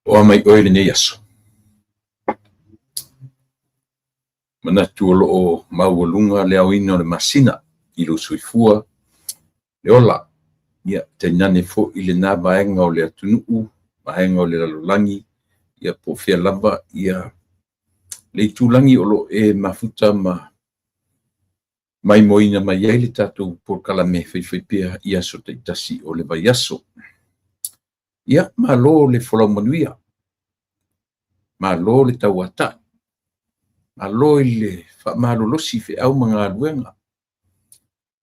O mai oe le nei aso. Manatu o loo maualunga le awina o le masina i lo suifua le ola. Ia te nane fo i le nā vaenga o le atunuu, vaenga o le lalolangi, ia po fia lava, ia le tulangi o lo e mafuta mai moina mai ai le tatou por kalame whaiwhaipea i aso te itasi o le vai aso. Ia malo le wholau manuia, malo le tauata, malo i le whamalolosi fe au mga aluenga.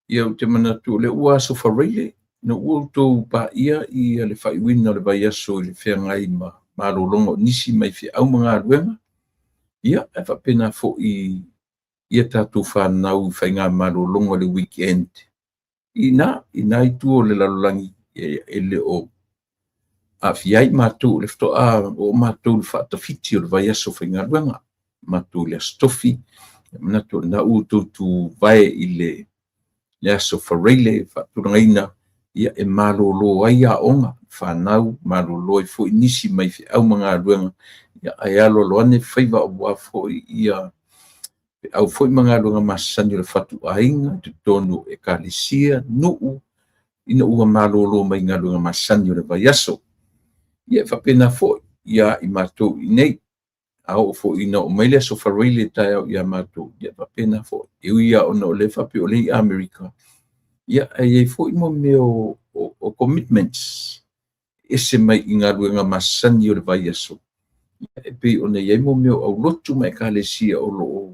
Ia te manatu le ua aso whareile, na ua tau pa ia i le whaiwina le vai aso i le whengai malolongo nisi mai fe au mga aluenga. Ia e whapena fo i ia tātou whanau whainga malolongo le weekend. Ina i tuo le lalolangi e le o a fiai mātou le ftoa o mātou le whaatawhiti o le vai aso whainga aluenga. Mātou le astofi, manatu na tu vai i le aso whareile, whaaturangaina, ia e malolo ai a onga, whanau, malolo i fo inisi mai fi au mga aluenga, ia ai alo loane whaiva o wafo ia au foi mga aluenga masani o le whatu ainga, te tonu e kalisia, nuu, ina ua malolo mai ngā aluenga masani o le vai aso. Ia whapena fo, ia i mātou i nei, au fo ina o maile aso whareile tai au ia mātou, ia whapena fo, ia ona o le whape o le i Amerika. Ia ai fo i mo me o commitments, ese mai i ngā aluenga masani o le vai aso. Ia e pe ona iai mo me au lotu mai kalesia o lo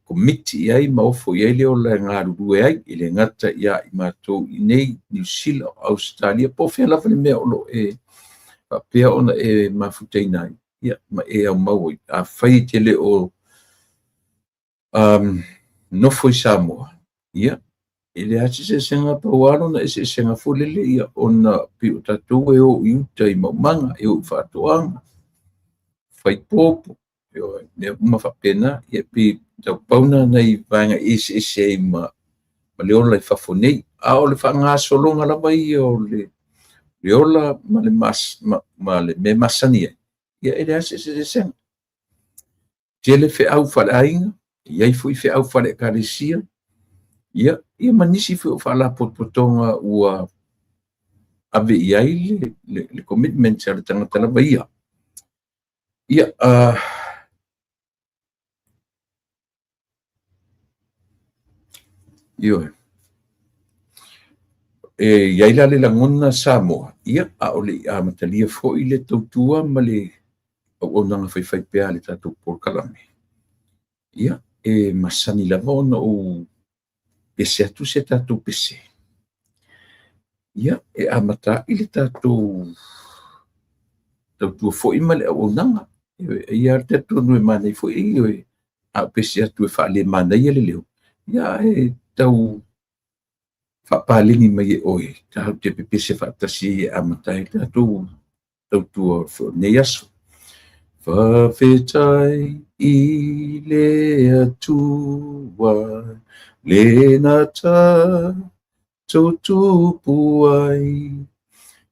committee ai maofo iai leo la ngā rurue ai, i le ngata ia i mātou i nei, New Zealand, Australia, po whea lawa le mea o lo pea ona e mafuteina ai. Ia, ma e au maui, a whai te le o nofo i Samoa. Ia, e le ati se senga pauaro na e se senga fulele ia ona pi o tatou e o iuta i maumanga, e o whaatoanga. Whai popo, ne uma whapena, ia pi tau pauna nei vanga ese ma leola i whafonei. A o le whanga solonga lawa i o le leola ma le me masani ai. Ia e le ase se senga. Tele fe au whale ainga, iai fui fe au whale karesia, ia manisi fe o whala potpotonga ua ave iai le commitment sa le tangata lawa ia. Ia, io iai la le langona Samoa, ia a ole a matalia fo i le tautua ma le au nanga whai pea le tatou por kalame. Ia, masani lava ona o pese atu se tatou pese. Ia, amata i le tatou tautua fo i ma le au nanga. Ia te tonu e manai fo i a pese atu e whaale manai le leo. Ia tau whapalini mai e oe. Tau te pepese whaatasi e amata i tatou tautua fo nei aso. Whawhetai i le atua, le nata tautupu ai,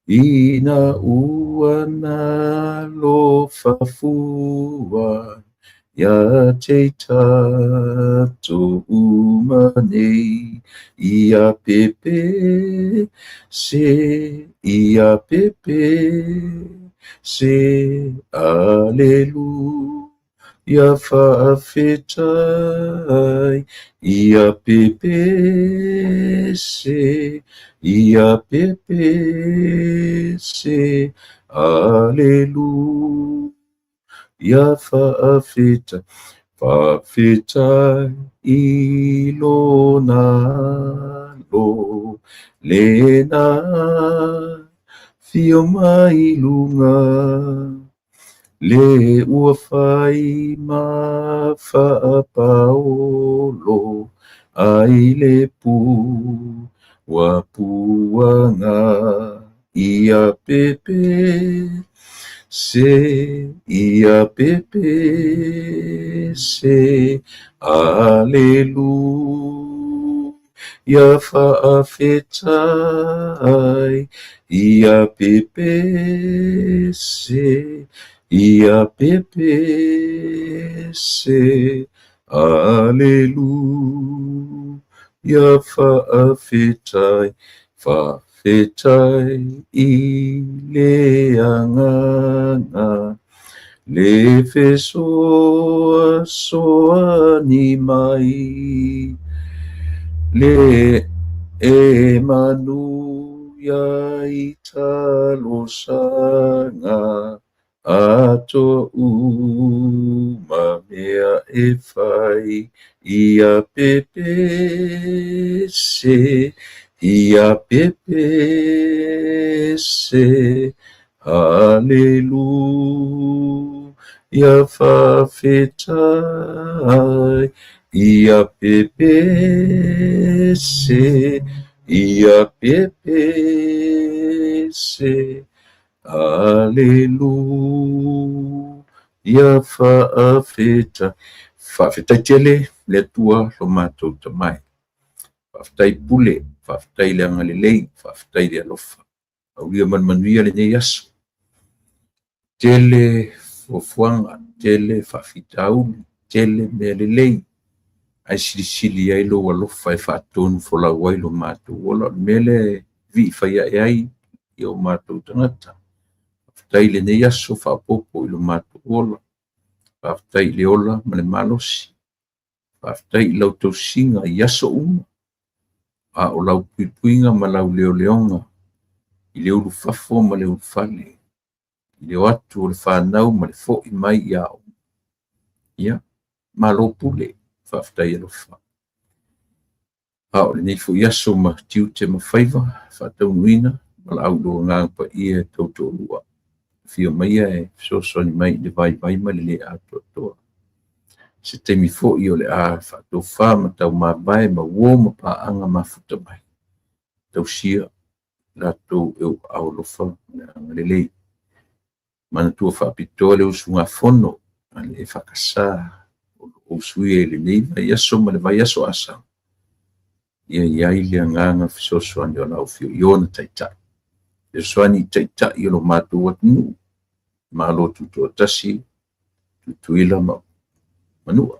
ina ua na lo whafua, ia te tato umanei, ia pepe, ia pepe, se aleluia whawhetai, ia pepe se, ia pepe se, aleluia whawhetai, whawhetai i lona lo, lena fio mai lunga, le ua whai ma whaapaolo, ai le wa puanga, ia pepe se, ia pepe se, aleluia ia whaawhetai, ia pepese, ia pepese, Aleluia, whaawhetai, whawhetai i le anganga, le fesoa soa ni mai, le e manuia i talosanga, ato uma mea e whai, ia pepese, ia pepese, Aleluia, whawhetai, ia pepese, ia pepese, Aleluia, whaawhetai. Whaawhetai tele, le tua lo mātou tamai. Whaafetai pule, whaafetai le angalelei, whaafetai le alofa. Aulia manmanuia le nei aso. Tele fofuanga, tele whaafitauli, tele mea lelei. Ai silisili ai lo alofa e whaatonu folau ai lo mātou. Ola mele vi whaia e ai i o mātou tangata. Whaafetai le nei aso whaapopo i lo mātou ola. Whaafetai le ola ma le malosi. Whaafetai i lau tausinga i aso uma. A o lau puipuinga ma lau leo leonga, i leo lufafo ma leo lufale, i leo atu o le whanau ma le fo i mai i au. Ia, ma lo pule, whaafetai alofa. A o le nei fo i aso ma tiu te ma whaiva, whaatau nuina, ma la au loa ngāngpa i e tauto lua. Fio maia e sosoni mai le vai ma le ato toa. Se temi fo i o le a whaatou wha ma tau mabae ma uo ma paanga mafuta mai. Tau sia latou eu au lofa na ngalelei. Mana tua whaapitoa le usunga fono, ale e whakasa o sui e le nei vai aso ma le vai aso asa. Ia iai le anganga fisosoani o lau fio i ona taita. E soani taita i lo mātou atunu, ma lo tuto tasi, tutuila ma manua.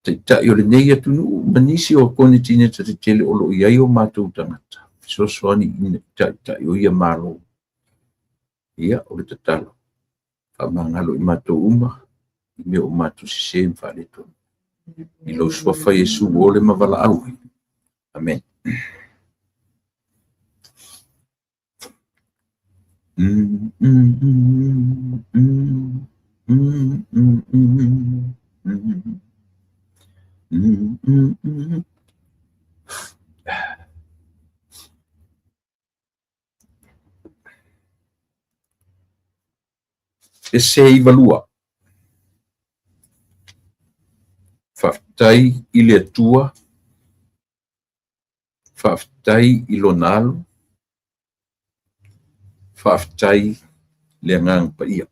Taita i o le nei atunu, manisi o kone tine ta te tele o lo iai o mātou tangata. Fisosoani ina taita i o ia malo. Ia o le tatalo. Whamangalo i mātou uma, i me o mātou sise mwhale tonu. I lo swafa Yesu o le mavala au. Amen. E se i valua. Whaftai i le atua, whaftai i lo nalo, whaftai le ngang pa ia.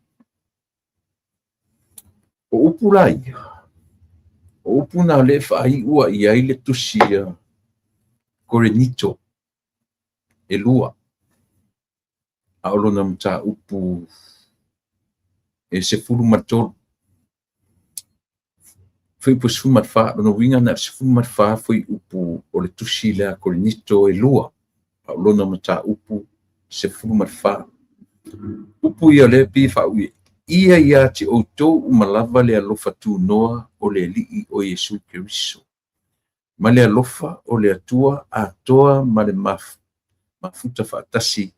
O upu lai, o upu na le whai ua i ai le tusia korenito e lua. Aolo na mta upu e se furu matoro. Foi po se fumat fa, no winga na se fumat fa foi upu o le tusi le korenito e lua. Aolo na mta upu se fumat fa. Upu ia le pi fa ui. Ia ia te o tau umalava le alofa tu noa o le lii o Yesu Keriso. Ma le alofa o le atua a toa ma le mafuta whaatasi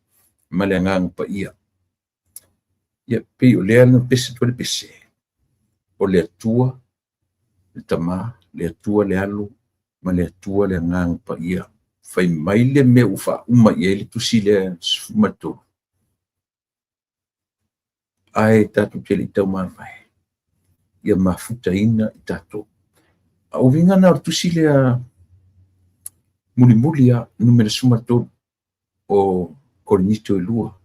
ma le ngang pa ia. Ia pe o lea na pese to le pese. O le atua, le tama, le atua le alo, ma le atua le ngang pa ia. Fai mai le me ufa uma ia le tusi le sumato. Ai tatu te li tau mawai. Ia mafuta ina i tatu. Au vinga na tusi le muli a numere sumato o korinito e lua.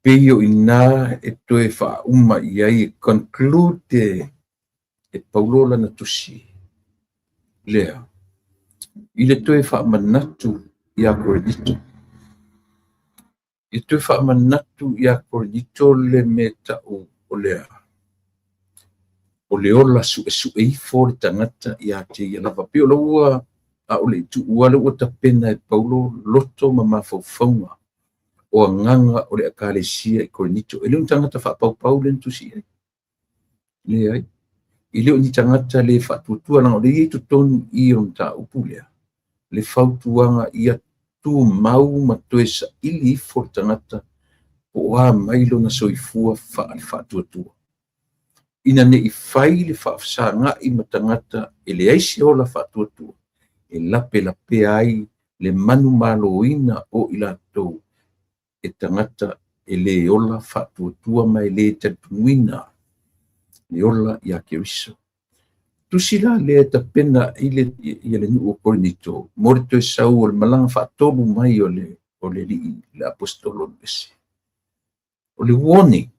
Peio ina e toe wha uma i ai conclude e paulola na tusi. lea i le toe fa'amanatu ia Korinito. I toe fa'amanatu ia Korinito le me ta'u o lea o le ola su'esu'e ifo o le tagata iā te ia lava pe o laua a o le itu'ua le ua tapena e Paulo loto ma mafaufauga o agaga o le ekalesia i Korinito e le o ni tagata fa'apaupau le tusi ai leai i le o ni tagata le fa'atuatua laga o le iai totonu i o na ta'upu lea le fautuaga ia tumau ma toe sa'ili ifo le tagata o ā mai lona soifua fa'atuatua ina ne'i fai le fa'afasaga'i ma tagata e leai se ola fa'atuatua e lapelapea ai le manu mālōina o i latou e tagata e lē ola fa'atuatua ma e lē tatunuina le ola iā Keriso. Tusi la lea tapena ia le nu'u o Korinito mo le toe sau o le malaga fa'atolu mai o le li'i le apostolo lesi. O le warning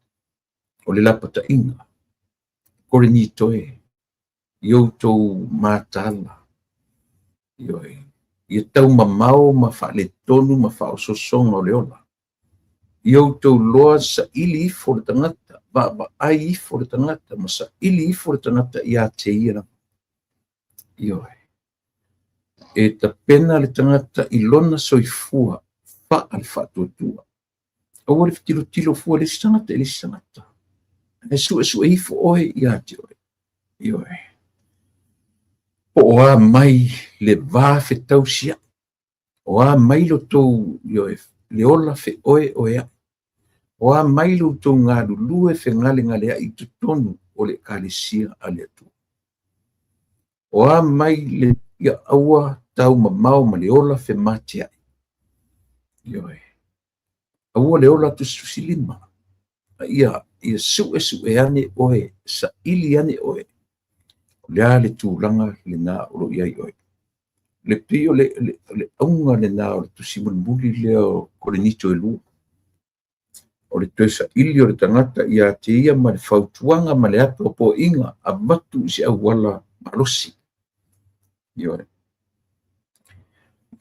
o le lapata'iga Korinito e i outou matala ioe ia taumamao ma fa'aletonu ma fa'aososoga o le ola i outou loa sa'ili ifo le tagata va'ava'ai ifo le tagata ma sa'ili ifo le tagata iā te ia lava ioe e tapena le tagata i lona soifua fa'a le fa'atuatua aua le fitilotilo fua lesi tagata e lesi tagata e su'esu'e ifo oe iā te oe ioe po o ā mai le vā fetausia o ā mai lotou ioe le ola fe'oe oea'i o ā mai loutou galulue fegalegalea'i i totonu o le ekalesia a le atua o ā mai le ia aua taumamao ma le ola fematea'i ioe aua le ola tusi-tusilima ia su'esu'e ane oe sa'ili ane oe o le a le tulaga lenā o lo'i ai oe le pei o le auga lenā o le tusi mulimuli lea o Korinito e lua o le toe sa'ili o le tagata iā te ia ma le fautuaga ma le ato o po'iga avatu i se auala malosi ioe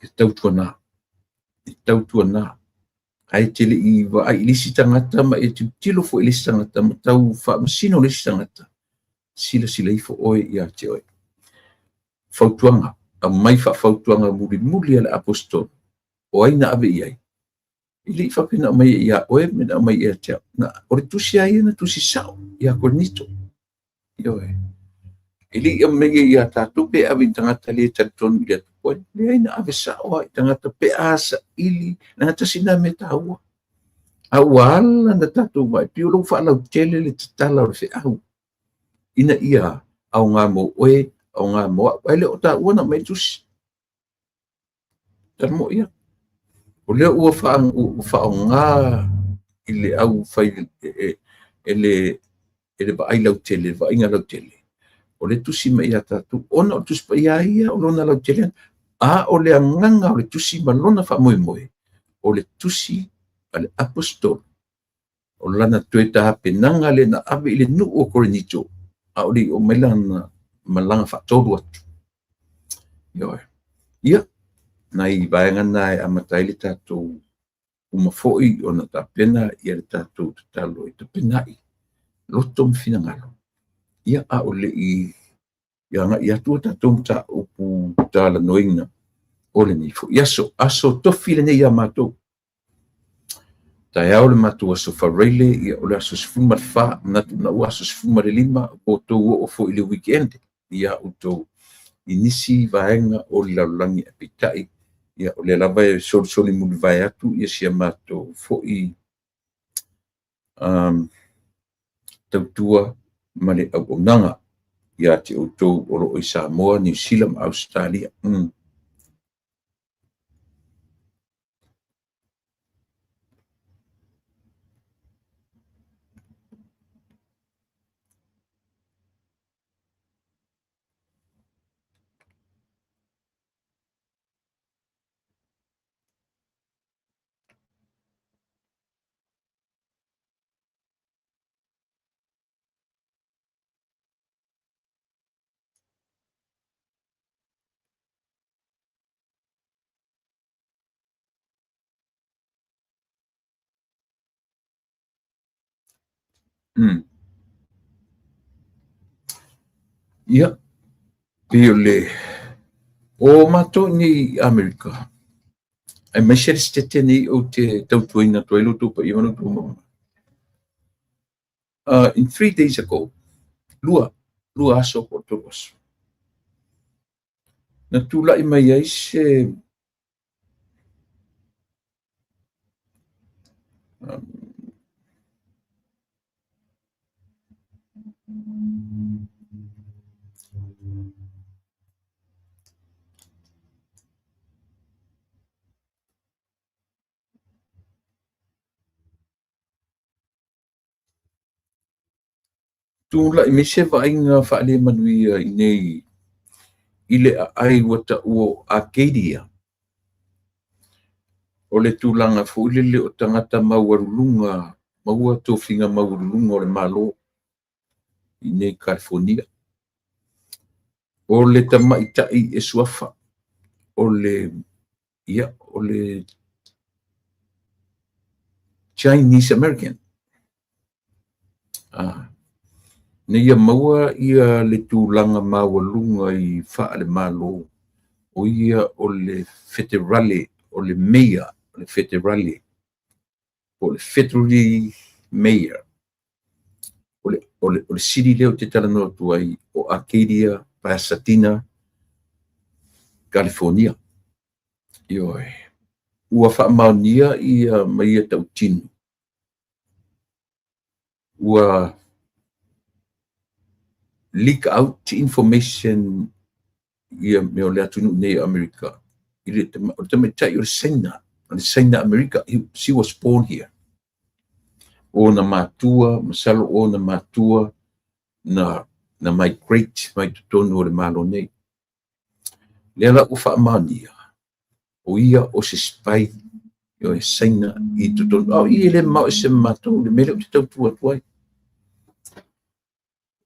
i tautuanā ae te le'i va'ai i lisi tagata ma e tilo fo'i lisi tagata ma tau fa'amasino o lisi tagata silasila ifo oe iā te oe fautuaga aumai fa'afautuaga mulimuli a le apostolo o aina ave i ai i le'i fa'apena mai iā oe me na mai ia te na o le tusi ai na tusi sa'o iā Korinito ioe e le'i amai iā tatou pe ave i tagata lē talitonu i le atu poe leai na ave sa'o ai tagata pe a sa'ili na tasina me tāua aua ala na tatou vaipio lou fa'alautele le tatala o le fe'au ina ia aoga mo oe aoga mo a'u ai le o tāua na mai tusi tamo ia o lea ua fa'aogā i le au fai e le va'ai lautele va'aiga lautele o le tusi ma ia tatou ona o tusi paia ia o lona lautele a o le agaga o le tusi ma lona fa'amoemoe o le tusi a le apostolo o lana toe tapenaga le na ave i le nu'u o Korinito a o le'i o mai lana malaga fa'atolu atu ioe ia nai vaegana e amatai le tatou uma fo'i ona tapena ia le tatou tatalo e tapena'i loto ma finagalo ia a o le'i ia aga'i atu o tatou mataupu talanoina o lenei fo'i aso tofi lenei iā matou taeao le matou aso faraile ia o le aso sefuma le fā manatu na ua aso sefuma le lima outou o'o fo'i le weekend ia outou i nisi vaega o le lalolagi e peita'i ia o le lava e solisoli muli vae atu ia sia matou fo'i tautua ma le auaunaga iā te outou o lo'o i Samoa, New Zealand ma Australia Ia, pio le o mato ni Amerika. Ai mai se stete ni o te tautuina to ilo tupa i manu tu. In 3 days ago, lua aso po tuas. Na tula i mai ai se tula i me se vainga whaale manuia i nei i le ai wata uo Arcadia. O le tūlanga fuilele o tangata mauarulunga, maua tofinga mauarulunga o le malo i nei California. O le tamaitai e suafa, o le Chinese American. Ne ia maua ia le tūlanga mauarulunga i wha le malo, o ia o le federale, o le mayor, o le federale, o le federally mayor. O le city leo te talanoa tu ai o Arcadia, Pasadena, California. Ioi. Ua whaamaunia ia mai ia tau tinu. Ua leak out information ia me o le atunu nei Amerika. O te metai o le Saina Amerika. She was born here. O na mātua, masalo o na mātua, na migrate mai tutonu o le malo nei. Lela u whaamaunia. O ia o se spai o e Saina i tutonu. Au i ele mau e se mātou, le mele o te tautua tuai.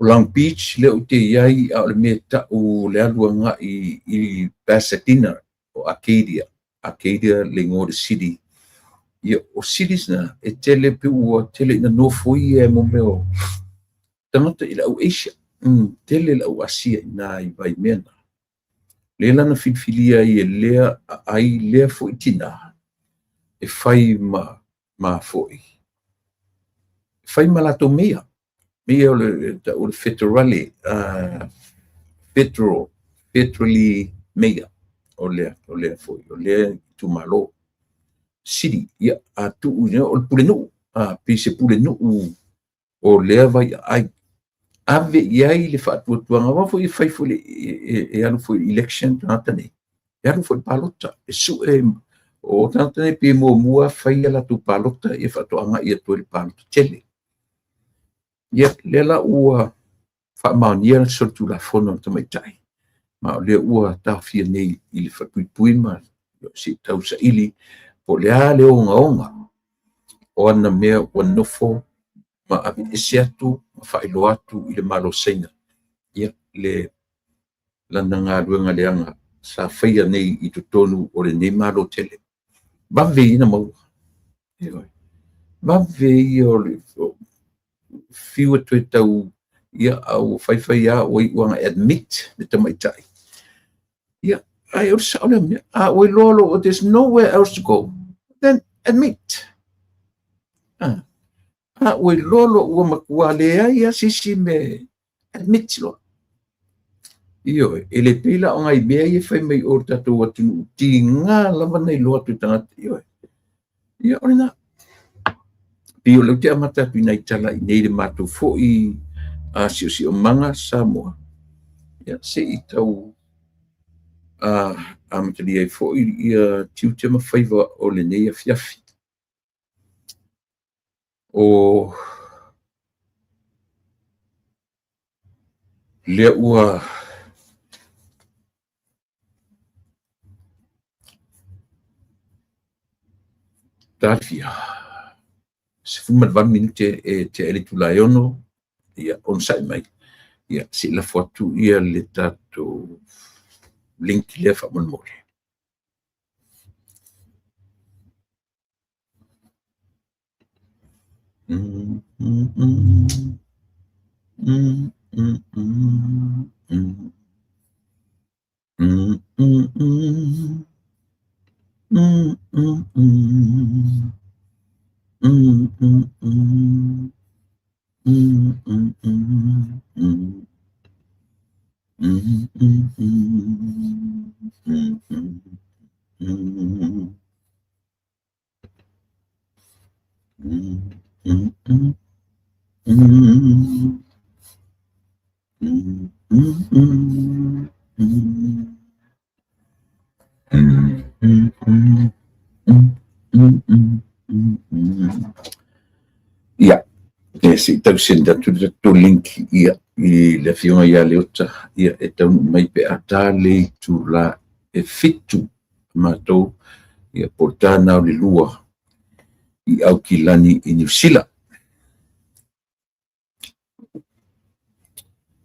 O Long Beach, leo te iai a le mea tau le alua i Pasadena o Arcadia. Arcadia le ngore city. Ia o cities na e tele pe ua tele ina nofoi e mo meo. Tangata i lau Asia. Tele lau Asia ina i vai mena. Lela na filfilia i e lea ai lea fo itina. E fai ma foi. Fai ma lato mea. Mea o le federale, federally mea. O lea foi. O lea tu malo. City, ia a tu o le pule nuu. Pi se pule nuu o lea vai ai. Ave iai le whaatuatuanga wa fo i fai fo le e anu fo election tanata nei. E anu fo i palota. E su e o tanata nei pi mua fai ala tu palota e whaatoanga ia tu le palota tele. Ia lela ua whaamaunia so tu la fono tamaitai. Ma o lea ua tawhia nei i le whapuipui ma si tausa ili po lea leo onga. O ana mea ua nofo ma api ese atu, ma whaelo atu i le malo Saina. Ia le lana ngā ruenga leanga sa whaia nei i tutonu o le nei malo tele. Bawe ina maua. Bawe i o le fiua tue tau ia au whaiwhai a oi uanga admit le tamaitai. Ia, ai o sa ole mea, oi lolo, there's nowhere else to go. Then admit. Oi lolo ua makua lea ia sisi me admit lo. Iyo, ele pila o ngai mea ia whai mai o tatou atunu ti ngā lama nei loa tu tangata. Iyo, ia ori na. Pio leu te amata tu nai tala i nei le mātou fo i si o manga Samoa. Ia, se i tau amatali ai fo i tiu te mawhaiva o le nei a fiafi. O lea ua tawhia. Se fuma 1 minute e te ele tu lai ono, ia on sai mai. Ia, si la fotu ia le tato link lea whamon mole. Ia, si tausen tu link ia i le fionga ia le ota ia e tau mai pe ata le tu la e fitu matou ia portana o le lua i au kilani i New Zealand.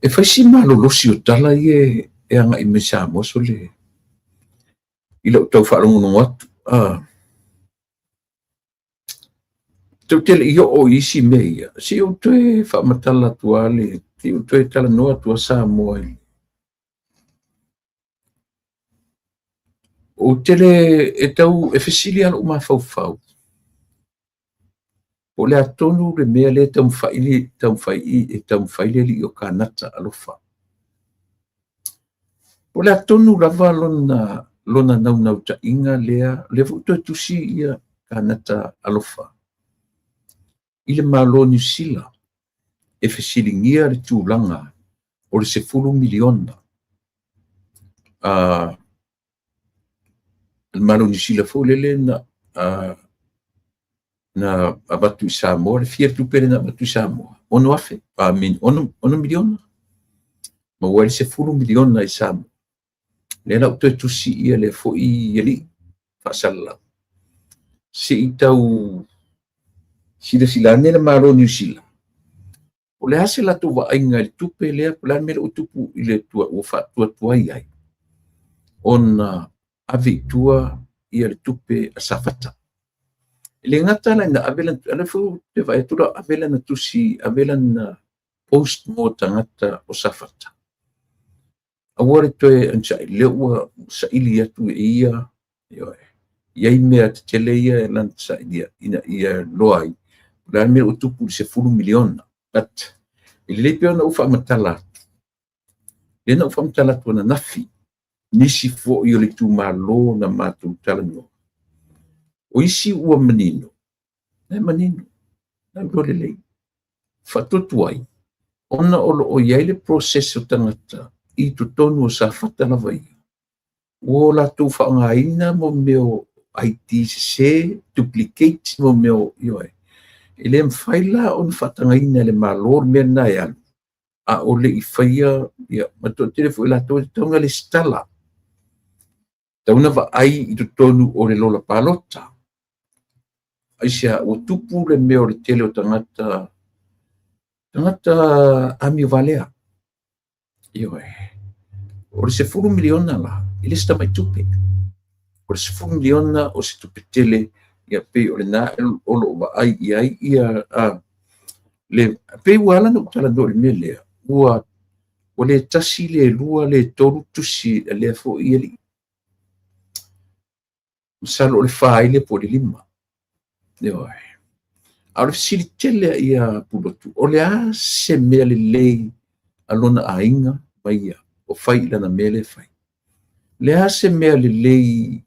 E faisi malolosi o tala ia e anga i me Samoa so le i lau tau whaalongono atu. Tau tele i o isi me ia. Si o toe whaamatala tua le, si o toe tala noa tua Samoa i. O tele e tau e fesili alo ma fau. O le atonu le mea le tau mwhaili li o kanata alofa. O le atonu lava lona nau ta inga lea, le vuto e tusi ia kanata alofa. Ile malo New Zealand e fesilingia le tūlanga o le 10 miliona. Le malo New Zealand fo lele na abatu i Samoa, le fia tupere na abatu i Samoa. Ono afe, ono miliona. Ma wale 10 miliona i Samoa. Le na uto e tusi ia le fo i yeli, fasala. Se i tau silane le malo New Zealand. O le hase la tu wainga le tupe lea plan mele utupu i le tua ufa tua iai. Ona ave tua ia le tupe a safata. Le ngata la na avelan ala fu te vai tura avelan na tusi avelan na post mo tangata o safata. Awore toe ansa le ua sa ili atu ia yo iai mea te tele ia lan sa ia loai. Dan mele utupu 10 miliona. But ile pio na ufa matala. Le na ufa matala tona nafi. Nisi fo i le tu malo na matu talano. O isi ua manino. Na manino. Na dole lei. Fatotuai. Ona olo o iai le proseso tangata. I tu tonu o sa fata la vai. O la tu whaangaina mo meo ITC duplicate mo meo ioe. Ele mfaila on fatangaina le malor mena ya a ole i faia ya mato telefo la to tonga le stala tauna va ai i tonu o le lola palota aisia o tupu le meo le tele o tangata ami valea io o le 10 miliona la ile sta mai tupe o le 10 miliona o se tupe tele ia pe o le na o lo va ai ia le pe wala no tala do le mele ua o le tasi le lua le toru tusi le fo ili salo le fai le po le lima io au sili tele ia pulotu o le a se mele le alona ainga vai o fai lana mele fai le a se mele le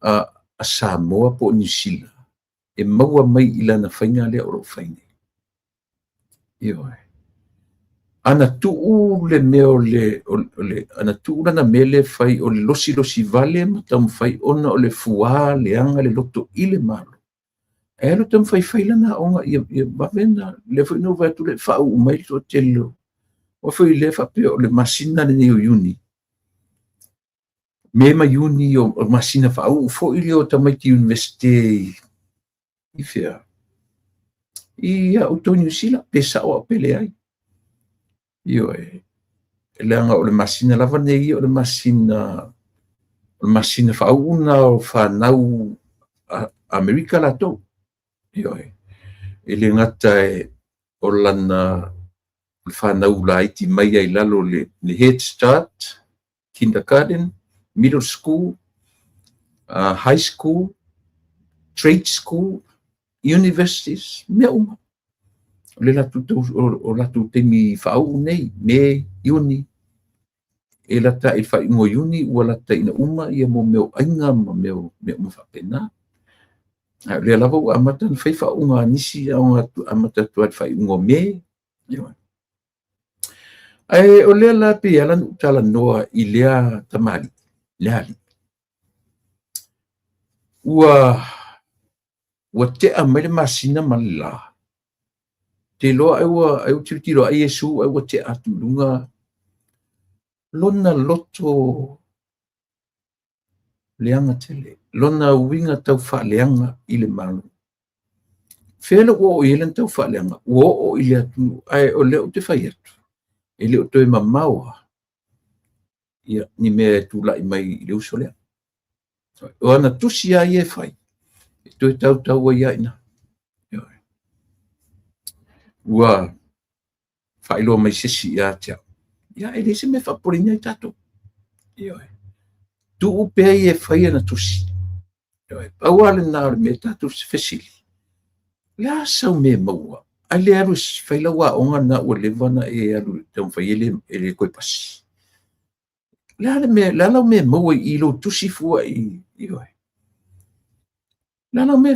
a Samoa po New Zealand e maua mai ilana fainga le o faine io ana tuu le meo le ana tuu lana mele fai o le losi vale ma tam fai ona o le fua le anga le loto ile malo e lo tam fai lana onga ia bavena le foi no vai tu le fa u mai to telo o foi le fa pe o le masina le neo uni mema uni o masina fa u fo ile o tamaiti university ifia ia o New Zealand pesa o pele ai io le anga o le masina lava nei o le masina fa una o fa nau America la to io le ngata o lana whanau la iti mai ai lalo le Head Start, kindergarten, middle school, high school, trade school, universities, mea uma. O le latu temi whaau nei, me uni, e lata i whaingo uni, ua lata ina uma, ia mo meo ainga, mo meo whapena. Le lava ua amata na whai whaunga nisi, amata tuat whaingo me. Ai, o lea la pe ala tala noa i lea tamari, lea li. Ua te amere masina malila. Te loa au tiro ai Yesu au te atulunga lona loto leanga tele. Lona winga tau wha leanga i le malu. Whela o ielen tau wha leanga. O i le atu. Ai o leo te whai atu. E leo toi mamaua. Ia ni mea tu lai mai i leo so lea. O ana tusi ai e whai. E toi tau ai aina. Ua whailo mai sesi ia tia. Ia e lese me whaporina i tato. Tu upea i e whai ana tusi. Pauale nā me tato se fesili. Lea sau me maua. Ai le aru whaila wa onga na ua lewana e aru tau whai ele koe pasi. Lea lau me maua i lo tusi fua i oe. Lea me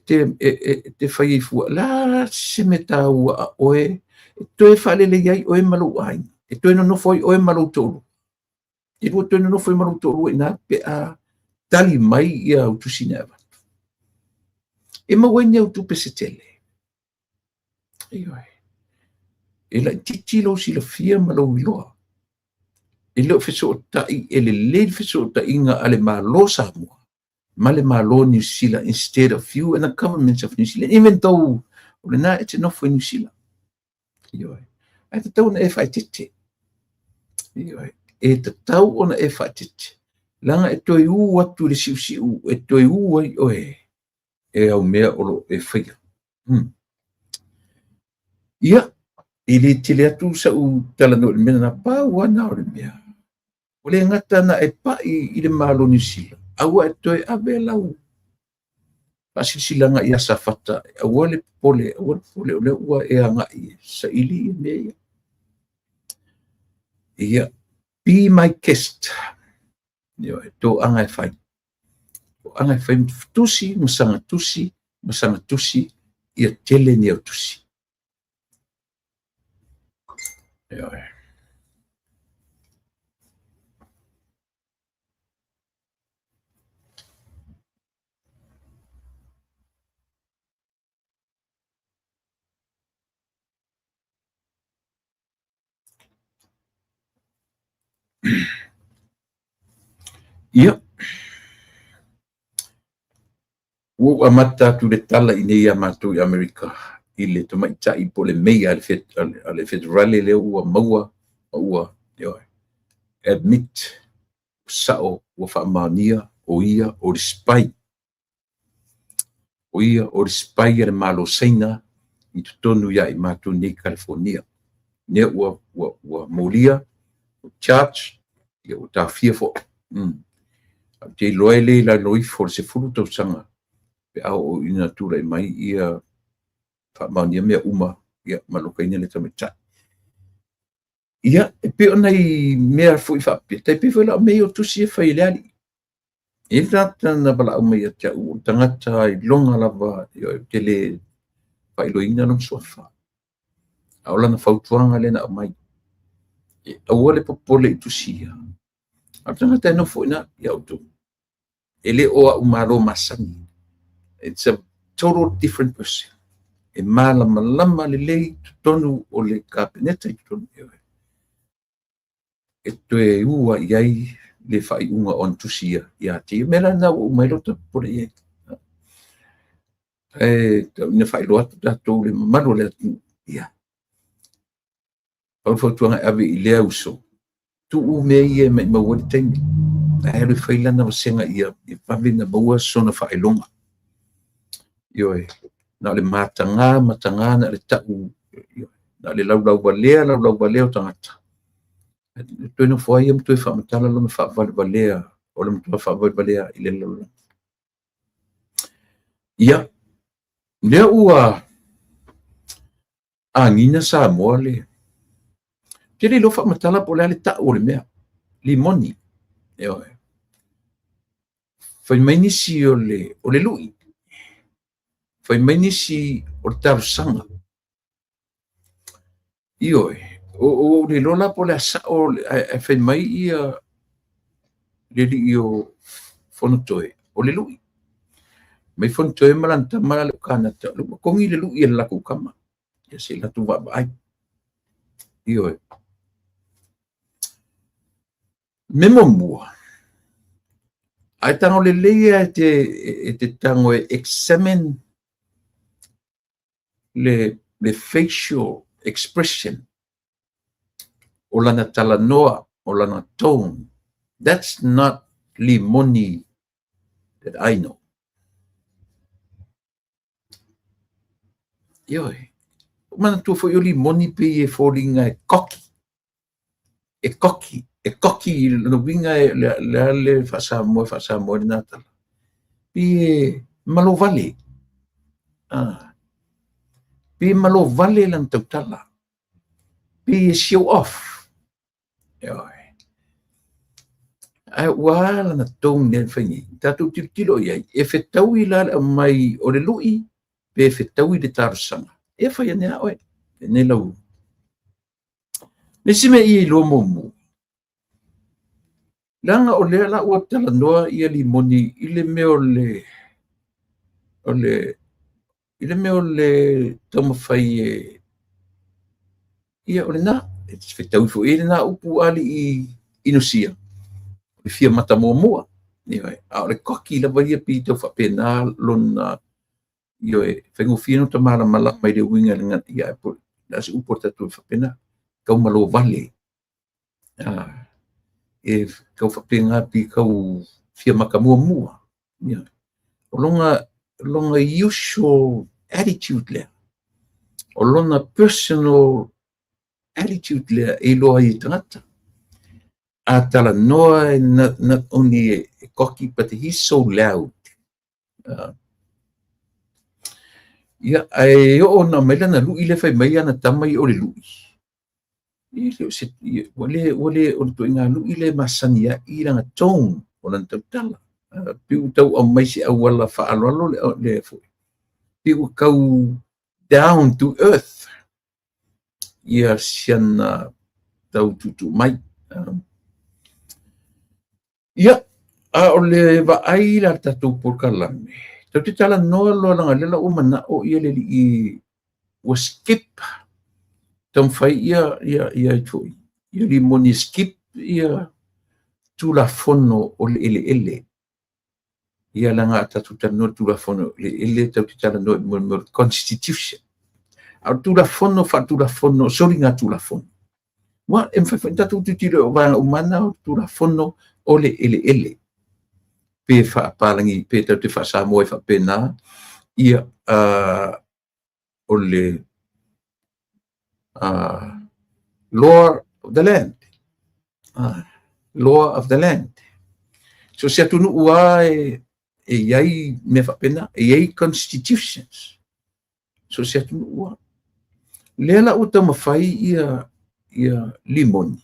te whai i fua. Lea se me tā ua oe. E toe whalele iai oe malu aina. E toe no foi oe malu tolu. E rua toe no foi malu tolu e nā pe a tali mai i au tusi ne ava. E maua ni au tupe se tele. E la titi lo si la fia malu iloa. E leo feso o tai, e le le feso o tai inga ale malo Samoa. Male malo New Zealand instead of you and the governments of New Zealand. Even though o le nā it's enough for New Zealand. E te tau na e whai tete. E te tau ona e whai tete. Langa e toi u atu le siu, e toi u ai oe. E au mea olo e whaia. Ia, i le tele atu sa u talano le mena na pāua na o le mea. O le ngata na e pai i le malo New Zealand. Aua e toi awe lau. Pasisilanga i asa fata. Aua le pole, o le ua e anga i sa ili i mea. Ia, be my guest. Ia, tō anga e whai. Tō anga e whai tusi, masanga tusi, ia tele ni au tusi. Ia, ia. Ua amata tu le tala i nei amatu i Amerika. I le tamaita i po le mei ale federale le ua maua. Admit sao ua whaamania o ia o le spai. O ia o le spai e le malo seina i tutonu ia i matu nei California. Ne ua molia, o charge, ia o ta fia fo. Te loe le la loi for se fulu tau sanga. Pe au o ina tura i mai ia whaamania mea uma ia maloka ina le tamita. Ia, e pe ona i mea fui whapia. Tai pe whala mei o tusi e whai leali. E rata na bala au mei a tia u tangata i longa lava i te le whailo ina long soafa. Aola na whautuanga le na au mai. E aua le popole i tusi ia. A tangata e no fo ina i autu. E le oa umaro masani. It's a total different person. E malama le lei tonu o le kapineta i tonu ewe. E toe ua iai le whai unga on tusia i ati. Mela na o umailota pore e. E ne whai loatu tatou le mamaro le atu. Ia. Pau whautuanga awe i lea uso. Tu u mea ia mai mawari taimi. E le whailana wasenga ia. I pavina maua sona whai longa. Ioe, na le matanga na le tau na le lau valea o tangata tu no foi am tu fa matala lo fa valea o le tu fa valea i le lo ia le ua angina sa mole tele lo fa matala po le tau le mea limoni foi mai nisi o le lui foi mai nisi o le tarusanga o le lola po le asa o foi mai ia le li o fonotoe o le lui mai fonotoe malanta mala le kanata lo kongi le lui la ku kama ya se la tu va ai memo mua ai tango le leia te tango examine le facial expression o lana talanoa o lana tone. That's not limoni that I know. Mana tu fo limoni pe e folinga e koki no vinga le fasa mo na tala pe malo vale pe malo vale lan tala pe show off ai wala na tong den fangi tatu tilo ia e fetawi la mai o le lui pe fetawi de tarsanga e fa ia nea oe ne lau ne sime i lo momu langa o le la ua tala noa ia limoni ile me o le toma fai ia o le na fetawi fo ile na upu ali i inosia le fia mata mua a le koki la vai pi to fa pena lona fengo fino to mala mai de winga nga ia po das uporta to fa pena kau malo vale e kau fa pena pi kau fia maka mua longa usual attitude le o lona personal attitude le e loa i tangata atala noa not only cocky but he's so loud ai o na mela na lu ile fai mai ana tamai o le lu wale o to inga lu ile masania i ranga tone o na tala piu tau o mai si awala fa alo le fo piu kau down to earth siana tau tutu mai o le vaai la tatou porkalame tau te tala noa loa langa lela o mana o ia le i wa skip tam fai ia tui ia li moni skip ia tu la fono o le ele ia langa tatou tano tu la fono le ele tau te tala noa mo constitution a tu la fono soringa tu la fono wa em fa tatou te tiro va umana tu la fono o le ele pe fa palangi pe te fa sa mo fa pena ia o le law of the land law of the land so se tu no ua e ai me fa pena e ai constitutions so se tu no ua lela uta mafai ia limoni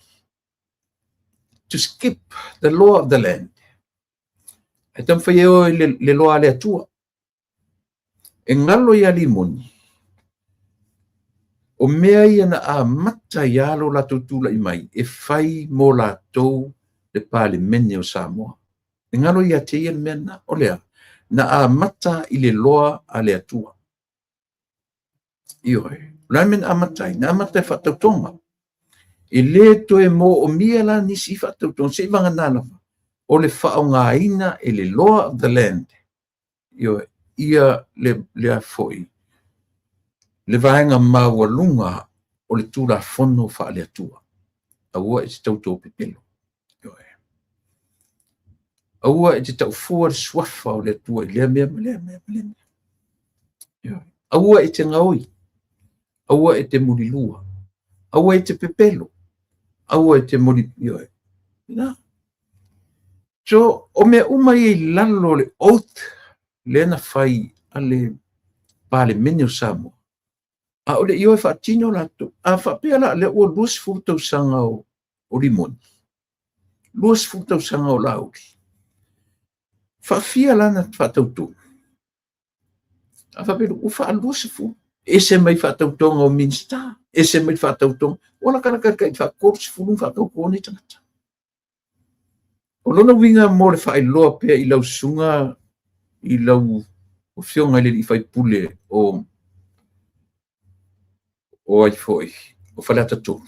to skip the law of the land e tam fai le loa le atua e ngalo ia limoni o mea ia na a mata ia lo la tutula i mai e fai mo la tou le palemene o Samoa e ngalo ia te ia mena o lea na a mata i le loa a le atua la men a mata fa tautonga e le toe mo o mia la nisi fa tautonga se vanga nana o le whaongaina e le law of the land. Ia le foi. Le vaenga mawalunga o le tūra whono wha le atua. Aua e te tautou pepelo. Aua e te tau fuar swafa o le atua i lea mea. aua e te ngaoi, aua e te murilua, aua e te pepelo, aua e te moripio e. So, o mea umai e lalo le oath le na fai ale pale mene o Samoa. A ole io e whaatino lato, a whapea la le ua luas furtau sanga o limoni. Luas furtau sanga o lauri. Whawhia lana whaatautu. A whapea u wha luas fu. Ese mai whaatautonga o Minster. Ese mai whaatautonga. Ola kanaka kai whakors fulu whakaukone tangata. O lona winga mo le whae loa pea I lau sunga, I lau o fionga le I whai pule o ai foi, o falata tu.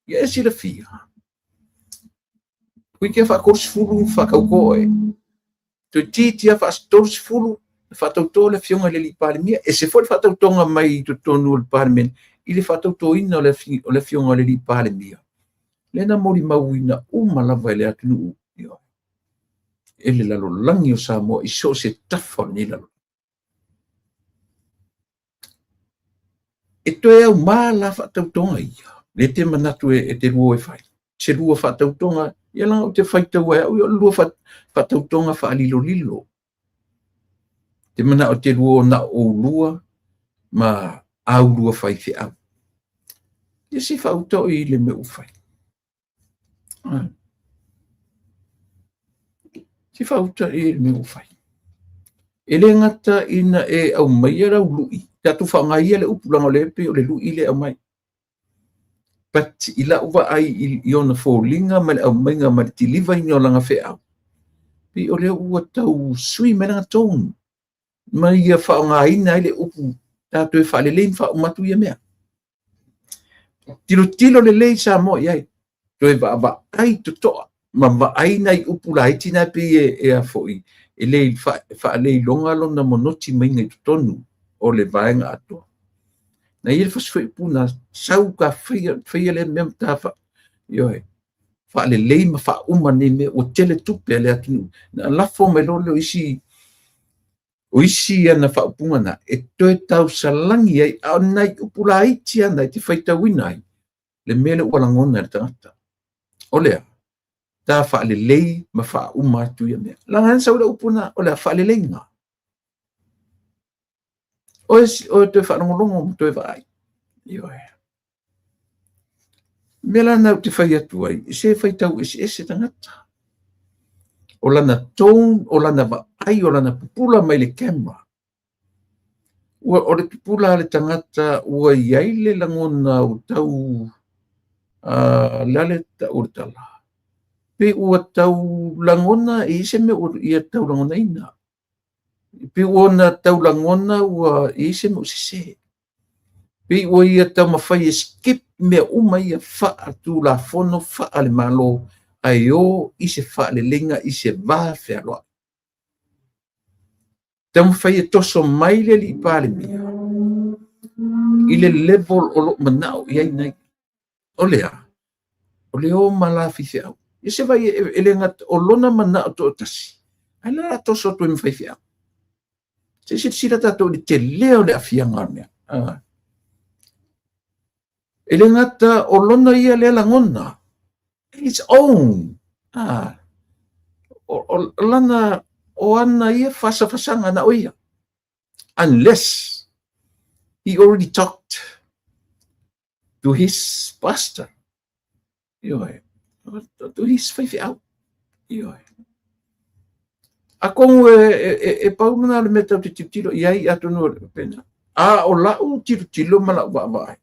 Ia e sila fia. Kui kia whakors fulu whakaukoe. Tu titia whastors fulu, whatauto le fionga le li parimia, e se foi whatautonga mai tu tonu le parimen, I le whatauto ina o le fionga le li parimia. Lena mori mauina umalawa ele atunu u. Ele lalo langi o Samoa I so se tafa ni lalo. E toe au maa la whatautonga ia. Le te manatu e te rua e whai. Se rua whatautonga, ia langa o te whaitau e au, ia lua whatautonga whaalilo lilo. Te mana o te rua na o lua, ma au lua whai te au. Ia si whautau I le me u whai. Si whautau I le me u whai. Ele ngata ina e au mai ara lui. Tatu whangai le upulanga lepe o le lui le au mai. But ila uwa ai I ona fōlinga ma le au mainga ma le tiliva I o langa whea. Pi o le ua tau sui me langa tōnu. Ma ia whaongai ina le upu. Tatu e whaale lein wha umatu ia mea. Tilo le lei sa mo iai. Toi wa ai to toa. Ma wa ai nai upu la itina pe e a foi. E lei wha lei longa lona monoti mainga I tonu o le vaenga ato. Na ia whaswai puna sau ka whaia le mea mtafa. Ioe. Wha le lei ma wha umane me o tele tupe le atinu. Na lafo me lole o isi ana wha upunga na. E toe tau salangi ai au nai upula iti ana I te whaita winai. Le mele ualangona le tangata. O lea. Ta wha le lei ma wha umatu ia mea. Langan sau le upuna o lea wha le lei nga. O te wha longolongo toe wha ai. Ioe. Mela nau te whai atu ai. Se whai tau ese tangata. O lana tone, o lana wa ai, o lana pupula mai le camera. O le pupula le tangata ua iai le langona o tau lale ta urtala. Pe ua tau langona e se me o ia tau langona ina. Pe ua na tau langona ua e se me o se. Pe ua ia tau mawhai skip me uma ia wha tu la fono wha ale malo ai o I se wha le lenga I se vā whea loa. Tau mawhai toso mai le li pāle mea. I le level o lo manao iai nei. O lea. O leo malafi whea. I se vai ele ngat o lona manao to tasi. Ai la toso tu mwhai whea. Se sira tato li te leo le awhia ngarmea. Ele ngata o lona ia le langona. Its own. O lana o ana ia fasanga na oia. Unless he already talked to his pastor. Ioe. To his faith out. Ioe. Ako e paumana le meta te tiro iai atono pena. O lau tiro mala wa.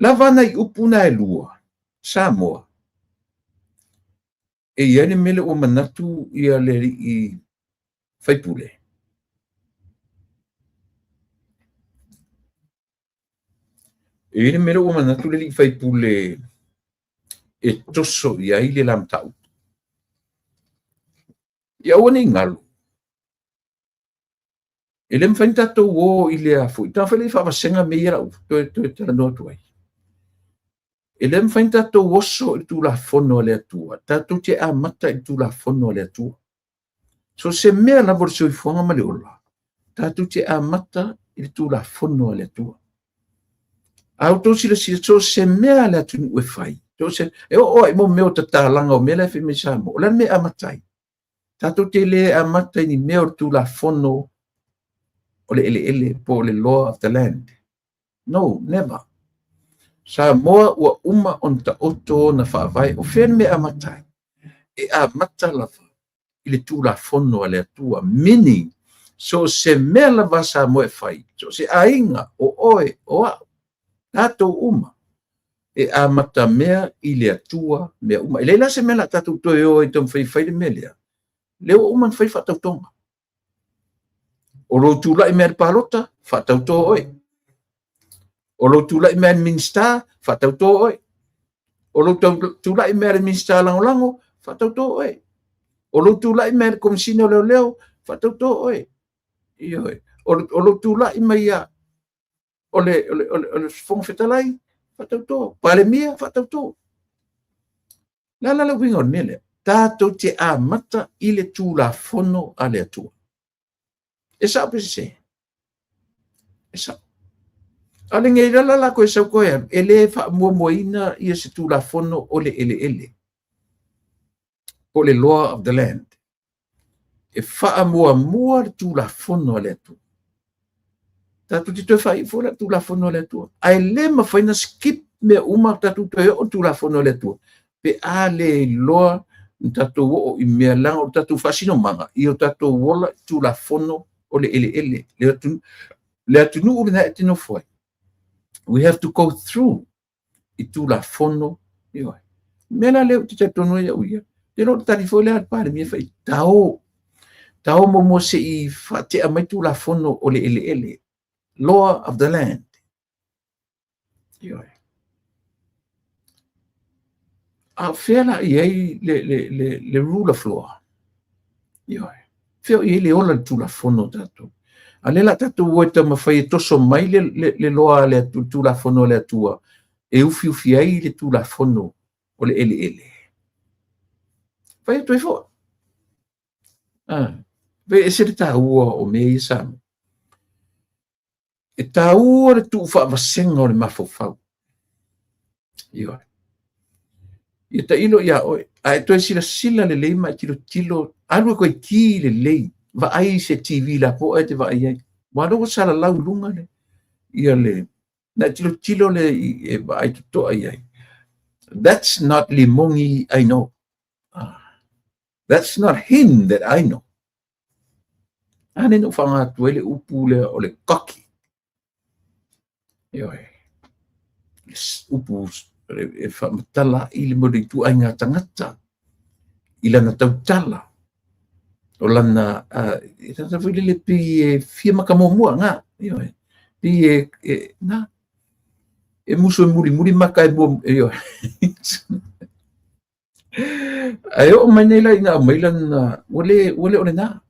Lava nei upuna e lua. Samoa. E iane mele o manatu ia le I whaipule. E iane mele o manatu le I whaipule e toso ia I le lamtau. Ia wane ngalu. E le mwhaintato o I le afu. I tawhele I whawasenga me ira u. Toe tala noa tuai. E le mwhaintato oso I tu la fono le atua. Tato te amata I tu la fono le atua. So se mea la vor soi fonga male ola. Tato te amata i le tulafono a le atua. Au tau sila so se mea le atunu e whai. Tau se, e mo meo tatalanga o mea le me Samoa. O lan mea amatai. Tato te le amatai ni meo tulafono o le ele po le law of the land. No, never. Samoa ua uma on ta oto na whaavai o when mea amatai. E amata lava i le tulafono a le atua. Meaning, so se mea lava Samoa e whai. So se ainga o oe o au. Tato uma. E amata mea i le atua mea uma. E leila se mea la tato toi o i tom whai le mea lea. Leo uma whai whatautonga. O lo tula i mea palota, whatauto oi. O lo tula i mea minsta, whatauto oi. O lo tula i mea minsta lango, whatauto oi. O lo tula i mea komisino leo, whatauto oi. Ioi. O lo tula i mea o le fongfetalai, whatauto. Pale mea, whatauto. La winga on mele. Tato te amata i le tulafono a le atua. E sa pe se. E sa. Ale ngai la ko sa ko ya. Ele fa moina i se tulafono o le ele. O le law of the land. E fa mua tulafono a le atua. Tatu te fa i fo la tulafono a le atua. Ai le ma fa ina skip me uma tatu te o tulafono a le atua. Pe ale loa tatu o i mea langa o tatu fasino manga. I o tatu wola tulafono o le ele. Le atunu o na etino foi. We have to go through i tulafono. Mela leo te tatono ia uia. Te lo tarifo le pare mi fai tao mo se i fate a mai tulafono o le ele. Law of the land. A fela iei le rule of law. Feo iei le ola tulafono tatu. A lela tatu ueta mawhai toso mai le loa le tulafono le atua. E ufi ai le tulafono o le ele. Fai atu e fo. Ve e sere ta ua o me i samu. E ta ua le tu wha vasenga o le mafofau. Ia ta ilo ia oi. A e toi sila le lei mai tilo. Alua koe ki le lei. Va ai se TV la po e te va ai. Wano sala lau lunga le. Ia le. Na tilo le e va ai to ai. That's not Limongi I know. That's not him that I know. Ane no whanga tuele upu le o le kaki. Upu e whamatala i le mori tu ai ngā tangata. I lana tautala. O lana, i tata wile le pi e fia makamomua ngā. Pi ngā. E muso e muri maka e mua. Ai o mai nei lai ngā mailan wale ole nā.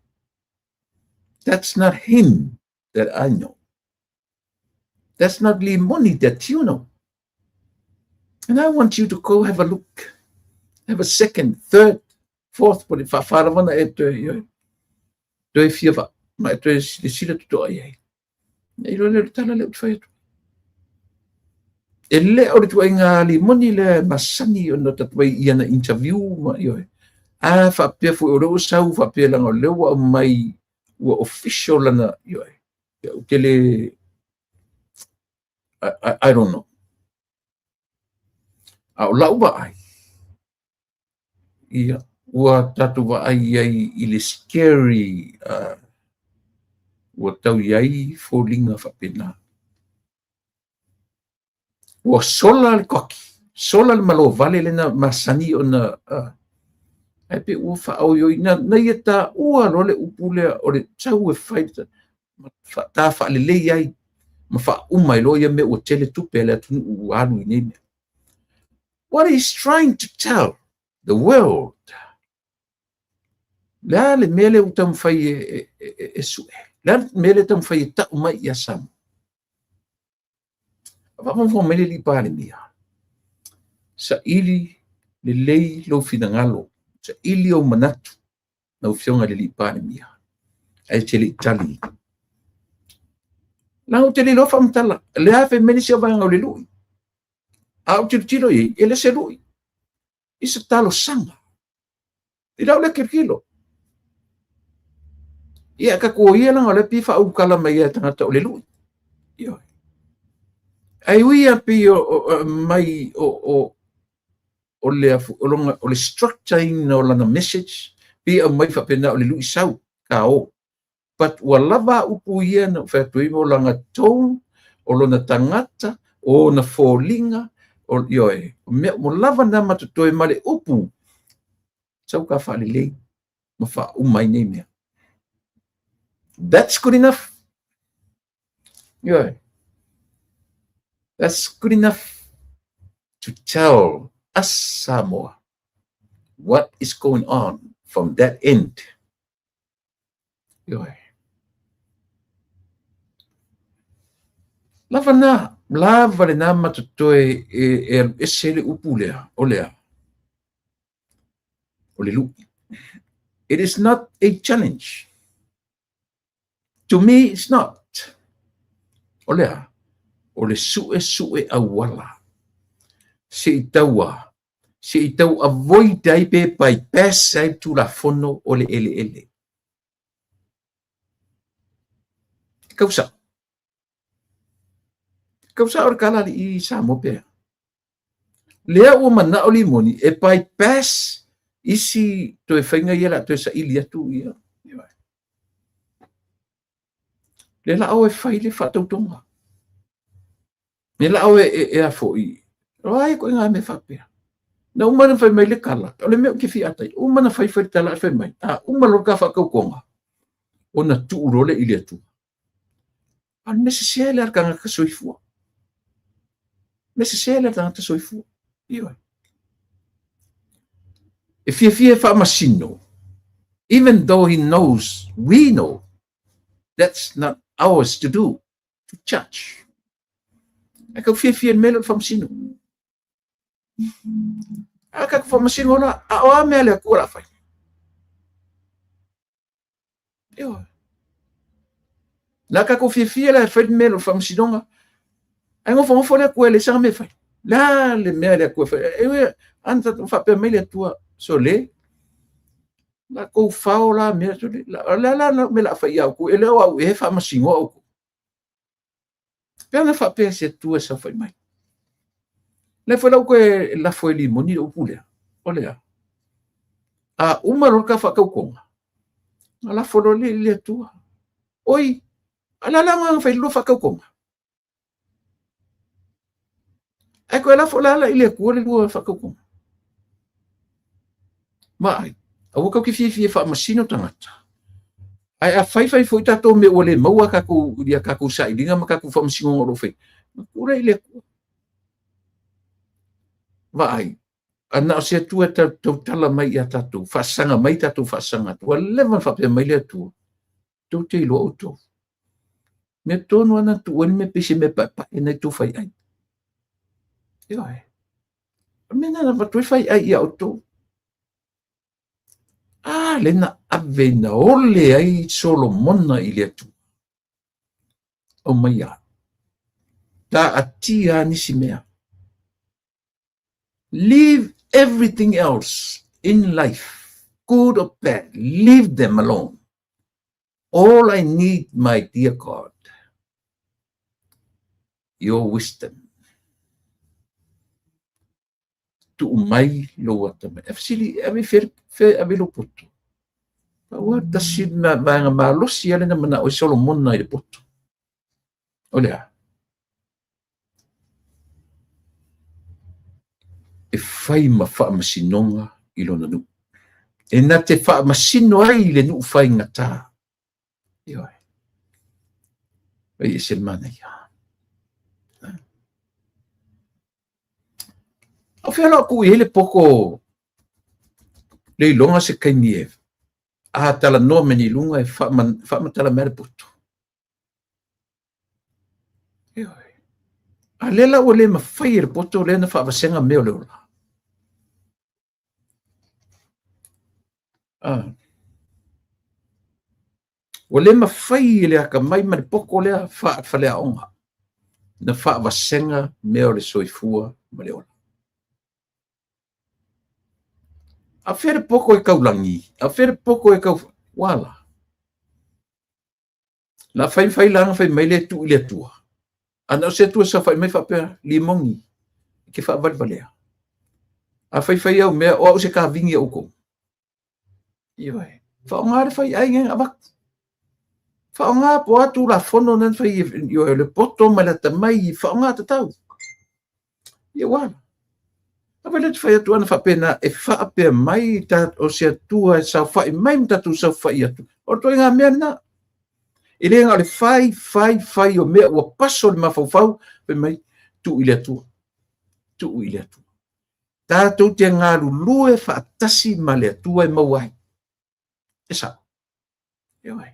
That's not him that I know. That's not Limoni that you know. And I want you to go have a look. Have a second, third, fourth, but if I fara wana e te fiava, ma te sila tuto ai. E le tala le utwai atu. E le o le tuai ngā Limoni le masani o na tatuai ia na interview ma ioi. A whapea fu o reo sau, whapea langa o lewa o mai ua official lana ioi. Tele I don't know. Au lau wa ai. Ia, ua tatu wa ai i le scary ua tau iai fōlinga whapena. Ua sola le koki. Sola le malo vale lena masani o na ai pe ua whaau ioi. Na ia ta ua role upulea o le tau e whaita. Ta wha le lei ai. Ma fa umai lo ia me o tele tupe le atu uanu i nei. What he's trying to tell the world. La le mele u tam fai e sue. La mele tam fai ta umai ia sam. Vamos fo mele li pare mia. Sa ili le lei lo finangalo. Sa ili o manatu. Na ufionga le li pare mia. Ai tele itali. Lang te lilo fa mtala. Le afe meni sia vai ngau le lui. Au tiro i, ele se lui. Isa talo sanga. Ila le kirkilo. Ia ka ko ia lang ole pifa au kala mai tanga to le lui. Yo. Ai wi api mai o le structuring no lana message pi a mai fa pena o le lui sau ka o. But walava upu ia na whetui mo langa tone, o lona tangata, o na fōlinga, o ioe. Mo lava na matutoi male upu. Sau ka whalilei, ma wha umai nei mea. That's good enough. Ioe. That's good enough to tell us Samoa what is going on from that end. Ioe. Lava le na matutoe e sele upu lea, o lea. O le lu. It is not a challenge. To me, it's not. O lea. O le sue awala. Se i tau avoid ai pe bypass ai tu la fono o le ele. Kausa. Kausa or kala i Samoa pe. Lea o mana o limoni e bypass isi to e whainga ia la to e sa ili atu ia. Le la au e whai le whatautonga. Le la au e a fōi. Rai ko ngā me whapea. Na umana whai mai le kala. O le meo ki fi atai. Umana whai tala whai mai. Umana ka whakaukonga. O na tuurole ili atu. A necessia le arka ngaka soifua. Necessia le arka ngaka soifua. Iwa. E fia whamasino. Even though he knows, we know, that's not ours to do, to judge. Aka fia melo whamasino. Aka whamasino na, a oa mea lea kura whai. Iwa. Naka ko fia la fai melo whamasinonga. Ai ngofo le kua le sanga me fai. La le mea le kua fai. Ewe, anta whape mai le tua so le. La ko fao la mea so le. La me la fai au ku. Ele au e whamasingo au ku. Pea na whape se tua sa fai mai. Le fai lau koe la fai li moni o pulea. O lea. A umaro ka whakaukonga. La folo le tua. Oi. Ala nga fai lo whakaukonga. Ai koe la fola ile kua le lua whakaukonga. Mai, a wakau ki fia whamasino tangata. Ai a fai fo tato me ole maua kaku dia kaku sa ilinga ma kaku whamasino ngoro fai. Kura ile kua. Mai, ana o sea tua tau tala mai a tato, whasanga mai tato whasanga. Tua levan whapea mai lea tua. Tau te ilo au tau. Me tonu ana tu me pese me papa e nei tu fai ai. Ioi. Me na tu fai ai au tu. Lena avena ole ai Solomona i le tu. O mai a. Ta atia nisi mea. Leave everything else in life, good or bad, leave them alone. All I need, my dear God, your wisdom. Tu mai lo atame. Efsili ave fer ave lo poto. Wa tasid ma malosi ale na mana o Solomon na i poto. Olha. E fai ma fa masinonga i lona nu. E na te fa masino ai le nu fai ngata. Ioi. Ai e selmana ia. O fela ku ele poko le longa se kaini a tala no meni lunga e fa tala mere puto. Ioi. A lela o le mawhai e poto le na fa vasenga meo le ola. O le mawhai le aka mai ma le poko lea whaalea onga. Na whaavasenga mea o le soifua ma le ola. A where poko e kaulangi. A where poko e kau wala. Na whai langa whai mai le tu i le tua. Ana o se tua sa whai mai whapea limongi. Ke whaavalivalea. A whai au mea o au se ka vingi au ko. Iwai. Whaongare whai ainga awak. Whaonga po atu la fono nan whai yo le poto ma le tamai. Whaonga te tau. Iwala. Apa le whai atu ana whapena e whaapea mai ta o se atua e sa whai mai mtatu sa whai atu. O toi ngā mea na. I le ngā le whai o mea ua paso le mawhauwhau pe mai tu i le atua. Tu i le atua. Tātou te ngā lulue whaatasi ma le atua e mauai. E sa. E wai.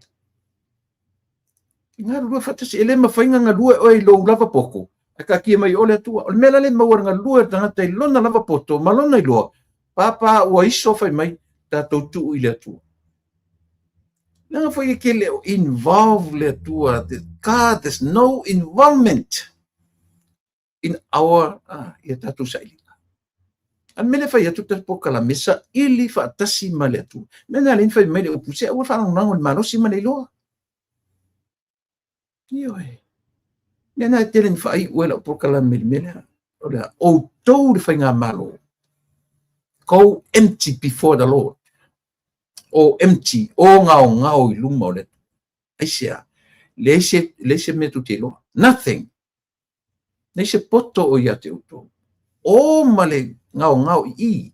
Ngā lulue whaatasi e le mawhainga ngā lue o e lo lava poko. A ka kia mai o le atua. O le mea le mauar ngā lue tangata i lona lava poto. Malona i loa. Papa ua iso whai mai tātou tu i le atua. Nanga whai ke leo involve le atua. God, there's no involvement in our ia tātou saili. An mele whai atu te poka la mesa ili whaatasi ma le atua. Mena le whai mai le upuse ua whanongango le manosi ma le loa. Ioi. Nena e tele ni whai uela poka la mele. O tau le whai ngā malo. Go empty before the Lord. O empty, o ngao i luma o le. Aisea, leise me tu te loa. Nothing. Neise poto o ia te uto. O male ngao i.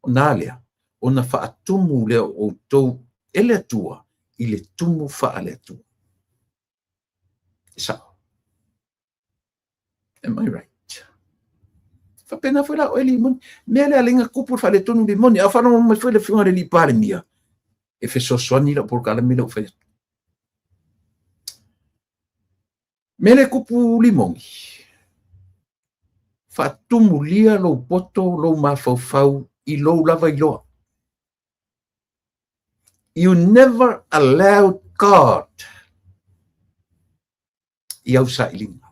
O nā lea. O na whaatumu lea o tau ele atua. I le tumu wha le atua. So, am I right? Whapena whela o e limoni. Mea lea lenga kupu wha le tonu limoni. A whanau mai whele whiunga le li pare mia. E whesoswani la por kala mila o whea. Mea le kupu limoni. Whaatumu lia lo poto lo mawhauwhau I lo lava I loa. You never allowed God I au sa ilinga.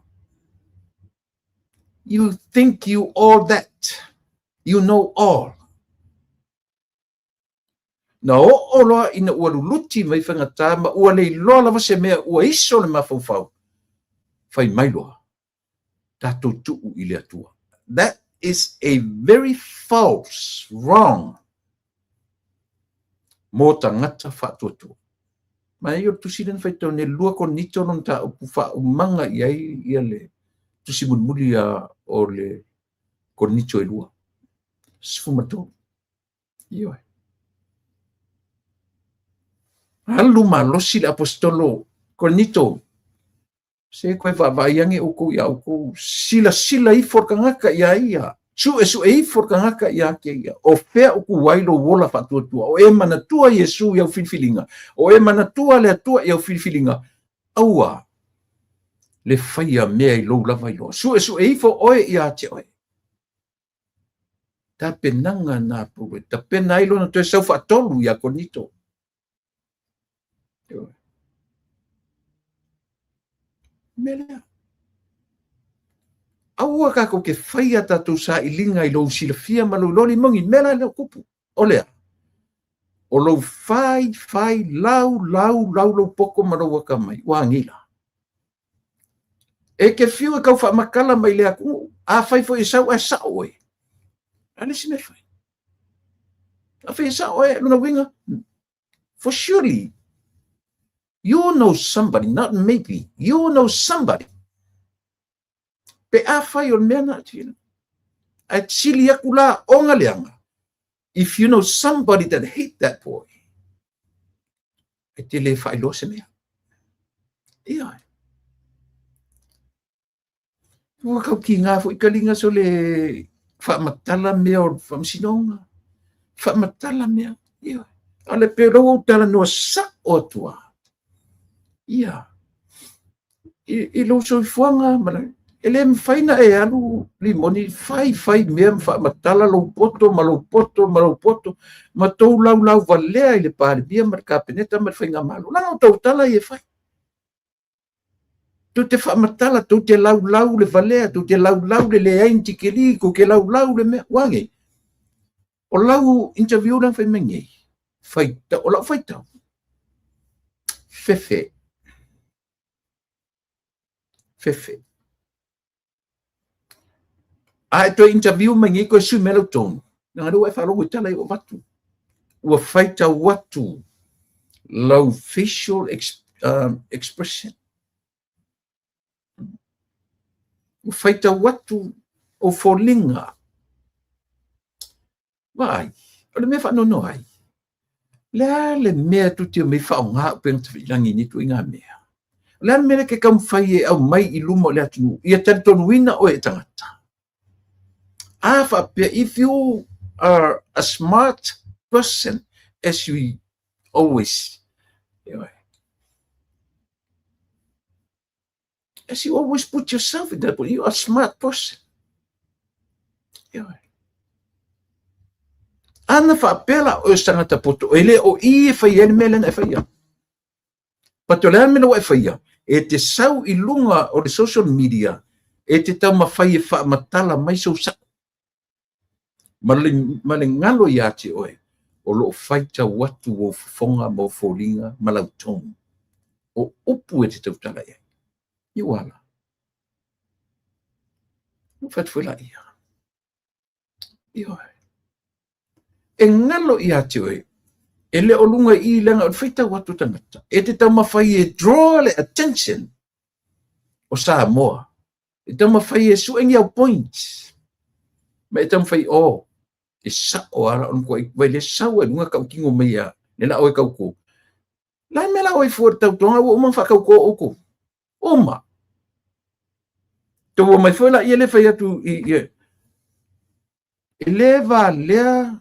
You think you all that. You know all. Na o loa ina ua luluti mai whangata ma ua lei loa lava se mea ua iso le mawhauwhau. Whai mai loa. Tātou tuu I le atua. That is a very false, wrong. Mō tangata whatuatua. Mai o tusiren whai tau ne lua kon nito non ta upu wha umanga iai ia le tusimunmuli o le kon nito e lua. Sfumato. Ioi. Halu malosi le apostolo kon nito. Se koe whawaiange uko ia uko sila I forkangaka ia. Su e forkangaka ia ke ia. O fea uku wailo wola whatuatua. O e manatua Yesu iau whilwhilinga. O e manatua le atua iau whilwhilinga. Aua. Le whaia mea I lou lava I loa. Su e fo oe ia te oe. Ta penanga nā pue. Ta pena ilo na toe sau whaatolu ia konito. Melea. Aua kako ke whaia tātou sa ilinga I lou silafia ma lou loli mongi mela leo kupu. O lea. O lou whai lau lou poko ma lou waka mai. Wangila. E ke fiu e kau whamakala mai lea ku. A whai fo I sau e sa oe. Ane si me whai. A whai sa oe luna winga. For surely. You know somebody, not maybe. You know somebody. Pe a whai o mea na tila. A chili akula onga leanga. If you know somebody that hate that boy, e te le whai lo se mea. Ia. Ua kau ki ngā fo I kalinga so le whamatala mea o whamsinonga. Whamatala mea. Ia. Ale pe rau tala noa sa o tua. Ia. I lo so I fuanga, mana. ele mfaina e alu limoni fai mea matala lo poto ma tou lau valea ile pare bia mar kapeneta mar fainga malu la tou tala e fai tu te matala tu te lau le valea tu te lau le ainti keli ko ke lau le me wange o lau interview dan fai mengi fai ta o lau fai ta fefe ai to interview mengi ko su melo ton nga do fa lo tala o watu o fai ta watu lau facial expression o faita watu o folinga vai o me fa no ai le me tu te me fa nga pen langi ni tu nga me le me ke kam fai au mai I lumo le atu ia tanton wina o e tangata if you are a smart person as you always put yourself in that, you are a smart person. Ana faapela o tangata poto ele o I fai ele melen e fai. Patolean mena wa fai. E te sau I lunga o the social media e te tau mawhai e wha matala mai sau sa. Malengalo ia te oe o lo faita watu o fonga mo folinga malautong. O upu e te tau tala ia. Iwala. Fat foi la ia. E ngalo ia te oe. Ele o lunga I langa o feita watu tangata. E te tau mawhai e draw le attention o Samoa. E tau mawhai e suengi au point. Ma e tau mawhai e sa o ara on koe. Vai le sau e lunga kau kingo meia. Nela oe kau ko. Lai mela oe fuar tau tonga o man whakau ko oko. Oma. Tau mai foi la I ele fai atu I eleva lea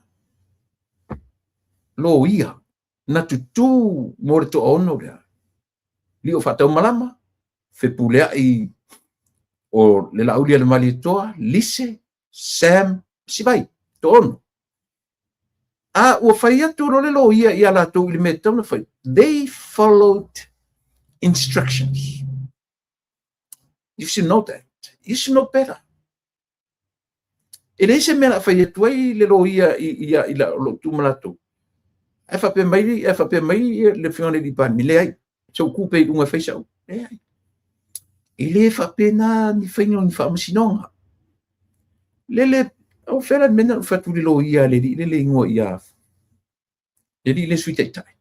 lo ia na tutu morto ono lea. Li o fatau malama. Fe pulea I o le la ulia le mali toa. Lise, Sam, Sibai. To ono. O fai atu lo le lo ia I ala tau ili me tau na fai. They followed instructions. You should know that. You should know better. E leise mea fai e tuai le lo ia I la lo tu malato. E fa pe mai le fione di pan. Le ai. Sau kupe I lunga fai sau. Le ai. E le fa pe na ni fai ni fa masinonga. Le o fera mena fa tu le lo ia le ingo ia. Le suite tai.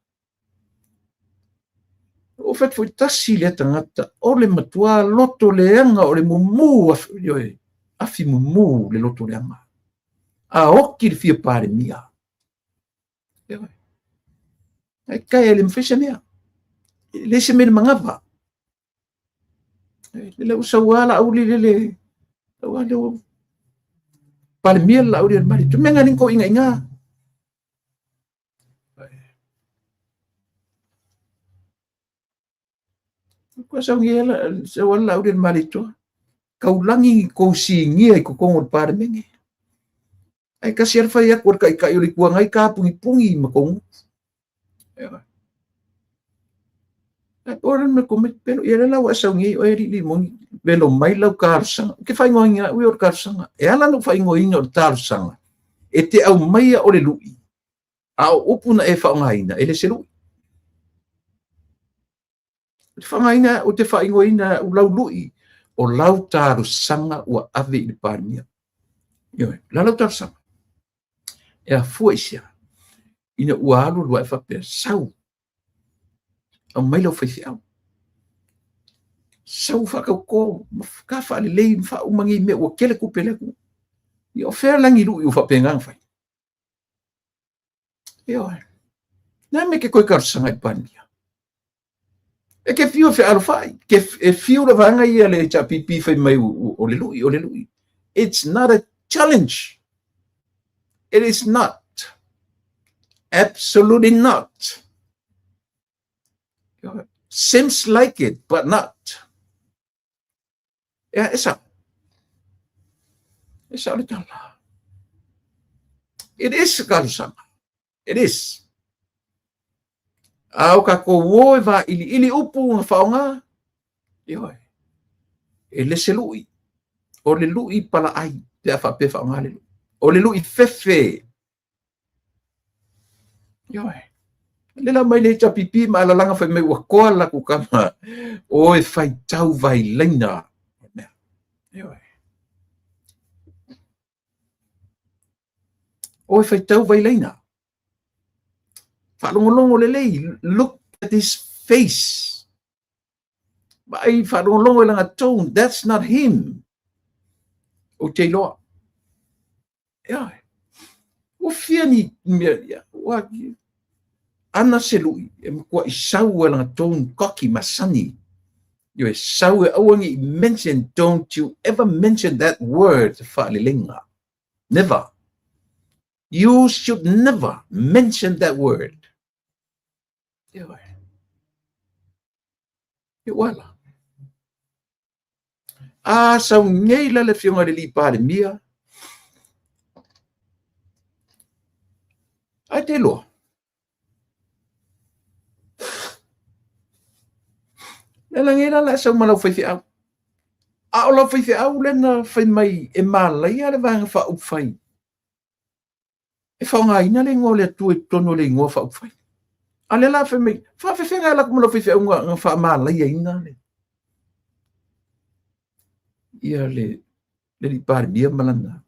O fat foi tasi le tangata o le matua loto leanga o le mumu afi mumu le loto leanga a oki le fia pare mia ai kai le mfisha mia le se me mangava le usawala au le wale pare mia la au le mari tu menga ninko inga ko sa ngela se wala uden malito kaulangi ko singia ko kongol par menge ai ka ser fa ya kur kai kai uli kuang ai ka pungi makong orang me komet pero era la wasa ngi o eri limon belo mai la karsa ke fai ngoinga u or karsa e ala no fai ngoinga or tarsa e te au mai o le lui au upuna e fa ngaina ele se lui Whangaina o te whaingoina o lau lui o lau tāru sanga ua ave I pārmia. La lau tāru sanga. E a fua isia. Ina ua alu lua e whapea sau. Au maila o whaifi au. Sau whakau ko. Ka whaale lei wha umangi me ua kele kupe leku. I o whea langi lui o whapea ngang whai. Nā me ke koe karu sanga I pārmia. E ke fio fe alfai ke fio la vanga ia le chapipi fe mai o le lui it's not a challenge it is not absolutely not seems like it but not esa E sa le tala. It is kalusanga. It is. Au ka ko wo va ili upu nga faonga. Yo. E le selui. O le lui pala ai te afa pe faonga le. O le lui fefe. Yo. Le la mai le pipi ma la langa fa me wa ko la ku kama. O e fai tau vai leina. Yo. O e fai tau vai leina. Whalongolongo lelei, look at his face. Mai whalongolongo langa tone, that's not him. O te loa. Ia. O fia ni, ana selui, e mkua i sau langa tone koki masani. Yo e sau e awangi mention, don't you ever mention that word, whalilinga. Never. You should never mention that word. Wala. Sa ngei la le fionga le li pale mia. Ai te loa. Le ngei la sa malau fai au. A o la fai au le na fai mai e malai ale vanga fa upfai. E faunga ina le ngole tu e tono le ngoa fa upfai. Ale la fe me fa fe nga la como fe nga fa mala ia ina le ia le par bia malanda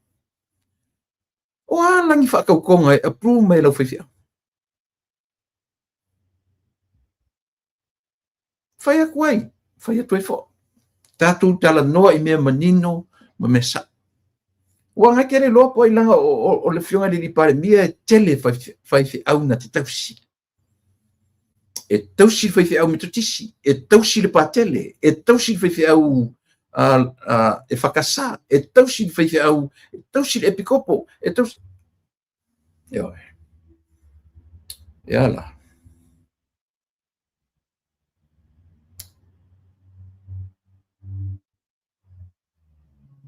o ala ngi fa ka konga e approve me lo fe fa ya kwai fa ya toi fo tatu tala no i me manino ma mesa o nga kere lo po ilanga o le fionga le par bia tele fa fe au na te tausi e tausi fai au mitutisi, e tausi le patele, e tausi fai au e fakasa, e tausi fai au, e tausi le epikopo, e tausi. Yo. Yala.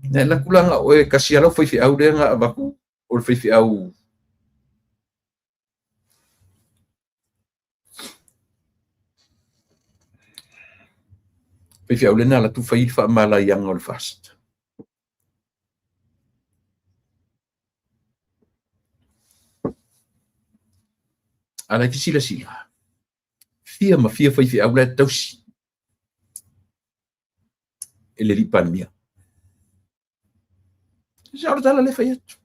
Nela kulanga o e kasialo fai au le nga baku, o fai au Pe au lena la tu fai fa mala yang ol fast. Ala ki sila. Fia ma fia fai au le tausi. Ele li pan mia. Sa tala le fai atu.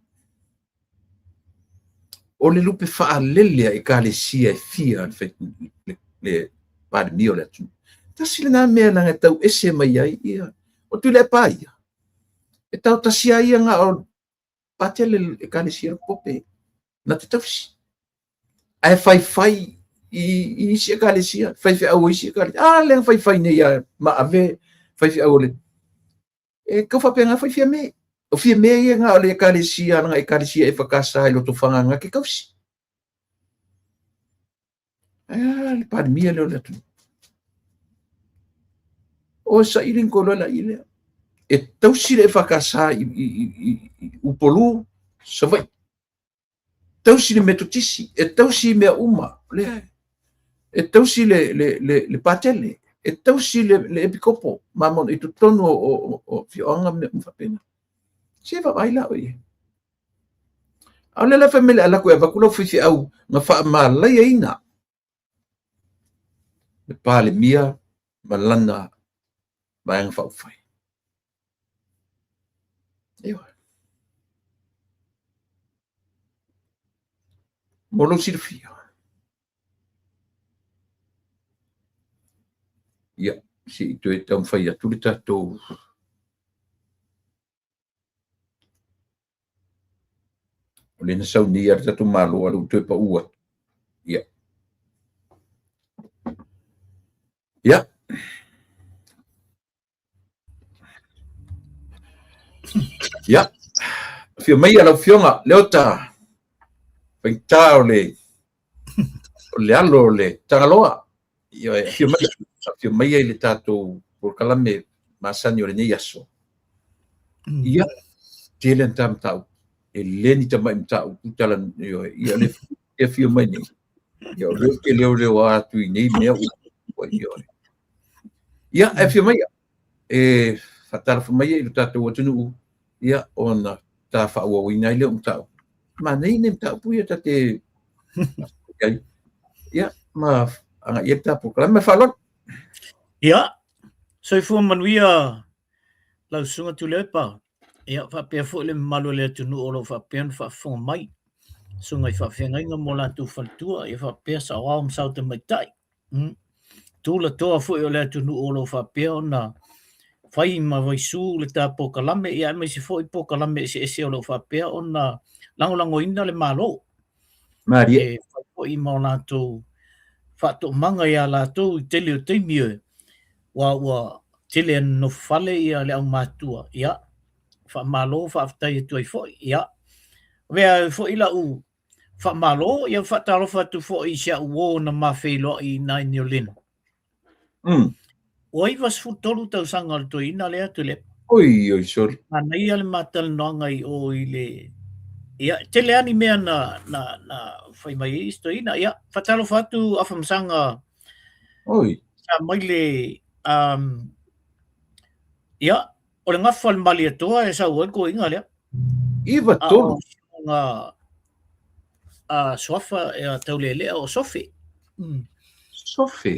O le lupe fa lelea e ka le sia e fia le pan mia le atu. Tasi le na mea langa tau ese mai ai ia. O tu le pa ia. E tau tasi ai nga o patele e ka le sia pope. Na te tausi. Ai fai i sia ka le sia. Fai au i sia ka le. Le fai ne ia ma ave fai au le. E ka fa penga fai me. O fia me ia nga o le ka le sia nga e ka le sia e fakasa i loto fanga nga ke kausi. Le pa mia le o le tu. O sa irin ko la ile e tausi le fakasa i upolu so vai tausi le metotisi e tausi me uma le e tausi le patele e tausi le epikopo mamon i tono o fionga me mfapena se va baila oye ale la família ala ko e vakulo fifi au na fa mala ina le pale mia malana Bayang fa ufai. Iyo. Molo sirfia. Ya, si itu tam fai atu le tatou. Ole na sau ni ar tatu malo alu te pa ua. Ya. Ya. Ya. Fio mai ala fionga leota. Pentao le. Le alo le tangaloa. Yo fio mai le tatou por kalame masani o le nei aso. Ya. tele tam tau e leni tamai mtau kutala yo ia le e fio mai ni yo le ke le wa tu ni me o yo ia e fio mai e fatal fo mai i tatu tunu ia ona ta fa wa wina le mtau ma nei nem tau pu ia tate ia ma anga ia ta proklama falon ia so fu manuia la sunga tu lepa ia fa pe fo le malo le tunu o fa pen fa fo mai sunga fa fenga nga mola tu faltua ia fa pe sa wa sa te mai tai tu la to fo le tunu o fa pe ona fai ma vai su le ta pokalame ia me si fo pokalame se o fa pe ona lango ina le malo Maria e fa fo i mo la tu fa to manga ia la tu te mie wa tele no fale ia le au matua ia fa malo fa tai tu ai fo ia ve fo ila u fa malo ia fa talo fa tu fo i sia wo na ma fe lo i na niolin oi vas fu tolu tau sangal to ina le atu le oi sorry ana ia le matal no ngai o ile ia tele ani me na fai mai isto ina ia fa talo fa tu afam sanga oi sa mai le ia o le ngafal mali toa e sa ua ko inga le iva tolu nga sofa e taulele o sofi sofi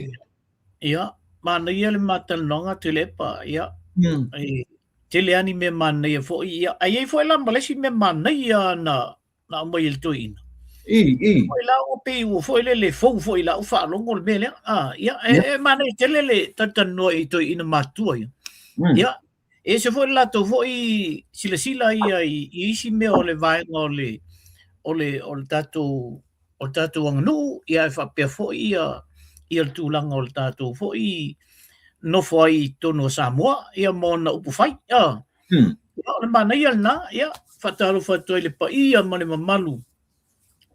ia mana ia le matal nonga telepa ia tele ani me mana ia fo ia ai fo la malesi me mana ia na mai el toina foi la o pe o foi le fo la o fa longo le le ia e mana tele le tatano i to ina matua ia e se foi la to foi sila ia i isi me o le vai o le tatu angnu ia fa pe fo ia tu langa o tatu fo i no foi tono Samoa ia mona upu fai ia le mana ia na ia fatalo fato le pa ia mane mamalu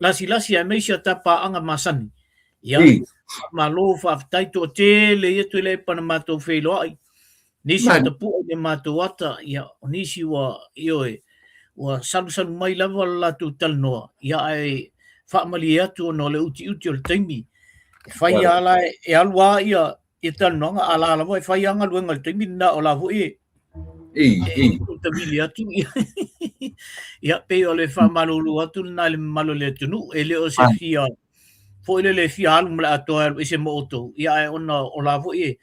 lasi a meisia tapa anga masani ia malo fa tai to tele ia tu le pana mato felo ai nisi ta pu le mato wata ia nisi wa ioe wa salu mai lava la tu talno ia ai fa malia tu no le uti o taimi fai ala e alwa ia e talno ala wa fai anga luenga taimi na ola vo e ta milia tu ia pe ole fa malulu atu na le malo le tunu ele o se fia fo le fia al mla to e se moto ia ona ola vo e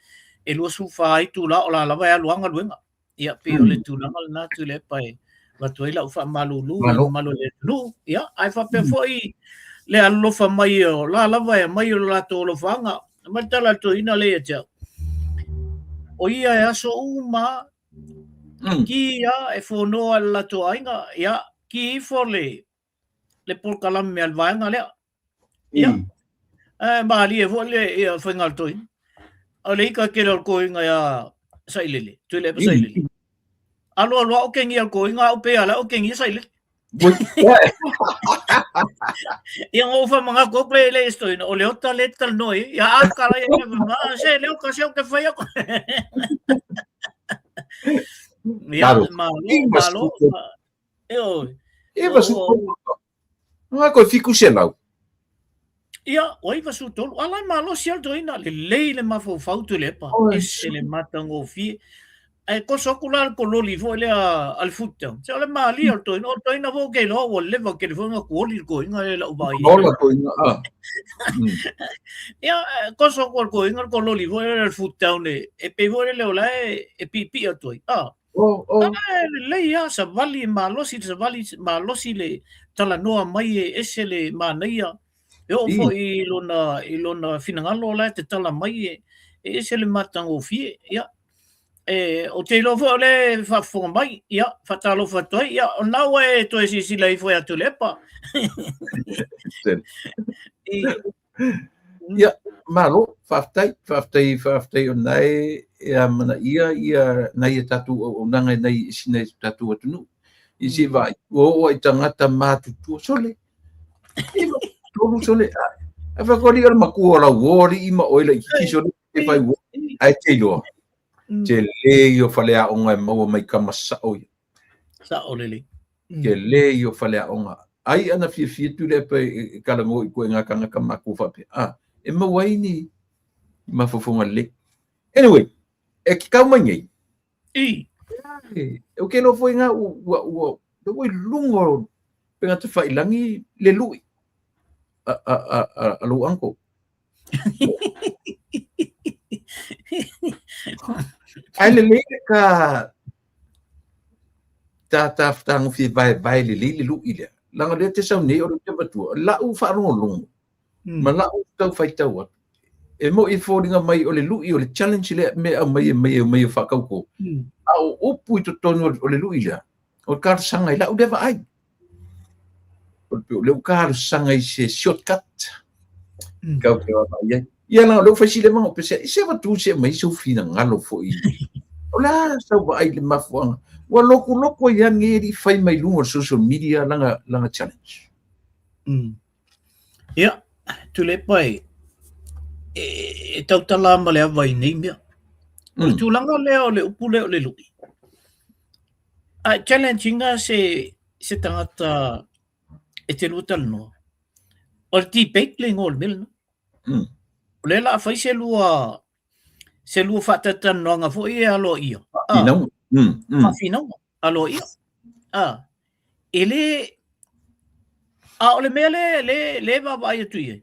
lo su fa tu la ola la va luanga luenga ia pe ole tu la mal na tu le pai va tu la fa malulu malo le tunu ia ai fa pe foi le allo fa mai o la va mai o la to lo fanga ma tala to ina le ja o ia so uma ki ia e fono alla to ainga ia ki fole le por kalam me alvaanga le ia mali e fole ia fengal to ole ka ke lo ko inga ia sailele tu le sailele alo o ke ngia ko inga o pe ala o ke ngia sailele ia ngo fa manga ko pe le esto no le ota le tal noi ia akala ia ma se le ocasión que fue ko Claro. Malo. Iva su não é que fico xelau. Ia, oi va su tolu. Ala malo sia doina le leile ma fo fautu le pa. Ese le matango fi. E ko sokular ko loli vo le al futa. Se le mali al toina vo ke lo o le vo ke vo nga ko li ko inga le bai. Ola ko inga. Ia, ko sokul ko inga ko loli vo le futa ne. E pe vo le ola e pipi atoi. Le ia sa vali malosi le tala noa mai ese le manaia e o fo i lona finangalo la te tala mai ese le matango fie ia o te lo fo le fa fo mai ia fatalo fato ia na we to esi le fo atu lepa ia malo faftai o nai ia mana ia nai tatu o nanga nai sine tatu atunu isi vai o tangata matu tu sole iva tu sole ava kori al maku ola wori ima oila ki sole e vai ai te lo te le yo fale a onga mau mai kama sa o sa olele ke le yo fale onga ai ana fia tu le pe kalango I ko nga kanga kamaku fa pe e mawaini mafofonga le anyway e ki ka mangi o ke lo foi nga o do lungo penga te fai langi le lui a lo anko ai le ka ta tang fi vai le lui le langa le te sau nei o te batu la u fa ro long ma la u tau fai tau e mo I fōringa mai o le lui o le challenge le me mai whakauko. Au upu I to tono o le lui le. O le kāra sanga I la u lewa ai. O le kāra sanga I se shortcut. Kau ke wama ia. Ia la lo whaisi le manga pese. I se watu se mai sau fina ngalo fo I. O la sau wa ai le mafuanga. Wa loko ia ngeri whai mai lunga social media langa challenge. Ia, tu le pai. E tau tala ma le awai nei mea. O tūlanga leo le upu leo le lui. Challenginga se tangata e te lutal no. O le debate le ngol mil no. O le la fai se lua whatatan noanga fo I alo ia. Finau. Finau alo ia. E le o le mea le wawai atu ia.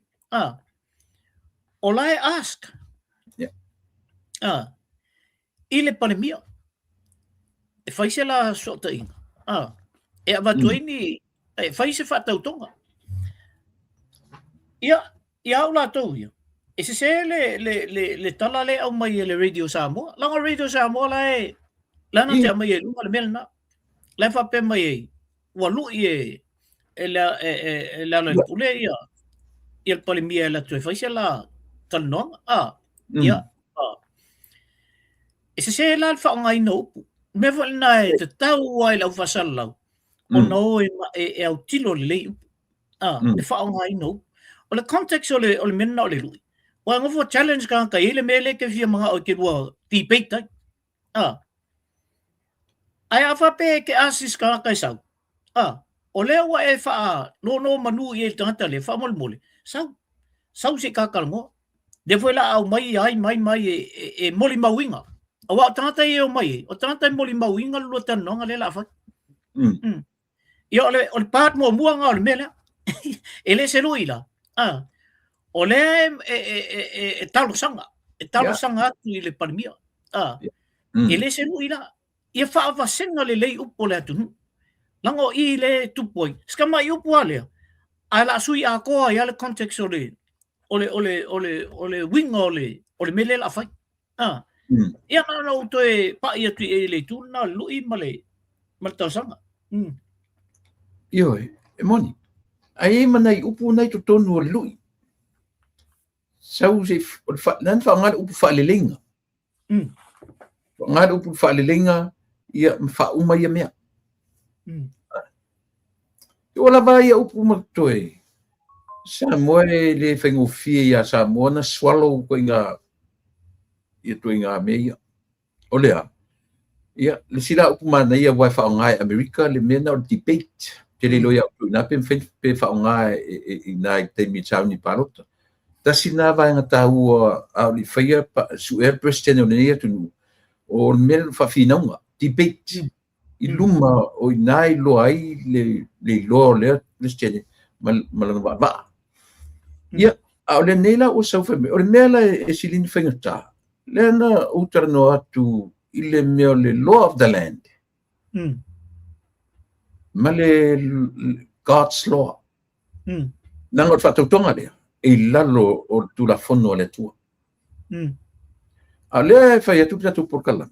O lai ask. I le panemia. E fai se la sota inga. E avatuini, e fai se whatautonga. Ia au la tau ia. E se le tala le au mai le Radio Samoa. Langa Radio Samoa la na te mai e lunga le melna. La whape mai e. Walu I e la le pule ia. Ia le panemia la tu e fai se la tanonga. Ia. E se la whaongai no upu. Me wale nai te tau ai lau whasalau. O no e au tilo le lei upu. E whaongai no upu. O le context o le mena o le lui. O a ngofo challenge ka ele mele ke fia mga o ke rua debate tai. Ai a whape ke asis ka sau. O lea wa e wha no manu I e tangata le wha mole. Sau se kakalongo. De foi la au mai e moli mauinga. O wa tangata e o mai. O tangata e moli mauinga lua tanonga le la fa. Ia o le pat mo muanga o le mele. Ele se luila. O le e talo sanga. E talo sanga atu I le panemia. Ele se luila. Ia wha avasenga le lei upo le atu. Lango I le tupoi. Ska mai upo alea. A la sui a koa ia le context o le winga o le mele la fai. Ia na o to e pa ia tu e le tu na lui male tau sanga. Io e moni. Ai manai upu nai to tonu o lui. Sau se nan fa ngal upu fa le lenga. Ngal upu fa le lenga ia fa uma ia mea. Io la vai upu matoi. Samoa le whaingofia ia Samoa na swallow ko inga ia tu inga mea. O lea. Ia, le sila upu mana ia wai whaongai Amerika le mena o debate. Te le loia upu na pe whaongai I nai te mi tau ni parota. Ta sina vai ngata ua au li whaia su air president o nea tunu. O mena whawhinaunga. Debate. I luma o nai loai le loa lea president. Malanga wa. Ia, au le nela o sau whame, o le mea e silini whaingata. Le ana utara no atu I le mea le law of the land. Ma le God's law. Nanga o whatautonga lea, e lalo o tula fono o le tua. A lea e whai atu pita por kalame.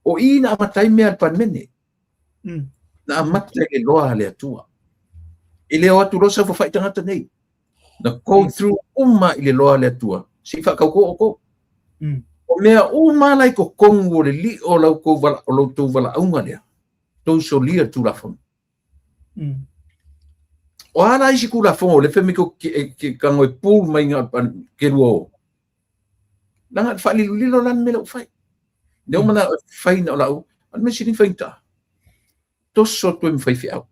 O I na amatai mea al panmene. Na amatai le loa le tua. I le o atu rosa whai tangata nei. Na go through uma I le loa le tua. Si whakauko o ko. O mea uma lai ko kongo le li o lau ko wala o lau tau wala aunga lea. Tau so lia tu la fon. O ana isi ku la fon o le femi ko ke kango e pūl mai ngā ke rua o. Nanga whali lilo lan me lau whai. Neo mana whai na o lau. An me sini whai ta. toso to mwhaifi au.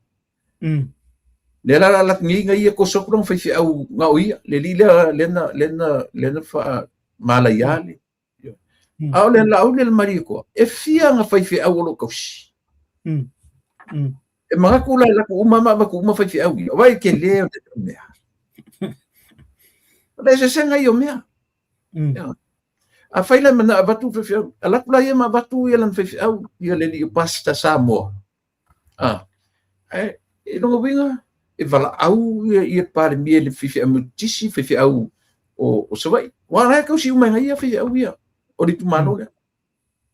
Le la nginga ia ko sokro mwhaifi au ngau ia, le lila lena fa malayale. Au le la au le mariko, e fia nga whaifi au olo kausi. E mga kula la ku umama ba ku uma whaifi au ia, vai ke leo te mea. Le se senga i o mea. A faila mana abatu whaifi au, a lakula ia ma abatu ia lan whaifi au, ia le li pasta Samoa. E longa winga, e vala au ia pare mie le whaifi au tisi, whaifi au o sawai. Wala kausi umenga ia whaifi au ia. O le tumano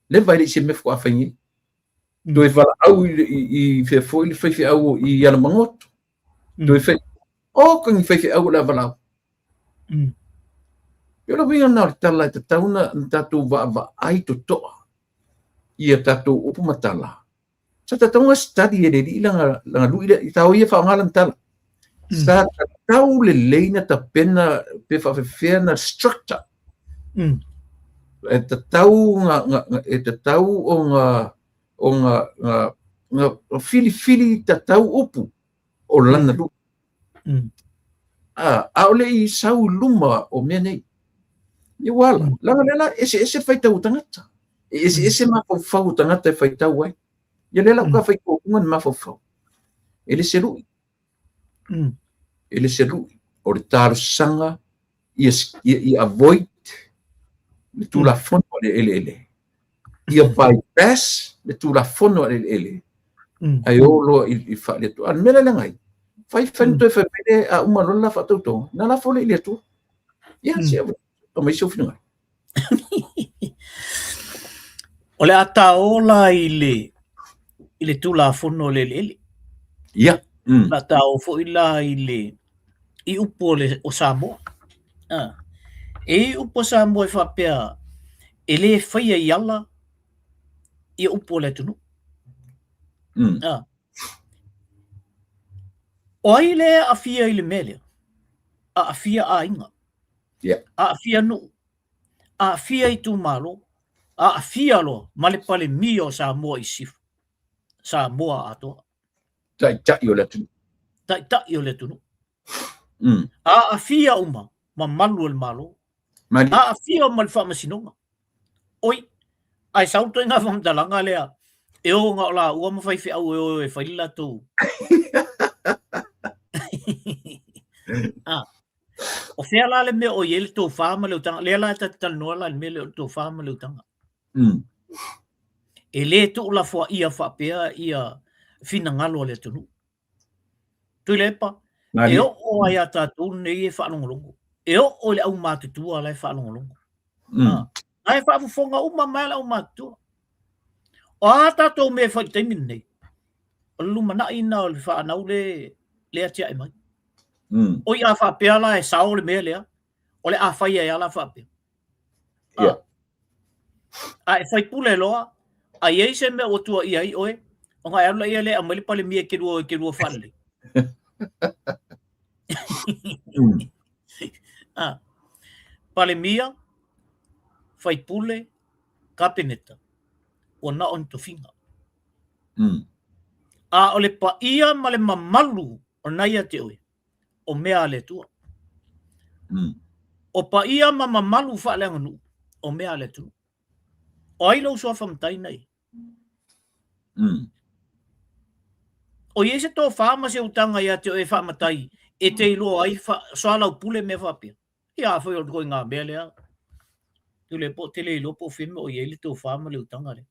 le vai le se me fo afangi do e vala au i fe fo le fe au i ala mangoto do e fe o kan fe au la vala yo lo vinga na tala te tauna tatu va ai to ia tatu upu matala sa tatu study e le langa lu i tau ia fa ngalan tala sa tau le leina ta pena pe fa fe na structure e te tau o nga fili te tau upu o lana lu. A ole i sau luma o mea nei. I wala, langa lela, ese fai tau tangata. Ese mafau tangata e fai tau ai. Ia lela uka fai kōkungan mafau. Ele se rui. Ele se rui. O le tāro sanga, i avoid le tula fono le ele. Ia bypass le tula fono le ele. Ai olo i fa le tu. An mele langai. Fai fento e fai a uma lola fa tauto. Na la fole le tu. Ia sia. O mai sou fino. Ole ata ola i le tula fono le ele. Ia. Na tau fo ila i upo le o Samoa. E upo Samoa e whapea e le whaia i ala i upo le tunu. O ai le a fia i le mele. A fia a inga. A fia nu. A fia i tu malo. A fia lo male pale mio Samoa i sifu. Samoa atoa. Tai o le tunu. Tai o le tunu. A fia uma. Ma malu el malo. A fia o mal whamasinonga. Oi. Ai sauto inga whamdalanga lea. E o ngā la ua ma whaiwhi au e whaila tō. O whea la le mea o iele tō whāma leo tanga. Lea la ta tanoa la le mea leo tō whāma leo tanga. E le tō la wha ia whapea ia whina ngalo le tunu. Tui lepa. E o ai a tātou nei e whanongolongo. E o le au mātutua lai whanongolongo. Ai whaafufonga uma mai la au mātutua. O a tātou me whaitaimin nei. O lumana ina o le whanau le atia e mai. O i a whapea la e sao le mea lea. O le a whaia e ala whapea. A e whaipule loa. A iei se mea o tua i ai oe. O ngai arula ia le a mali pale mia ke rua whanle. Pale mia, whaipule, kapeneta, o na on to finga. A o le pa ia ma le mamalu o naia te oe, o mea le tua. O pa ia ma mamalu whaaleanga nu, o mea le tua. O ailo usua whamtai nei. O iese tō whaama se utanga ia te oe whaamatai, e te ilo ai soalau pule me whapia. Ia whai o koi ngā mea lea. Tu le po te le ilo po whime o iele tō whaama le utanga le.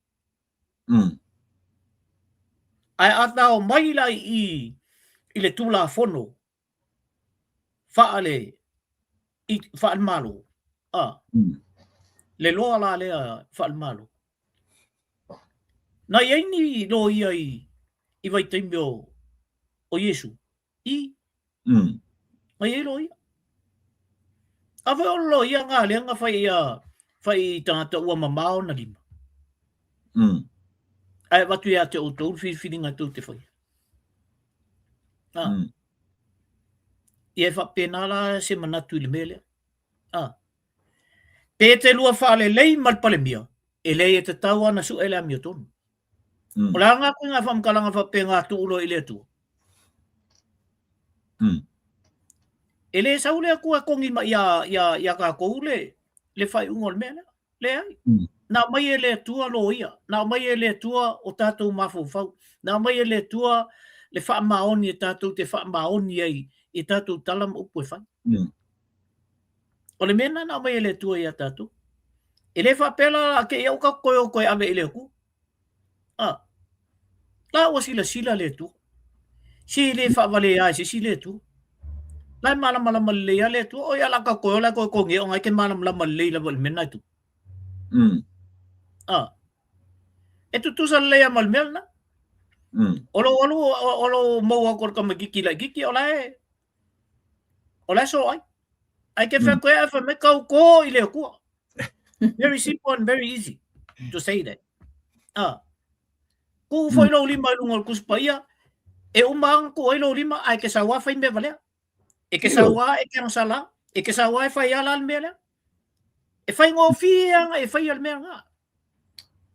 Ai ata o mai lai i le tula fono. Whaale, i whaal malo. Le loa la lea whaal malo. Na iaini lo ia i vai taimi o Yesu. Mai e lo ia. A vai o lo ia ngā leanga whai tangata ua mamao na lima. Ai watu ia te o tōru whiringa tō te whai. Ia whapena la se manatu i le mele. Pe te lua whaale lei malpale mia. E lei e te tau ana su ele a mia tonu. Ola nga ko nga fam kalanga fa penga tu ulo ile tu. Ele sa ule aku kongi ma ya ka ko ule le fai ungol mena le ai. Na mai ele tua lo ia, na mai ele tua o tatou mafufau, na mai ele tua le fa maoni e tatou te fa maoni ai e tatou talam upu e fai. O le mena na mai ele tua ia tatou. Ele fa pela ke ia ka koe ave ele ku. La o sila le tu. Si le fa vale ai si le tu. La malam le ya le tu o ya la ka koe la ko ngi o ngai ke malam le la vol mena tu. E tu sa le ya mal mel na. Olo mo ko ka magiki la giki ola e. Ola so ai. Ai ke fa koe fa me ka ko ile ku. Very simple and very easy to say that. Ku foi lo lima lungol kuspaia e umang ku oi lo lima ai ke sawa fa me vale. E ke sawa e ke sala, e ke sawa e fa yala al mele. E fa ngofia e fa yal mele.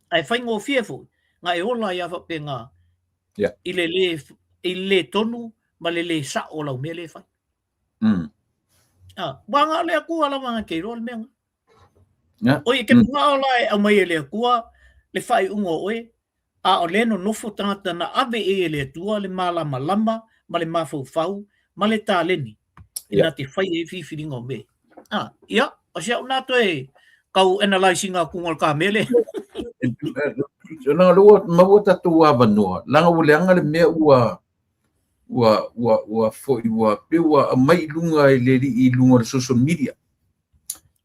Ai fa ngofia fu. Nga e ola ya fa penga. Ile tonu ma le sa o lo mele fa. Banga le ku ala manga ke rol mele. O ke nga ola e mai le ku le fai ungo oe. O leno nofo tangata na ave e le tua le malama lama, ma le mafau, ma le tāleni. Ina te whai e whiwhiringa me. Ia, o sea unato e kau analysing a kungol ka mele. Nanga lua, maua tatu wa vanua. Langa uleanga le mea ua foi ua pewa mai lunga e leri I lunga le social media.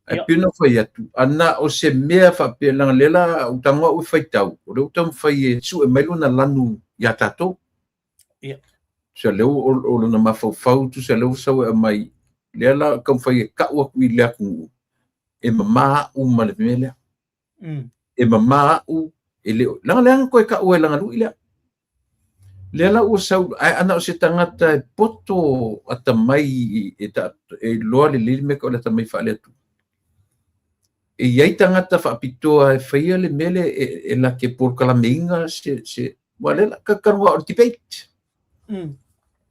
Ai pina fai atu. Ana o se mea fa pe langa lela utanga u fai tau. O le utam fai e su e mailu na lanu ya tato. Se leu o luna mafau tu se leu sau e mai. Lela kam fai e ka ua kui lea kungu. E mama u ma le mele. E mama u e leo. Langa leanga koe ka ua e langa lu ilea. Lela ua sau ana o se tangata e poto ata mai e loa le lili meka o le tamai fa le atu. E iai tangata whaapitoa e whaia le mele e la ke por kalameinga se walela ka karangua o debate.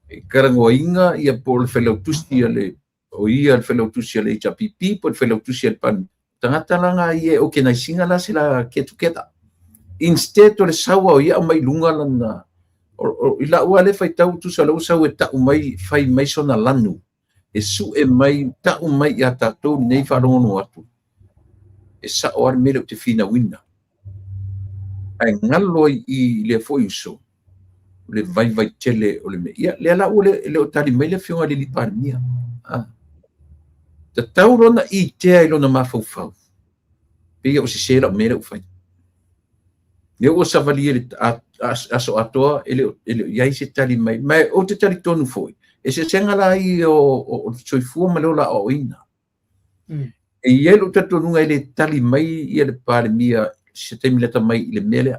E karangua inga ia por le whelau tusi ale o ia le whelau tusi ale HRPP por le whelau tusi ale pan. Tangata langa ia o ke naisinga la se la ketu keta. Instead o le sawa o ia mai lunga lana o ila ua le whai tau tu sa lau sau e tau mai whai mai sona lanu. E su e mai tau mai ia tatou nei wharongono atu. E sa o ar mele o te whina wina. Ai ngalo I le fo iso. Le vai tele o le me. Ia le ala o le o tali mai le whionga le li parmia. Ta tau rona I tea I lona mafau. Pia o se sera o mele o whai. Le o savali ele aso atoa ele iai se tali mai. Mai o te tali tonu foi. E se senga la I o soifua ma leo la o ina. E ielo tatonunga ele tali mai I le pare mia se teimi leta mai I le mele.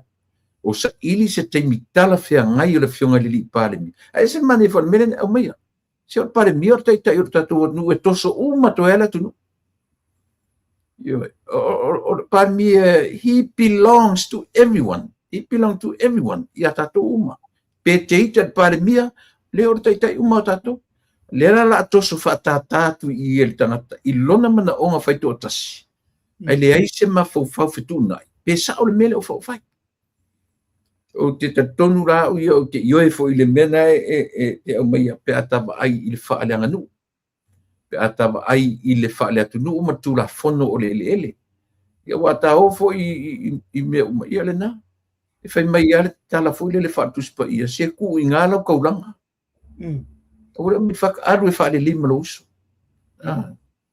O sa ili se teimi tala fea ngai o le fionga li pare mia. E se mane fo le mele au mai. Se o pare mia o tai o tatu nu e toso uma to ela tunu. O pare mia, he belongs to everyone. He belongs to everyone. Ia tatu uma. Pe te ita pare mia, le o tai uma tatu. Lera la toso whatatatu I ele tangata. I lona mana o ngā whaito o tasi. Ai le aise ma fau whetūnai. Pe sa o le mele o fau whai. O te tonu rā o ia o te ioe fo I le mena te au mai pe ataba ai I le whaaleanga nu. Pe ataba ai I le whaale atu nu ma tūra fono o le ele. Ia wata o fo I mea uma ia le nā. E whai mai ale tala fo I le whaatuspa ia. Se ku I ngā lau kauranga. Ora mi fak aru e fa le lima lo uso.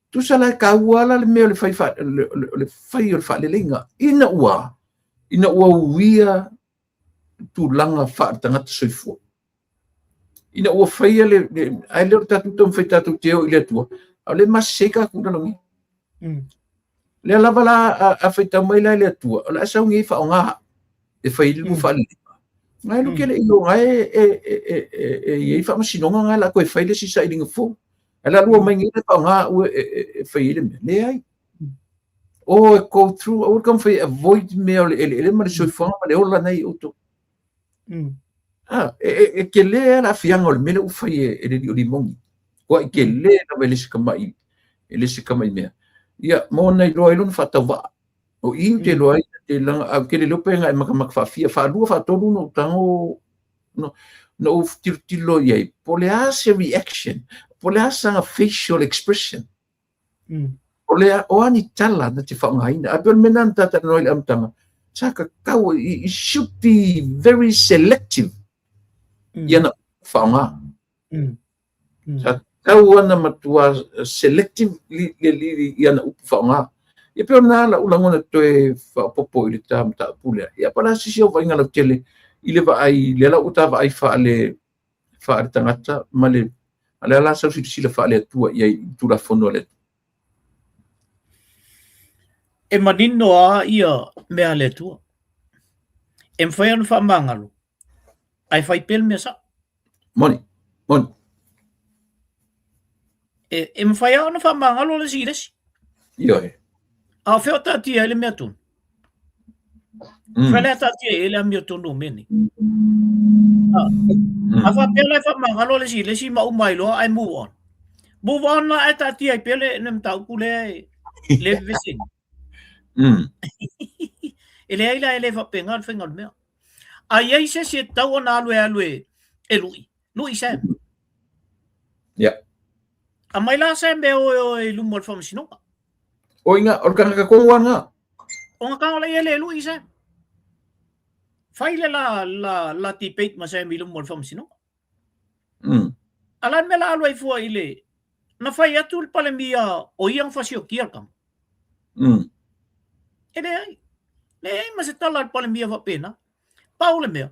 Tu sala ka wala le me le fai fa le fai o fa le linga. Ina ua uia tu langa fa tanga soifo. Ina ua fai le ai le tatu tom fai tatu teo ile tua. Ale mas seka ku na longi. Le la bala a fai tamai le tua. La sa ngi fa nga e fai lu fa ngai lu kele io ngai e fa masinonga ngai la ko e faile si sai linga fo ala lu mai ngai pa nga e faile me ai o go through o come for avoid me ele ma so fo ma le ola nei auto ke le la fianga o mele u fai e le limongi ko ke le na vele se kamai mea ia mo nei loai lon fatawa o i te loai te langa ke le lopenga e maka fa fia fa lu fa tolu no tango no tilo ye polease reaction poleasa facial expression olea o ani tala na te whaangaina a pēr mena tata noi am tanga saka kau it should be very selective yana whaanga sa kau ana matua selective li yana whaanga ia pēr nala ulangona toe whapopo ili tam ta pulea ia pala sisi o vainga lau tele ile va ai le la uta va ai fa tangata male ale ala sa sila fa le tua ia tu la fono le e manino a ia mea le tua. E mwhai anu wha mangalu. Ai whai pel mea sa. Moni. E mwhai anu wha mangalu le si resi. Io e. A wheo tatia ele mea tunu. Whele tatia ele a mea tunu meni. A wha pela wha mangalu le si resi ma umailoa ai move on. Move on na e tatia ai pele nem tau kule le vesini. Ele ai la ele fa pengal fengal mea. Ai ai se tau na alue e lui se. Ya. A mai la se me o e lumol fam sino. O inga o kanga ko wanga. O nga kanga ele lui se. Faile la tipate ma se mi lumol fam sino. Alan me la alue fu ile. Na fai atul pale mia o yang fasio kia kam. Ele ai mas tala al palmia va pena paule mea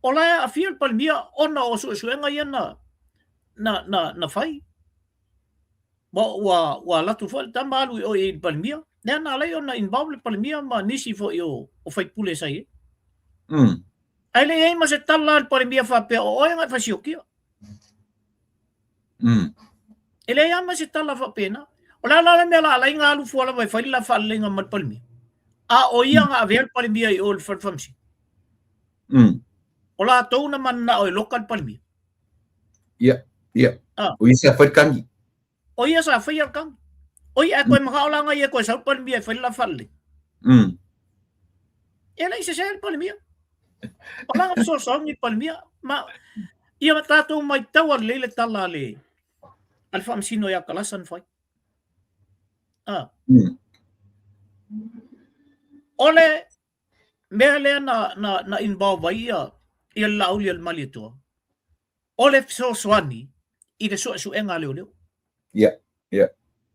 ola a fiel palmia ona o so suenga ia na fai wa la tu fal tamalu o il palmia na la ona involve palmia ma nisi fo o fai pule sai ele ai mas tala al palmia fa pe o nga fa siokia ele ai mas tala va pena ola la me la inga lu fo la vai fai la fa lenga mat palmia a o ia nga aver palmia i ol farfamsi. Ola tau na man na o local palmia. Ia. O isa fai kangi. O ia sa fai al kangi. O ia koe mga ola nga ia koe sa palmia fai la falle. Ia la isa sa el palmia. Ola nga so ni palmia. Ma ia matato mai tau al lele tala le. Al famsino ia kalasan fai. Ole mele na involve ia lauli al malito. Ole so swani i de so enga leo. Yeah.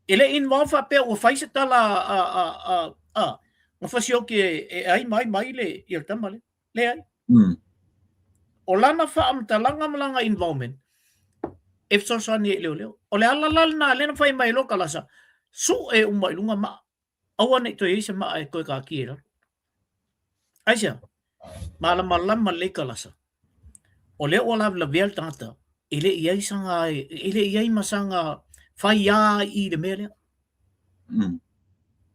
Ele involve pe o fai se tala o fasio ke ai mai le il tamale. Le ai. Ola na fa am talanga malanga involvement. If so swani leo. Ole ala na le na fai mai lo kalasa. Su e umai lunga ma awan ito isa ma ay koe kakira. Ay siya, malam malika lasa. Ole wala labial tangata. Ile iyay masanga faya i de mele.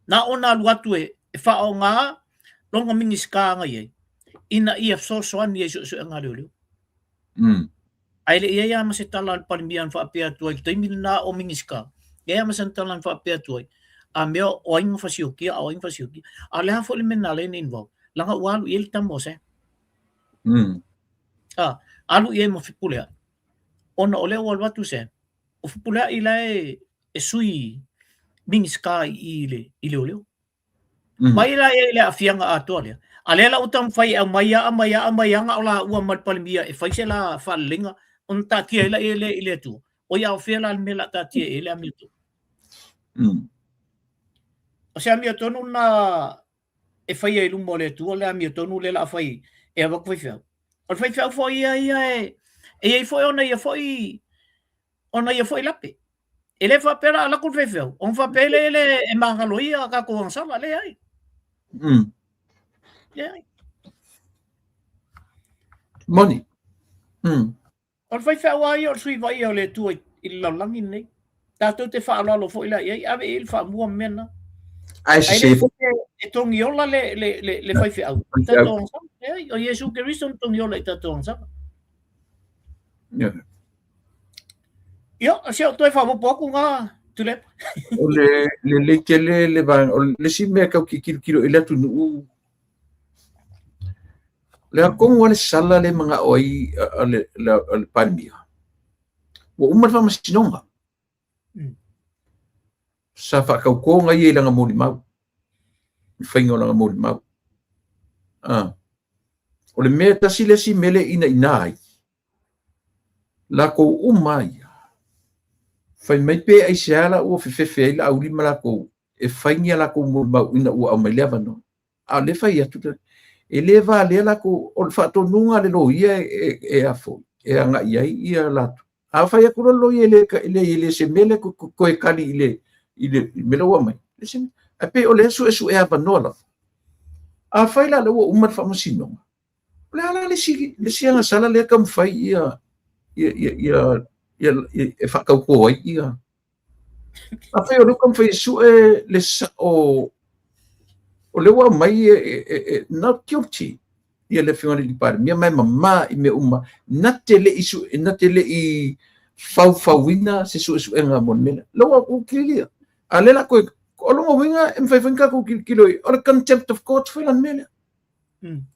Na ona luatu e fao nga longa mingiska nga yay. Ina iya so yesu nga lulu. Ay le iyay masitalan palmian fa apia tuay taimil na o mingiska. Kaya masitalan fa apia tuay. Ameo oing fasioki. Ala fo le menale involve. Langa walu il tambose. Alu ye mo fipulea. Ona ole wal watu se. O fipulea ila e sui mingiska ile ole. Mai la ile afianga atolia. Alela utam fai amaya nga ola ua mal palmia e fai sela fallinga on tatia ile tu. O ya ofela mela tatia ile amitu. O sea mio tonu na e fai e lumo le tu le mio tonu le la fai e va fai fa. O fai fa foi e foi ona foi lape. Ele fa pera la ku fai fa. On fa pele ele e mangaloia ka ko sala le ai. Money. O fai fa wa yo sui vai o le tu il la langi nei. Tato te fa lo foi la ai ave il fa mua mena. Ai se e tongi ola le fai fi au. o Yesu Kristo tong yo lai tatong sa. Yo, siya toi fa mo po ko nga tulep. le kele le bang le si me ka kilo ila tu nu. Le akong wala sala le mga oi le palmia. Wa umar fa masinonga. Sa fa ka ko nga ye lang mo limaw. Faingo lang mo limaw. O le meta sile si mele ina inai. La ko umai. Fai mai pe ai siala o fe la au lima la ko e fainga la ko mo limaw ina o mai leva no. A le fai atu e le va le la ko o fa to nunga le lo ia e afo. E anga ia la. A fai ku lo ia le se mele ko e kali ile mele wa mai. Listen. Ape o le su e ava nola. A fai la o umar fa masino. La le si nga sala le kam fai ia e fa ka ko ia. A fai o kam fai su le sa o le wa mai not guilty. Ia le fiona di par. Mia mai mama I me uma natele I fauina se su nga mon mena. Lo wa ku kilia. Ale la ko Olonga winga M5 ko kilo or contempt of court foi lan mele.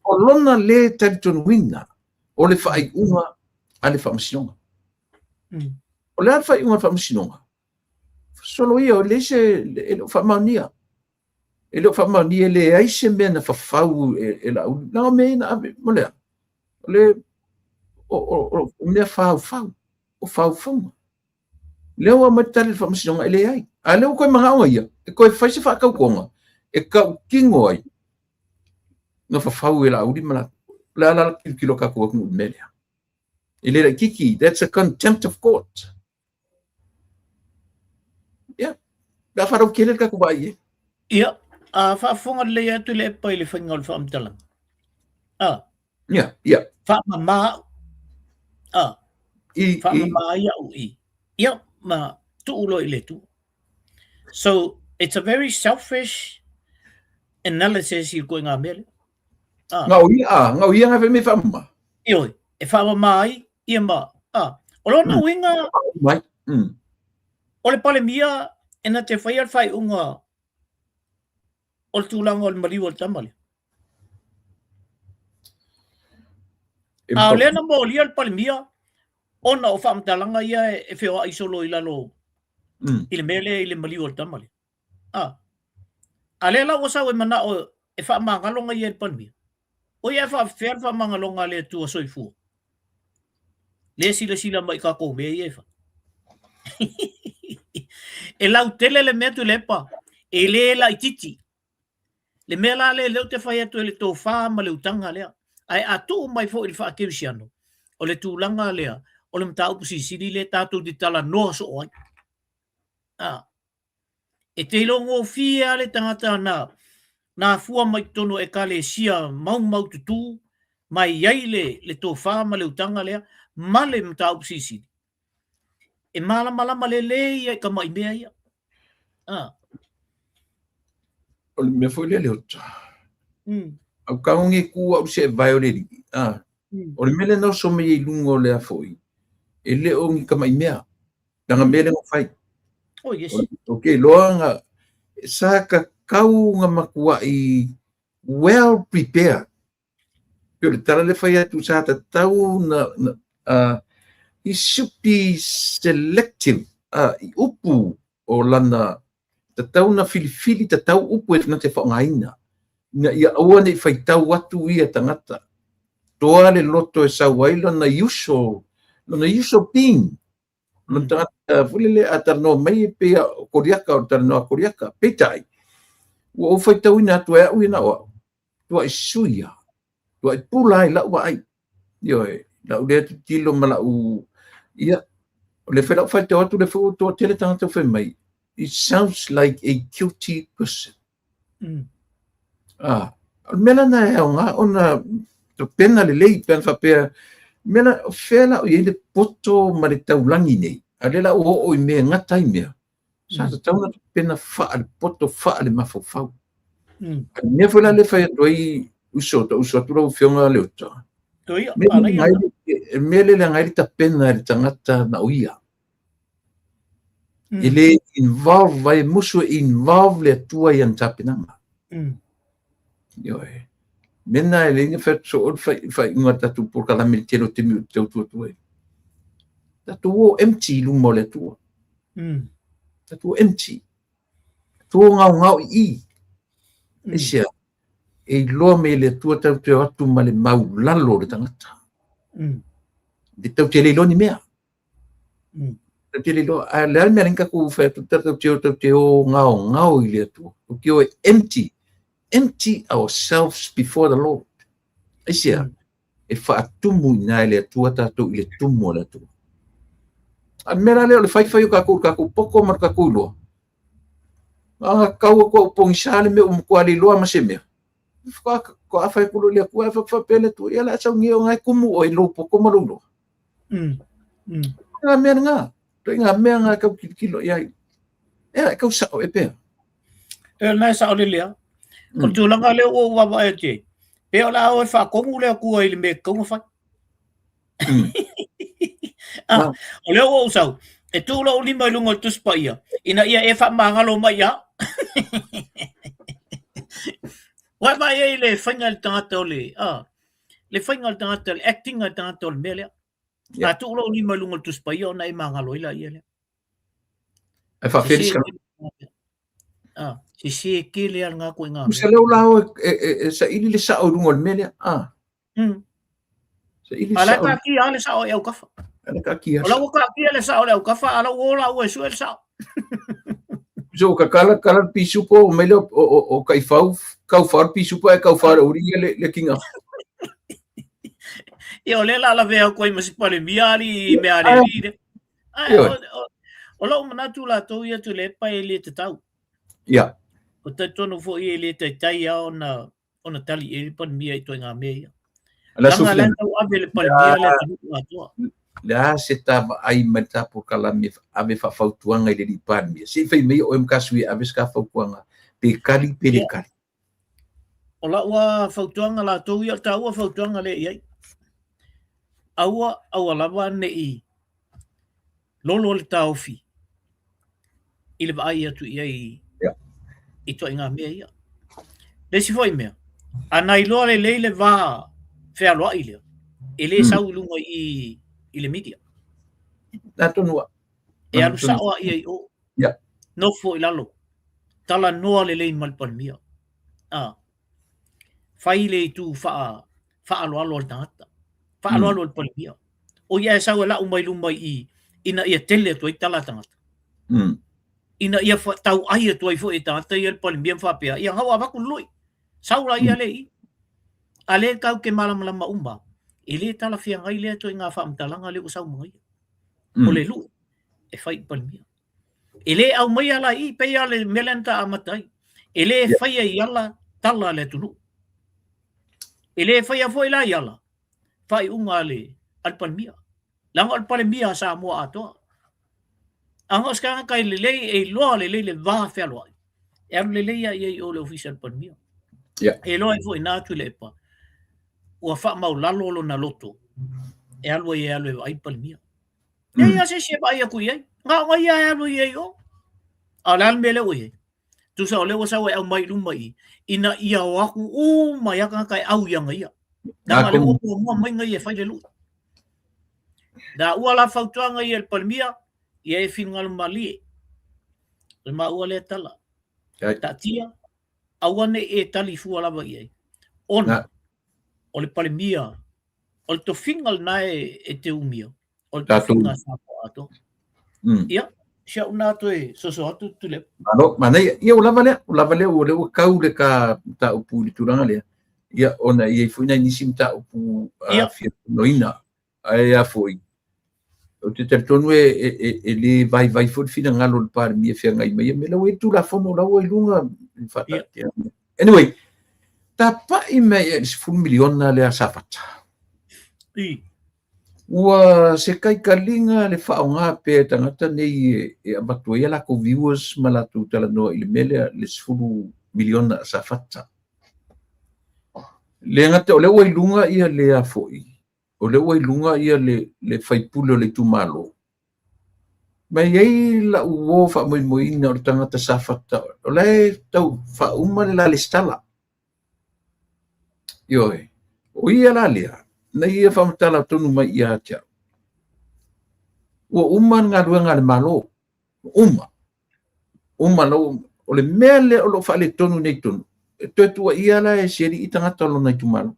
Olona le tenton winga. Ole fai uma ale famsinonga. Ole fai uma famsinonga. Solo io le se le famania. Ele famania le ai se mena fa fau la na mena mole. Ole o me fau. O fau. Leo matale famsinonga ele ai. Aleu ko mga oia. Ko fai se fa ka konga. E ka kingo ai. No fa fau ela udi mala. La kilo ka ko ku melia. Ele kiki, that's a contempt of court. Yeah. Da fa ro kele ka ku bai. Yeah. Fa fonga le ya tu le pa ile fingol fa amtalang. Yeah. Fa mama. Fa mama ya ui. Yeah, ma tu ulo ile tu. So it's a very selfish analysis you're going on there. Ngau ia nga me fama. Yo, e fama mai, ia ma. Olo na winga. Mai. Ole pale mia ena te fai unga. Ol tulang ol maliwol tamale. Ole na mo lial pale mia. Ona o fam talanga ia e feo isolo ilalo. Ile mele ile maliwol tamale. Ale la osa we mana o e fa mangalonga ia palmi. O ia fa fer fa mangalonga le tu soifu. Le sila mai ka ko me ia fa. E la utele le metu lepa. E le la ititi. Le mela le te fa ia tu le to fa ma le utanga le. Ai atu mai fo il fa kirsiano. O le tulanga le. O le mtau pusisiri le tatu di tala no so oi. E te longo fia le tangata na fua mai tono e kale sia mau tutu mai yaile le to fa ma le utanga le male mtau pusisiri. E mala male ia ka mai mea ia. O me foi le ota. Au kaungi ku au se violate. O mele no so me lungo le foi. E le ongi ka mai mea. Tanga mele mo fai. Oh yes. Okay, loanga sa ka kau nga makua I well prepared. Pero tala le fai atu sa ta tau na it should be selective. Upu o lana ta tau na filifili ta tau upu e na te whaongaina. Na ia aua nei fai tau atu ia tangata. Toa le loto e sa waila na usual being. Nung fulile atarno may pe Koreaka o tarno Koreaka petai. Wo fai tau ina tu e uina o. Tu ai suia. Tu ai pulai la wa ai. Yo la ule tu tilo mala u ia le fai fai tau tu le fu to tele tanto fai mai. It sounds like a guilty person. Mela na e nga ona to pena le lei pen fa pe mena fela o yende poto maritaulangi nei. Alela o me ngatai mea. Sa tau na pena fa al poto fa al mafofau. Me foi la le fai doi uso tu lau whionga leo ta. Toia, Mele le ngai ta pena le tangata na uia. Ele involve, vai musu involve le tua ian tapinanga. Yoe. Mena ele inga so ol fai inga tatu por kala militero temu teu tu. Tatu empty lumo le tua. Tatu empty. Tu ngau I. Isia. E loa me le tua tau te atu ma le mau lalo le tangata. De tau te le loni mea. Tau te le lo, a le almea ringa ku whai tau te o ngau I le tua. Ki o empty. Empty ourselves before the Lord. Isia. E whaatumu ina le tua tatu I le tumu le tua. A mera leo le whai o kaku poko mar kaku loa. Kau ko pong sale me kwali loa ma se mea. Ko afai kulo le ku fa pele tu ia la sau ngio ngai kumu o lo poko malulo. Nga mea nga. To nga mea nga ka kilo ia. E ka sa o pe. E na sa o le lea. Ko tu langa le o wa e te. Pe ola o fa ko mu le ku i me ko fa. O le o sau. E tu lo lima lungo tu spaia. Ina ia e fa mangalo mai ya. Wa mai e le final tangata le le final tangata acting tangata le mele. Na tu lo lima lungo tu spaia na e mangalo ila ia le. E fa feliz ka. Si ke le nga ko nga. Usa le lao sa ili le sa o lungo le mele. Sa ili sa. Ala ka ki ale sa o e ka fa. Ala ka ki. Ala ko ka ki ale sa o le ka fa ala o la o su el sa. So kala pisu po mele o kai fau far pisu po e kau far uri le kinga. E o le la vea ko I masipale miari me ale ride. O la mana tu la to ia tu le pa ele te tau. Ya. O te tono fo I ele te tai ona tali e pan mia I to nga me. Ala sufle. La tau ave le pan mia le tu atua. La se tava ai mata po kala me ave fa fautuanga I le pan mia. Se fai me o mkasui ave ska fautuanga pe kali pe le kali. O la ua fautuanga la to ia ta ua fautuanga le ia. Aua lava nei lolo le taufi I le vai atu ia I to inga mea ia le si foi mea ana I loa le leile va fea loa I le ele sau lungo I le media na tonua e alu saoa ia I o no fo I lalo tala noa le lein malpan mea fai le tu fa alo le tangata fa alo le palmia o ia sa la umai lumai ina ia tele to I tala tangata ina ia tau ai to I fo I tangata ia palmia fa pea ia hawa va kun lui saula ia le ale kau ke malam lama umba ile tala fia ngai le to nga fa mtalanga le usau mai o le lu e fai palmia ile au mai ala I pe ia le melenta amatai ile fai ia la tala le tulu ile fai fo ila ia fai unga le alpalmia langa alpalmia sa mo ato anga ska kai le e lo le va fe lo e le ia I o le official palmia e lo fo ina tu le pa o fa mau lalo lo na loto e alwo ai palmia ia se ba ia ku ia nga ia alwo ia o ala mele o ia tu sa le o sa o mai lumai ina ia o aku o mai aka kai au ia ngai da le o mo mai ngai e fai le lu da ua la fautuanga I el palmia ia e fingal mali le ma ua le tala ta tia awane e tali fu ala ba ia ona o le palmia o to fingal na e te umia o to fingal sa ato ia sia una to e so atu tu le mana ia ula vale o le kau le ka ta upu turanga le ia ona ia fuina nisim ta upu fia noina ai a foi o te tonu le vai fo fina ngalo le par mia fia ngai mai me lo e tu la fono la o lunga fata anyway ta pa I me fu miliona le asafata ua se kai kalinga le faonga pe tangata nei e abatu ia la ko viewers malatu tala no I le mele le fu miliona asafata Le ngata o le wailunga ia le afoi. O le wailunga ia le faipule o le tumalo. Mai ei la uo fa moina o tangata safata. O le tau fa uma le la le stala. Ioi. O ia la lea. Na ia fa matala tonu mai ia tia. Ua uma ngā ruenga le malo. Uma. Uma no o le mea le o lo fa le tonu nei tonu. Toe tua ia la e seri i tangata lo nei tumalo.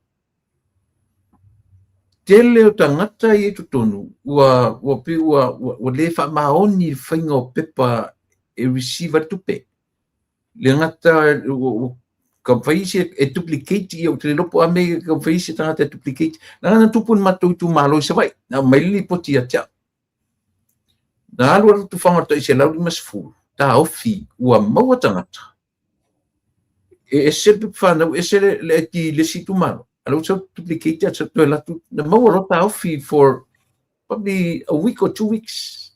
Tele o tangata i tu tonu. Ua le fa maoni whainga o pepa e receiver tupe. Le ngata ka whaisi e duplicate i au te lopo ame ka whaisi tangata e duplicate. Nangana tupun matou tu malo i sa vai. Na maili poti a tia. Na alua tu whangata i se lauri masfuru. Ta ofi ua maua tangata. E se whanau, e se le ti le situ malo. Alo sa duplicate at sa tu latu. Na maua lo ta ofi for probably a week or 2 weeks.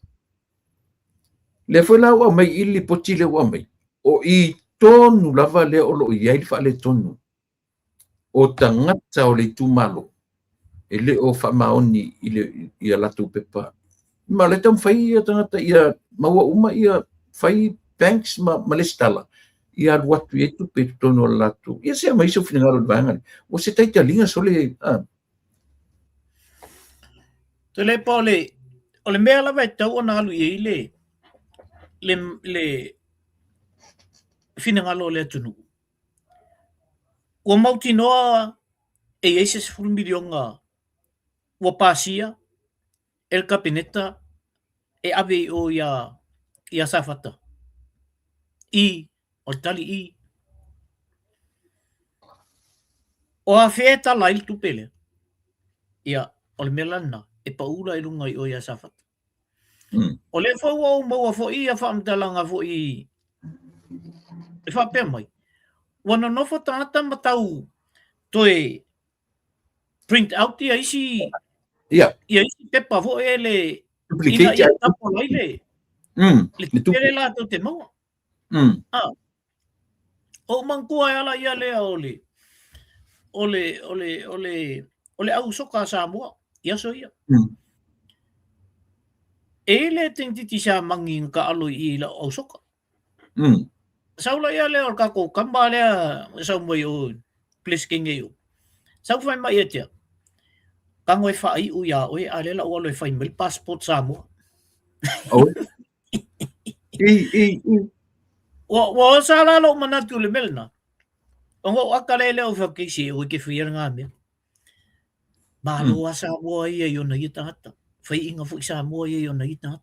Le foi la ua mai ili poti le ua mai. O i tonu lava le o lo iai fa le tonu. O tangata o le tu malo. E le o wha maoni i a latu pepa. Ma le tam whai ia tangata ia maua uma ia whai banks ma le stala. Ia watu e tu pe tono latu. Ia se mai so finangaro vangani. O se taita linga so le Te le pa o le mea lava e tau ona alu i le finangalo le atunu. Ua mauti noa e eise se fulu milionga ua pasia el kapineta e ave o ia safata. O tali i. O a feta lail tu pele. Ia, o le melana, e paula i lunga i o ia safata. O le fo o maua fo i a whaamtalanga fo i. E whapea mai. Wana nofo tangata matau toe print out ia isi. Ia. Ia isi pepa fo e le. Duplicate ia tapo laile. Le tupere la to te maua. O mangkua ala ia lea ole au soka Samoa ia so ia. E le tentiti sa mangi ka alo i la au soka. Saula ia lea o kako kamba lea sa moi o place kinge yo. Sau fai mai etia. Kango e fai u ia oe ale la o le fai mel passport Samoa. Oh. Wa sala lo manatu le melna. Ongo akalele o fakisi o ke fier ngame. Malo asa mo ia yo na itata. Fai inga fu sa mo ia yo na itata.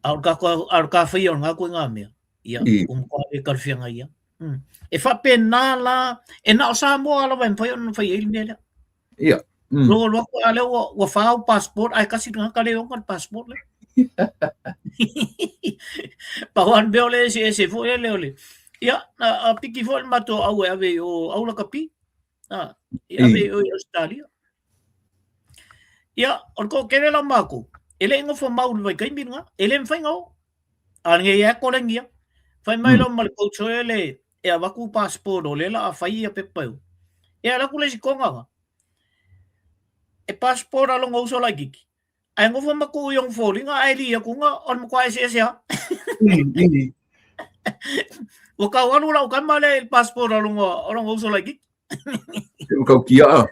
Ar ka fier nga ko ngame. Ia ko e karfianga ia. E fa penala e na sa mo ala ben fai on fai il mele. Ia. Lo ko ale o fa passport ai kasi nga kale on passport le. Pawan beole se fo le. Ia, a piki fo mato au ave o au la kapi. Ave o Australia. Ia, on ko kere la mako. Ele ngo fo mau vai kai minga. Ele mfai ngo. An nge ya ko lengia. Fai mai lo mal ko choele e avaku passport o lela a fai a pepau. E ala kule si konga. E passport alo ngo so la giki. Ai ngo fo mako yung folinga ai li ya kunga on mo kwai se ya. O ka wanu la o ka male el passport alongo uso lagi. O ka kia.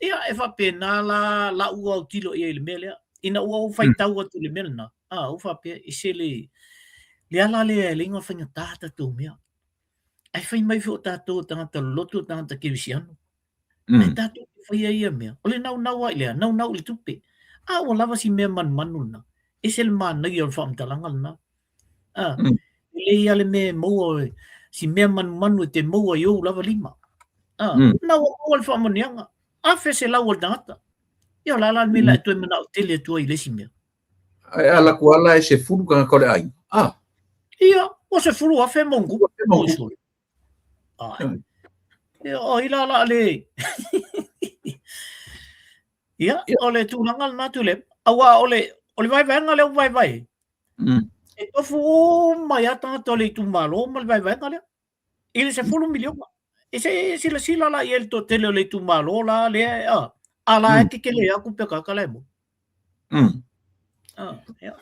Ia e fa pena la ua kilo ia le mele. Ina ua fai tau atu le mele na. O fa pe isele le ala le linga fanga tata tu mea. Ai fai mai fo tata tangata lotu tangata kirisiano. Ai tata fai ia mea. Ole nau ile nau le tupe. O lava si mea manuna. Isel man na ia fam talangal na. Le ia le me mo si me manu te mo yo lava lima. Na o fa monianga. A fe se la o data. Ia la me la tu me na tele tu ile si me. Ai ala kuala e se fulu ka ko le ai. Ia o se fulu a fe mongu. Ia o ila la le. Ia o le tu langal na tu le. Awa o le vai ngale vai. E tofu mai ata tole tu malo mal vai ngale. Ele se fulu milion. se sila la el to tele le tu malola le ala ke le aku pe ka le mo ya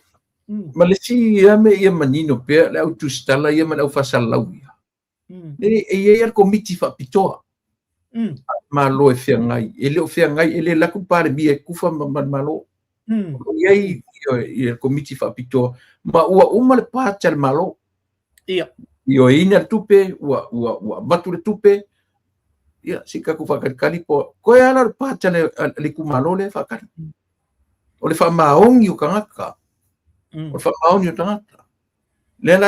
Malaysia me ia manino pe le au tu stala ia ma au fasalau ia ia komiti fa pitoa malo e fiangai ele o fiangai ele la ku pare bi e kufa malo ia komiti fa pitoa ma uma le pa chal malo ia io ina tupe wa batu le tupe ia sika ku fakali po ko ala pa chal le ku malo le fakali o le fa maong yu kangaka o fa maong yu tangata le la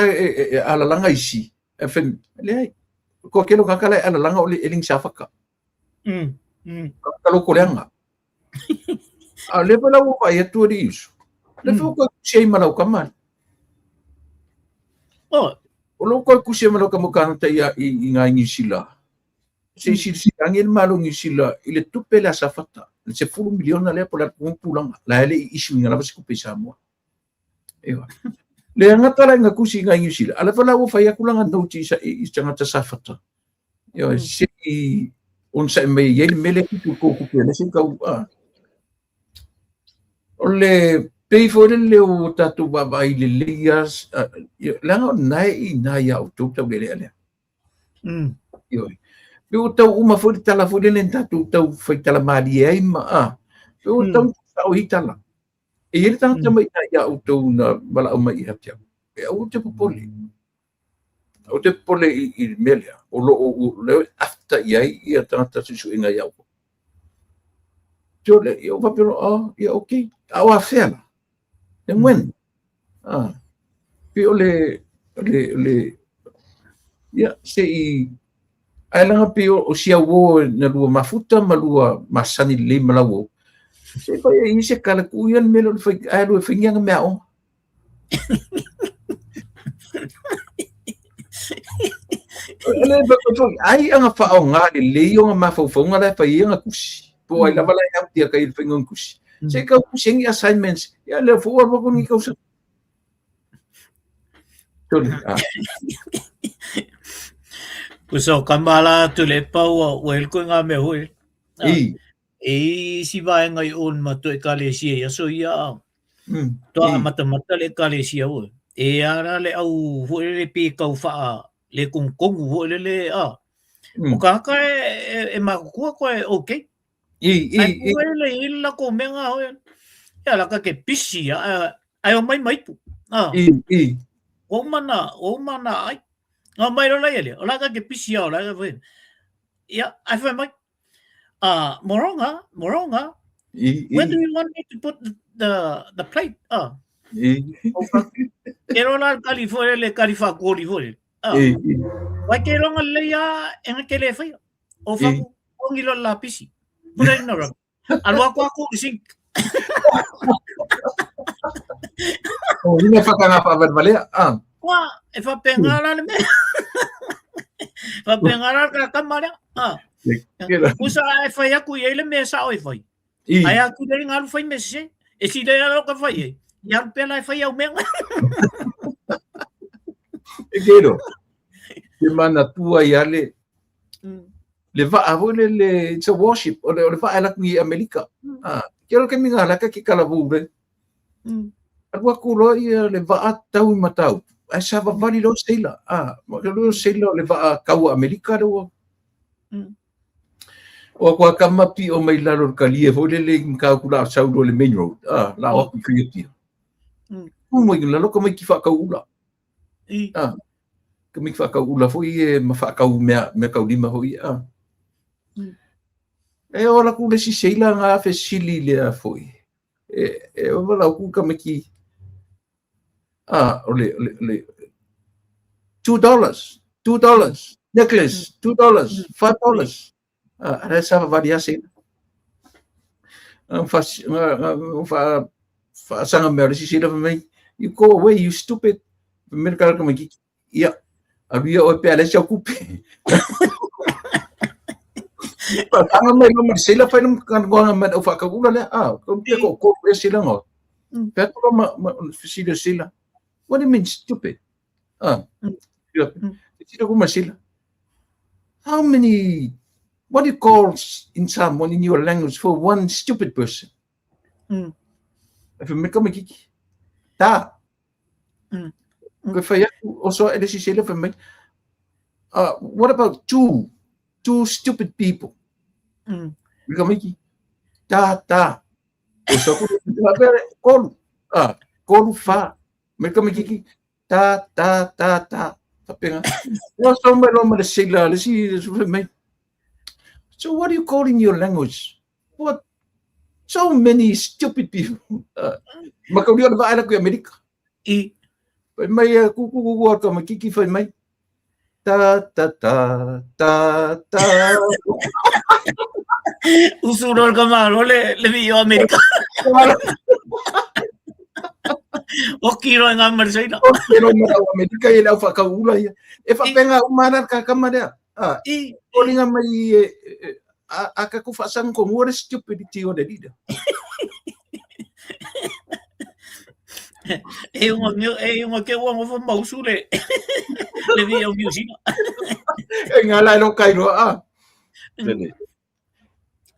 ala langa isi e fen le ko kelo kakala ala langa o le eling safaka kalau ko lenga le pala o vai tu isso le fo ko sei mana o kamal o lo ko ku sei mana o kamukan ta ia inga ngisila sei si angel malo ngisila ile tupe la safata se fulu miliona le pola pulang la ele isu ngala ba se ku pesa mo le anga tala nga kusi nga ngisila ala pala o vai akulanga no ti sa i tanga ta safata se on sa me yel mele ku ko ne sin ka ole pay for le o tatu baba ile lias la nai na ya o tu tau le ale eu tau uma foi tala foi le tatu tau foi tala mali ai ma eu tau tau hitala e ele tang também ya o tu na bala o mai hatia o te pole i melia o lo after ia tanta su inga ya yo le yo va pero ya okay awa fela then when pio le ya sei ai langa pio o sia wo na lua mafuta malua masani le malawo sei ko ia se kala ku ia melo foi ai lo finga me o ai anga fa o nga le yo nga mafofonga la fa ia nga kusi po ai lava lai au tia kai fingon kusi sei ka kusi assignments ya le fo wa ko ni kausa puso kamala tu le pa o el ko nga me hoi si va ngai on ma to kale si ya so ya to mata le kale si o ara le au ho le pe ka fa le kung ho le o ka e ma ko okay le illa ko menga ho ya la ka ke pisi ai o mai pu o mana ai no mai lo le o la ka ke pisi o la ka ya ai fa mai moronga where do you want me to put the plate ero la California le Califa ko li foi wa ke longa le ya en ke le foi o fa ko ngilo la pisi pura no alwa ko sing Ini fakanga pa valea wa e fa pengala le me fa pengala ka kamara usa e fa ya ku ele me sa oi foi ai aku le ngalu foi me se e si le lo ka foi ya pela e fa ya o me Quiero que mana tua yale le va a vole le it's a worship o le va ala ki America quiero que minga la que kala bube agua kulo ia le va a tau matau ai sa va vali lo sela lo sela le va a kau America do o kwa kama pi o mai lalo kalie vole le ka kula sa le main road la o ki kritia mo ngi lalo ko mai ki fa ka ula kami fa ka ula foi ma fa ka me ka lima foi e ora ku le si seila nga fe sili le foi e wala ku ka me ki le $2 necklace $2 $5 ada sa variasi fa sanga me si sila fa me you go away you stupid mereka ka me ki ya había o pele se ocupe Tanga mai no sila fa no kan go na o fa ka gula le ko sila ngo pero sila what do you mean stupid sila ko masila how many, what do you call in someone in your language for one stupid person? If you make a kiki. Ta. Also, what about two stupid people? Mikamiki. Ta. Also, kolu fa. Mikamiki. Ta. So what do you call in your language? What? So many stupid people. Makaulian ba ala ko Amerika? May kukukuha ka makikifay may ta. Usurol ka malo le yo Amerika. Okiro nga marsay na. Okiro nga Amerika ila fa ka ulay. E fa penga umanar ka kamada. Oli nga may akakufasan ko more stupidity o dida. Yung magkawa mo fa mausule. Levi yung music. Nga lalong kayo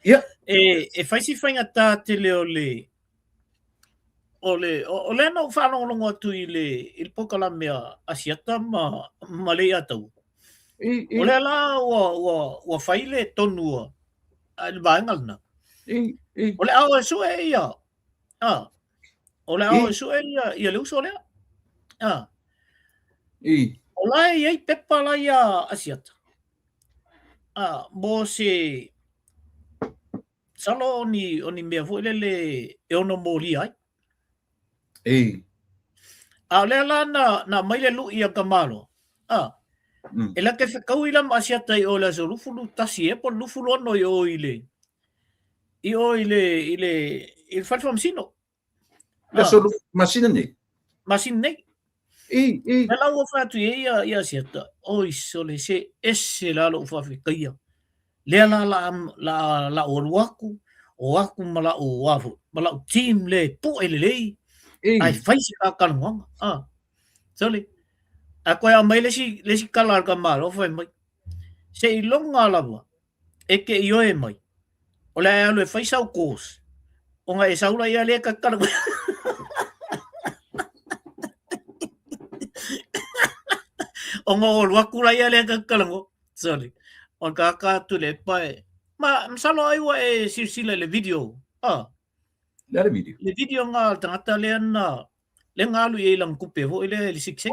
Yeah. Fai si fai ngata tele ole no whanau longa tu il pokala mea asiata ma le atau. Ole la wa fai le tonua al baingal na. Ole au su e ia. Ole au su e ia le uso le. Ola e pepa la ia asiata. Bo se salo oni mea fu le e ono mori ai. Le la na mai le lu ia kamalo. Ela ke whekau ila asiata i o la so lufulu tasi po lufulu ono i o ile il falfam sino. La so masina nei. Masina nei. La o fatu ia asiata. Oi sole se esse la lo fa fikaia. Le la o waku mala o wafu. Mala o team le po ele. Ai fai si ka kanwanga. Sole. Ako ya mai lesi kalar ka malo foi mai. Se ilonga lava. E ke io e mai. Ola ya lo fai sa kos. Onga e saula ia le ka kar. Onga o wakula ia le ka kalango. Sorry. On ka tu le pai. Ma msalo ai wa e silsila le video. Le video. Le video nga tangata le na le ngalu e lang kupe ho ile le sikse.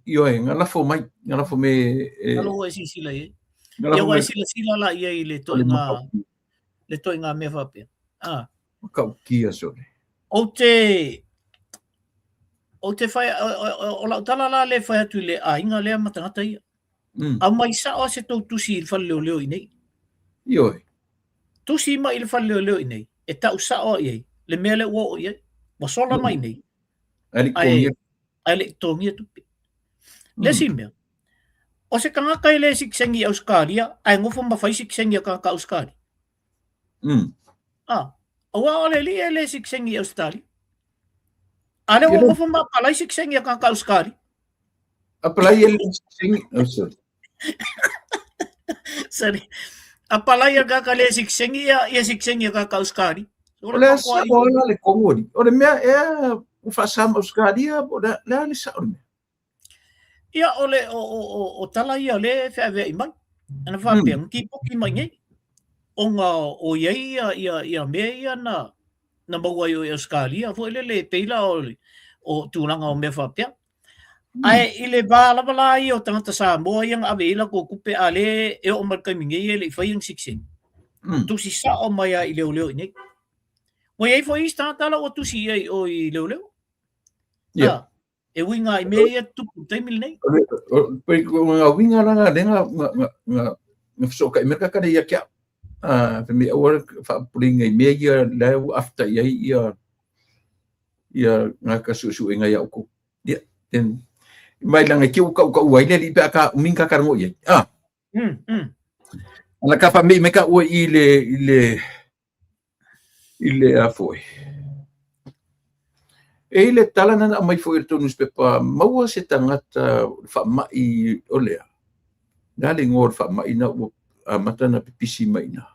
Io ngala fo mai ngala fo me ngalo si sila ye ya wa sila la ia le to nga me fa pe ka kia so o te fai o la tala la le fai tu le inga le matanga ia a mai sa o se to tu si fa leo nei io tu si mai il fa leo nei e ta usa o ye le mele wo ye mo sola mai nei ali tongia tu le simia o se kanga kai le siksengi Australia ai ngofo ma fai siksengi ka Australia o le le siksengi Australia ale o ngofo ma palai siksengi ka Australia apalai le siksengi sorry apalai ka le siksengi ya siksengi ka Australia ole sa ona le komodi ole mea o fa sam Australia boda le sa ia ole o tala ia le fa ve mai ana fa peng ki poki mai ngai onga o ia me ia na bawa yo Australia fo le peila o tunanga o me fa pe ai ile bala ia o tangata sa mo yang avela ko kupe ale e o marka mingi le fa yang siksen tu si sa o maya ile ole ni o ia fo ista tala o tu si ai o ile ia e winga i meia tu taimil nei pe nga winga nga denga nga so ka merka ka ia kia pe me or fa puling i meia la after ia nga ka su nga ia ko dia ten mai langa ki ka uai le pe ka minka ka ngo ia ana ka fa me ka o ile afoi le talana na mai foi tonu spepa maua se tangata fa mai olea Dale ngor fa maina o matana pipisi maina.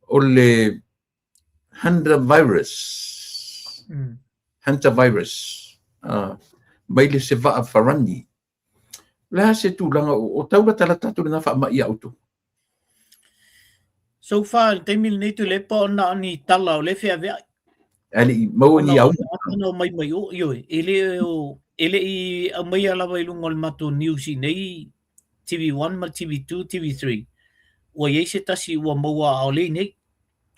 Ole Hunter virus. Baile se va farani. La se tu langa o taula tala tatu na fa mai auto. So far te mil nei tu le po na ni tala o le fea vea. Ali mau ni au. No mai mai o yo ele I mai ala vai lungol mato news nei TV1 ma TV2 TV3. O ye se tasi o maua o le nei.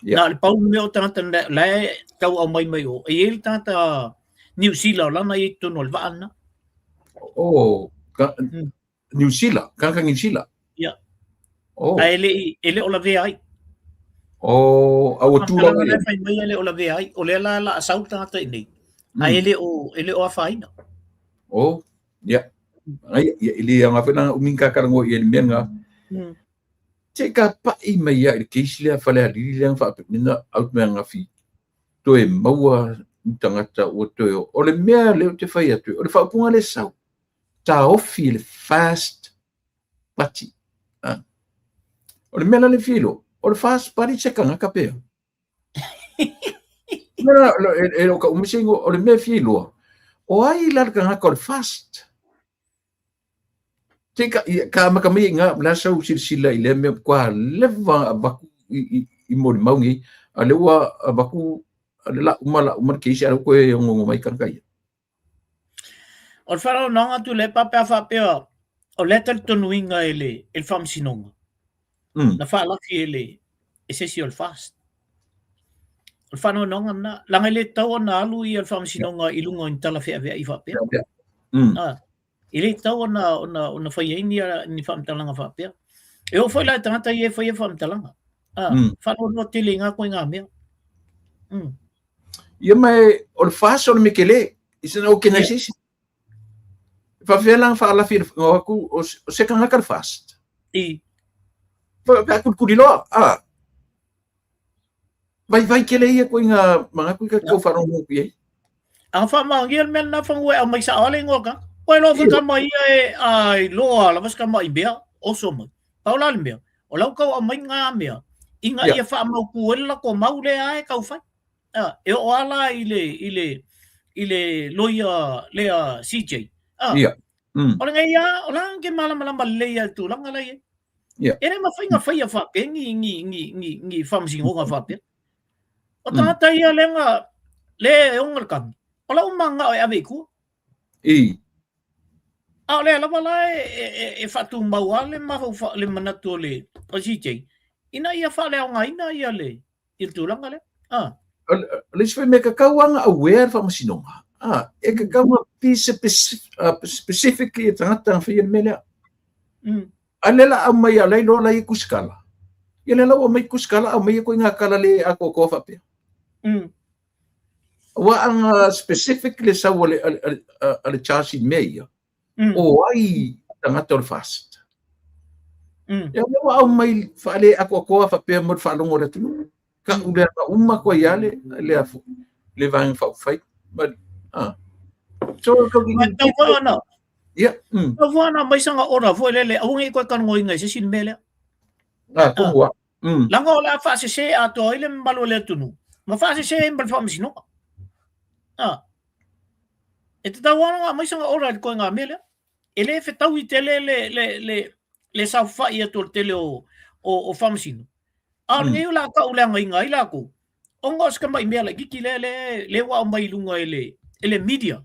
Na le pau me o tata la tau au mai mai o. E ele tata New Zealand la na I tono le vaana. Oh, New Zealand, kang New Zealand. Ya. Oh. Ele o la vea ai. Oh, au tu la le fai mai ele o la vea ai. O le la asau tata nei. Ele o afaina. Oh, ya. Ai ele anga fena uminka karango I menga. Te ka pa I mai ya keisle fa le ali le fa pina out menga fi. To e maua tangata o to o le mea le te fai atu. O le fa punga le sau. Ta ofi le fast party. O le mea le filo. O le fast party se kanga ka pe. No, o ka umisingo o le mea filo. O ai la kanga ko le fast. Te ka makamai nga la sau silsila I le mea kwa leva abaku I mo maungi a le wa abaku la umar keisi ala ko e ngongo mai kankai. O whanau nanga tu le papea whapea o letal tonuinga ele wham sinonga. Na whaalafi ele e sesi o le fast. O whanau nanga na langa le tau na alu I o wham sinonga I lungo in tala whea I whapea. Ele tau na whaiaini ni wham talanga whapea. E o whai lai tangata I e whai wham talanga. Whanau no tele ngā koe ngā mea. Ia mai o le fast o le mekele. It's an organization. Favelang faalafi aku o se kanga ka fast. Fa aku kulilo vai kele ia ko nga mga ku ka farong mo pi. Ang fa ma ngil men na fang we may sa aling ka. Wai lo fa mai ai lo la mas ka mai bia oso mo. Paula le o lau ka mai nga mea. Inga ia fa mau ku la ko mau le ai ka fa. E o ala ile loia lea CJ. Iya. O le ngai o lang ke malama leia tu lang ala ye. Ere ma faia fa pe ngi famsi ngo fa pe. O tata ia lenga le ongal kan. O la umanga o ave ku. A le la bala e fatu mawale ma fa le manato le o CJ. Ina ia fa le nga ina ia le. Il tu lang ale. Let's make a kawanga aware fa masinonga. E ka kawa piece specifically tangata fa yen mele. Alela amai alai lo lai kuskala. Yelela o mai kuskala o mai ko nga kala le ako ko fa pe. Wa ang specifically sa wale al charge meia. O ai tangata fast. Ya wa mai fa le ako ko fa pe mo fa longo le tu. Ka udah umma ko yale le vang fa fight but so ko no ya na mai sanga ora foi le ungi ko kan ngoi ngai se sin mele ko wa lango la fa se ato ile mbalo le tunu ma fa se mbal fa misino e te tawana mai sanga ora ko nga mele ele fe tau I tele le sa fa ia to tele o fa misino ngai la ka ula ngai la ko ongos ka mai mele ki le wa mai lunga ele media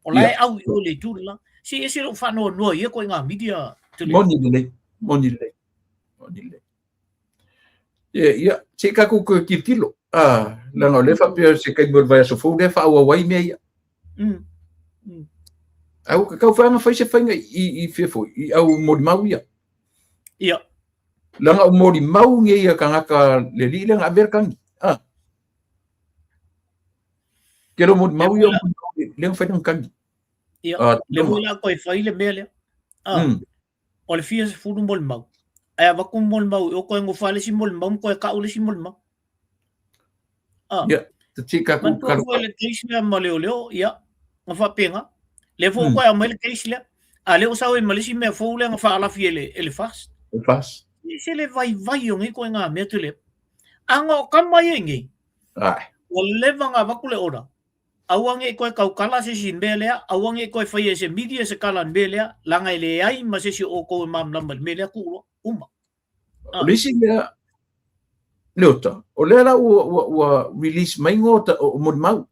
o lai au o le tula si ese lo fa no ia ko nga media moni le ya se ka ku kitilo la no le fa pe se ka mo vai so fu le fa wa wai me au ka fa ma fa se fa I fefo au mo mau ya langa mori mau nge ia kangaka le lile nga berkang kero mo mau ia le fa nang kangi le mula ko fa ile mele o le fia se fu mol mau ai va kum mol mau o ko ngo fa le si mol mau ko ka ule si mol mau te tika ku ka le keisle ma le ya nga fa penga le fu ko a mele keisle Ale o sao e malisi me fo le nga fa ala fi ele fast. Fast. Se le vai o ngi ko nga me tu le. Ango kamai ngi. Ai. O le vanga vakule ora. Awange ko ka kala se sin belea, awange ko fa se media se kala belea, langa ile ai ma se si o ko mam nambal belea ku uma. Lisi me Leota, o le la ua release mai ngota o mo mau.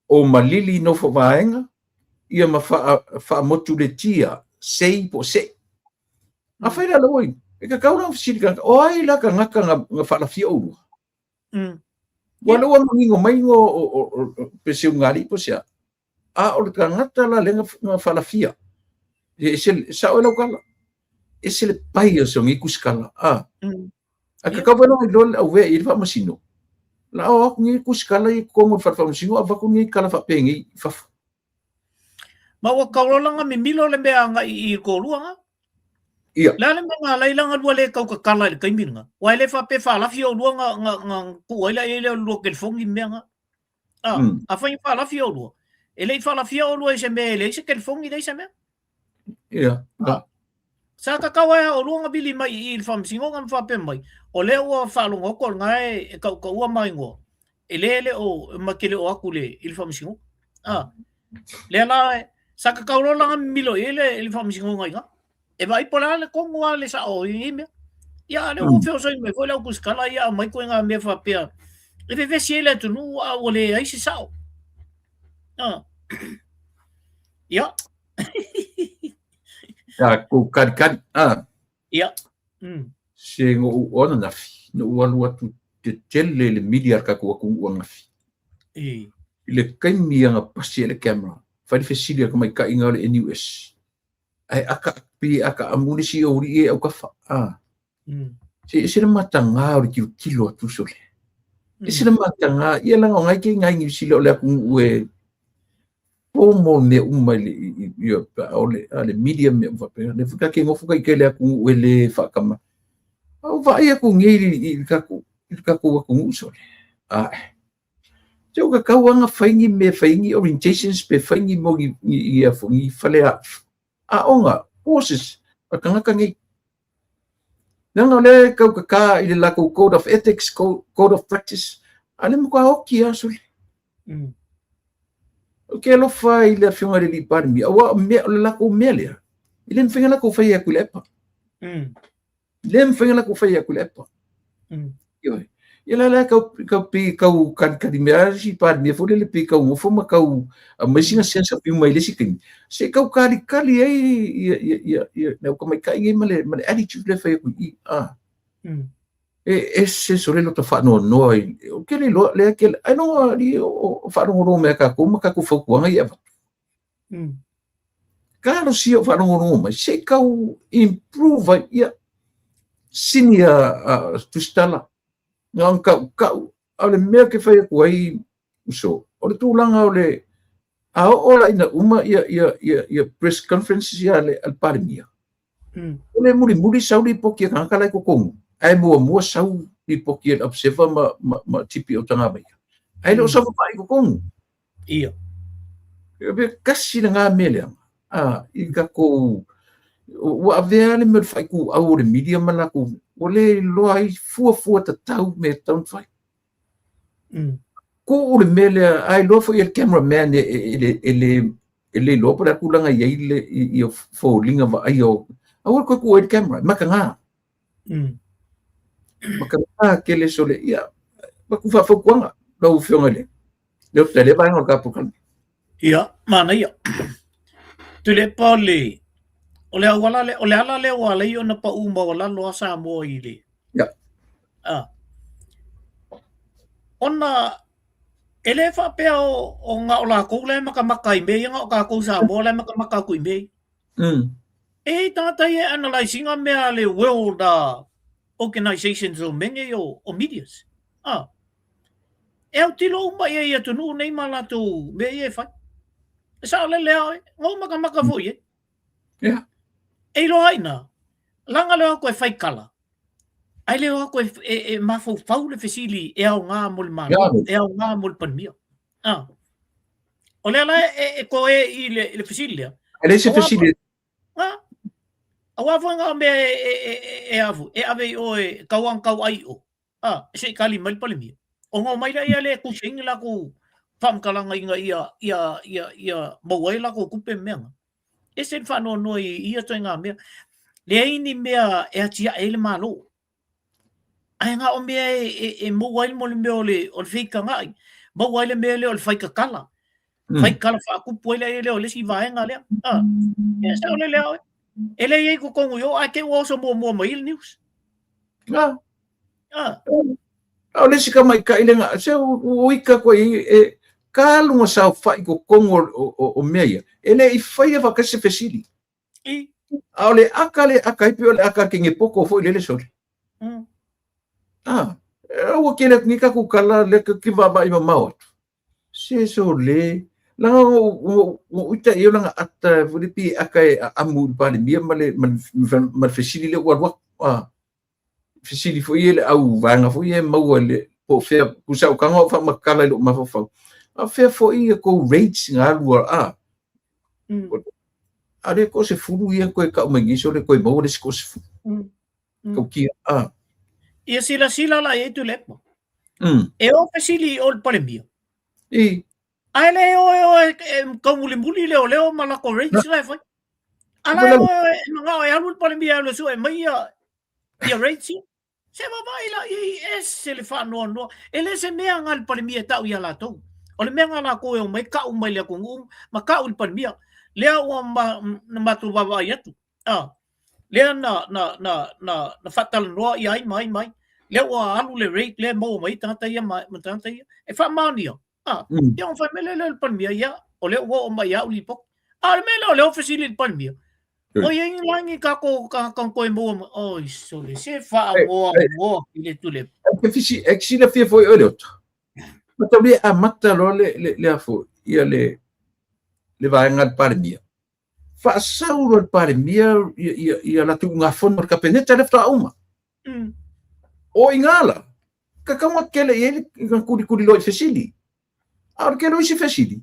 O malili no fo vaenga, ia ma fa motu le tia, sei po se. A faira la oi, e ka kauna fisiri ka, o ai la ka ngaka nga fa la fia uru. Wala ua mangingo mai ngo o pese ngari po sea. A o le ka ngata la le nga fa la fia. E se sa o la kala. E se le pai o se ngi kuskala. A ka kaupano i lol au ve i fa masino. La o ngi kuskala i kongo fa masino ava ko ngi kala fa pengi fa. Ma wa kaulanga mi milo le mea nga i ko luanga. Ia. La le nga la ilanga wale ka kala le kaiminga. Wa le fa pe fa la fio luanga nga ku wa ile lu ke fongi menga. A fa fa la fio lu. Ele fa la fio lu se me ele se ke fongi dei se me. Ia. Sa ka kawa o luanga bili mai i fam singo ngam fa pe mai. O le o fa lo ngoko ngai ka ua mai ngo. Ele o makele o akule il fam singo. Le la sa ka kawa langa milo ele il fam singo ngai nga. E vai pola le kongo le sa o i me. Ya le o feo so me foi la kuskala ya mai ko nga me fa pe. E ve si ele tu no o le ai se sa. Ya. Ya ko kan. Ya. Se ngo ona na fi no ua tu te tele le media ka ko ua ngafi. Le kaimi nga pasi le camera. Fa di fesilia ko mai ka inga le NUS. Ai aka amuni si o ri e o ka fa. Se le matanga o kilo tu sole. Se le matanga ia la ngai ke ngai si le ku ue pomo me ia le media me fa pe le fuka ke ngofu ka ke le ku le fa kama. O vai ku ngi ka ku sole. Teu ka kauanga faingi me faingi orientations pe faingi mo ia fongi fale onga forces akanga ngi nanga le ka i le code of ethics code of practice ale mo ka hoki asuli okay lo fa i le fiona le par mi awa me la ko melia ile mfenga la ko fa ya kulepa le mfenga la ko fa ya kulepa yo ila la ka di meaji par mi fo le pe ka mo fo ma ka ma singa sense of humor le sikin se ka kali ai na ko mai ka ngi male attitude le fa ku se sore lo fa no ke le lo le ke ai no di fa no me ka ku fo ku ngai eva ka lo si fa no ma se ka improve ya senior tu stala ngang ka ale me ke fa ku ai so o le tulanga o le ola ina uma ia press conference ya le al parmia le muri saudi poki ka kala ko kong ai mo sau di poki observer ma tipi o tanga mai ai lo sa pa ko kong ia be kasi nga mele i ka ko wa vele me fa ku au le media mala ku o le lo ai fu ta tau me tau fai ko o le mele ai lo fo il cameraman ele lo para ku langa ia ile i fo linga va ai o au ko el camera makanga makanga ke le sole ia ba ku fa fo kwanga lo fionga le tele ba ngol ka pokan ia mana ia tule pole ole ala le wala yo na pa umba wala lo sa mo ile ya ona ele fa pe o nga ola ko le maka me nga ka ko sa mo le maka ku me e tata ye analyzing a me ale world organizations o menge yo o medias e o tilo uma ye tu no nei mala tu me ye fa sa le ngo maka fo ye ya e lo aina langa le ko fai kala ai le ko e mafo faule fesili e au nga mul man e au nga mul pan mia O le ala ko I le fisilia. Ele se fisilia. Awa nga me avu ave o kawang kaw ai o. Se kali mal palimi. O nga mai ia le ku sing la ku fam kala nga ia mawai la ku kupe menga. Esen fa no ia to nga me. Le ini mea tia ele malo. Ai nga o mea mawai mo le o le fika nga. Mawai le mea le o fika kala. Fai kala fa ku poile le o le si vai nga le. Esa o le le. Ele ia ko kongo yo ai ke wo so mo mai news. O le sika mai ka ile nga se o ika ko ka lunga sa fai ko kongo o meia. Ele I fai va ka se fesili. Ole akale akai pio le aka kinge poko foi le sori. O kele ni ka ku kala le ki va ba I mau. Se so le la o ita yo nga ata vuripi akai amu pa le mia male man fesili le wa fesili foi ele au vanga foi mau le po fe kusa o kanga fa makala le ma fa a fe foi ko rates nga lua ale ko se fulu ia ko ka mangi so le ko mau le ko se fulu ko ki ia sila la e tu lepo e o fesili o pa le mia ai le o ko muli le o mala ko rates la foi ala o nga o alu pa le mia le so e mai ia rates se vai la se le fa no ele se mea ngal pa le mia tau ia la to o le mea ngala ko e mai ka mai le ko ngum ma ka ul pa mia le o ma tu va ia tu le na fatal no ia mai le o alu le rate le mo mai tanta ia tanta ia e fa mania ia on fa mele le pa mia ia o le o mai ia uli po al mele le ofisili pa mia o ia langi ka ko mo so le se fa mo ile tu le ke fisi exile fie foi olot ma tabi amata lo le afo ia le vai ngal par mia fa sauro par mia ia la tu nga fon ka peneta le fra uma o ingala ka kama kele ele kan kuri lo fesili ar ke lo si fesili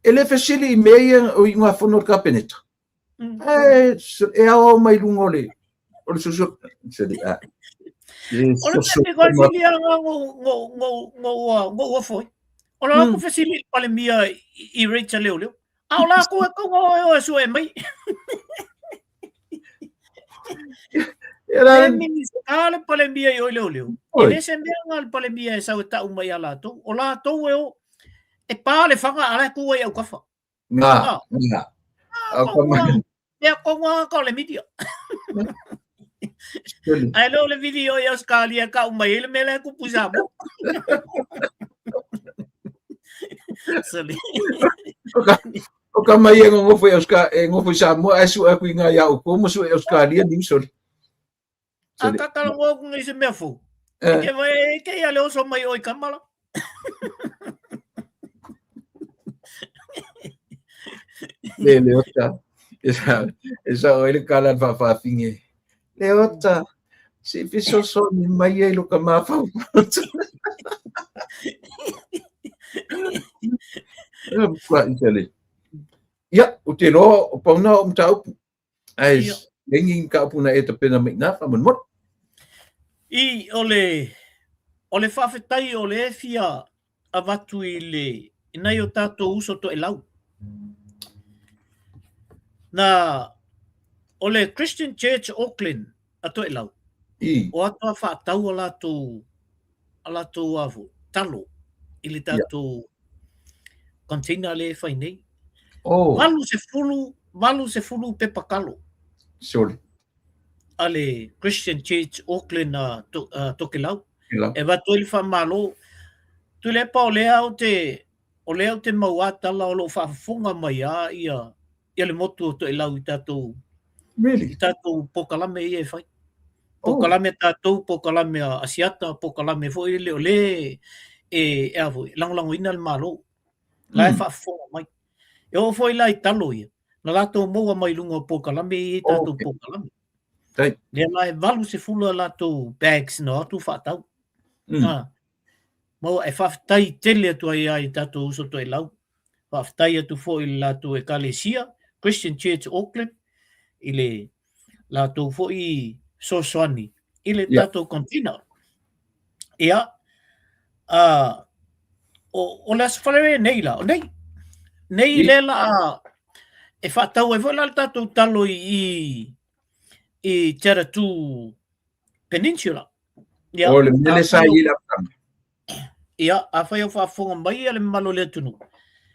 ele fesili meia o nga fon ka peneta e ao mai lungo le o so se di Ora te fasili ngo foi. Ora ko fasili pale mia I rate leo. Aula ko o so e mai. Era ale pale mia yo leo. Ele se mea ngal pale mia sa ta mai ala to. Ola to e pale fanga ala ko e o kafa. Nga. Ya ko le media. Ai lo le video ia skalia ka mai ele mele ku pusamo. Sali. O ka mai ngo foi ngo samo asu aku inga ya o como su Australia nim sol. Aka ka ngo ku ise mefu. Ke vai ke ia le so mai oi kamala. Le ota. Esa ele kala fa finge. Leota, se fiso so ni mai e lo ka mafa. Ya, o te no o pauna o mtau. Ai, lengi ka puna e te pena mai na fa mon. I ole fafetai ole fia avatu ile ina yo tato uso to elau. Na ole Christian Church Auckland ato elau. O ato fa tau ala tu avu talo ili tato container le fai nei. Malu se fulu pepa kalo. Sorry. Ale Christian Church Auckland to kelau. E va tu il fa malo. Tu le pa ole au te mauata la o lo fa funga mai ia le motu to elau i tato. Really? Tato pokalame e fai. Pokalame tato, pokalame asiata, pokalame foi le e avo lango ina malo. La fa fonga mai. Eu foi lá i talo ia. Na lato moa mai lunga pokalame e tato pokalame. Tai. Le lai valu se fula lato bags no tu fatau. Mo e fa tai tele tu ai tato uso to elau. whaftai atu fo i lātou ekalesia, Christian Church Auckland, i le lātou fo i Sosoani, i le tātou container. Ia, o le asfalere nei la, o nei le la e whatau e fo la tātou talo i Teratu Peninsula. O le mele sa i la tanga. Ia, a whai o whafonga mai ale malo le tunu.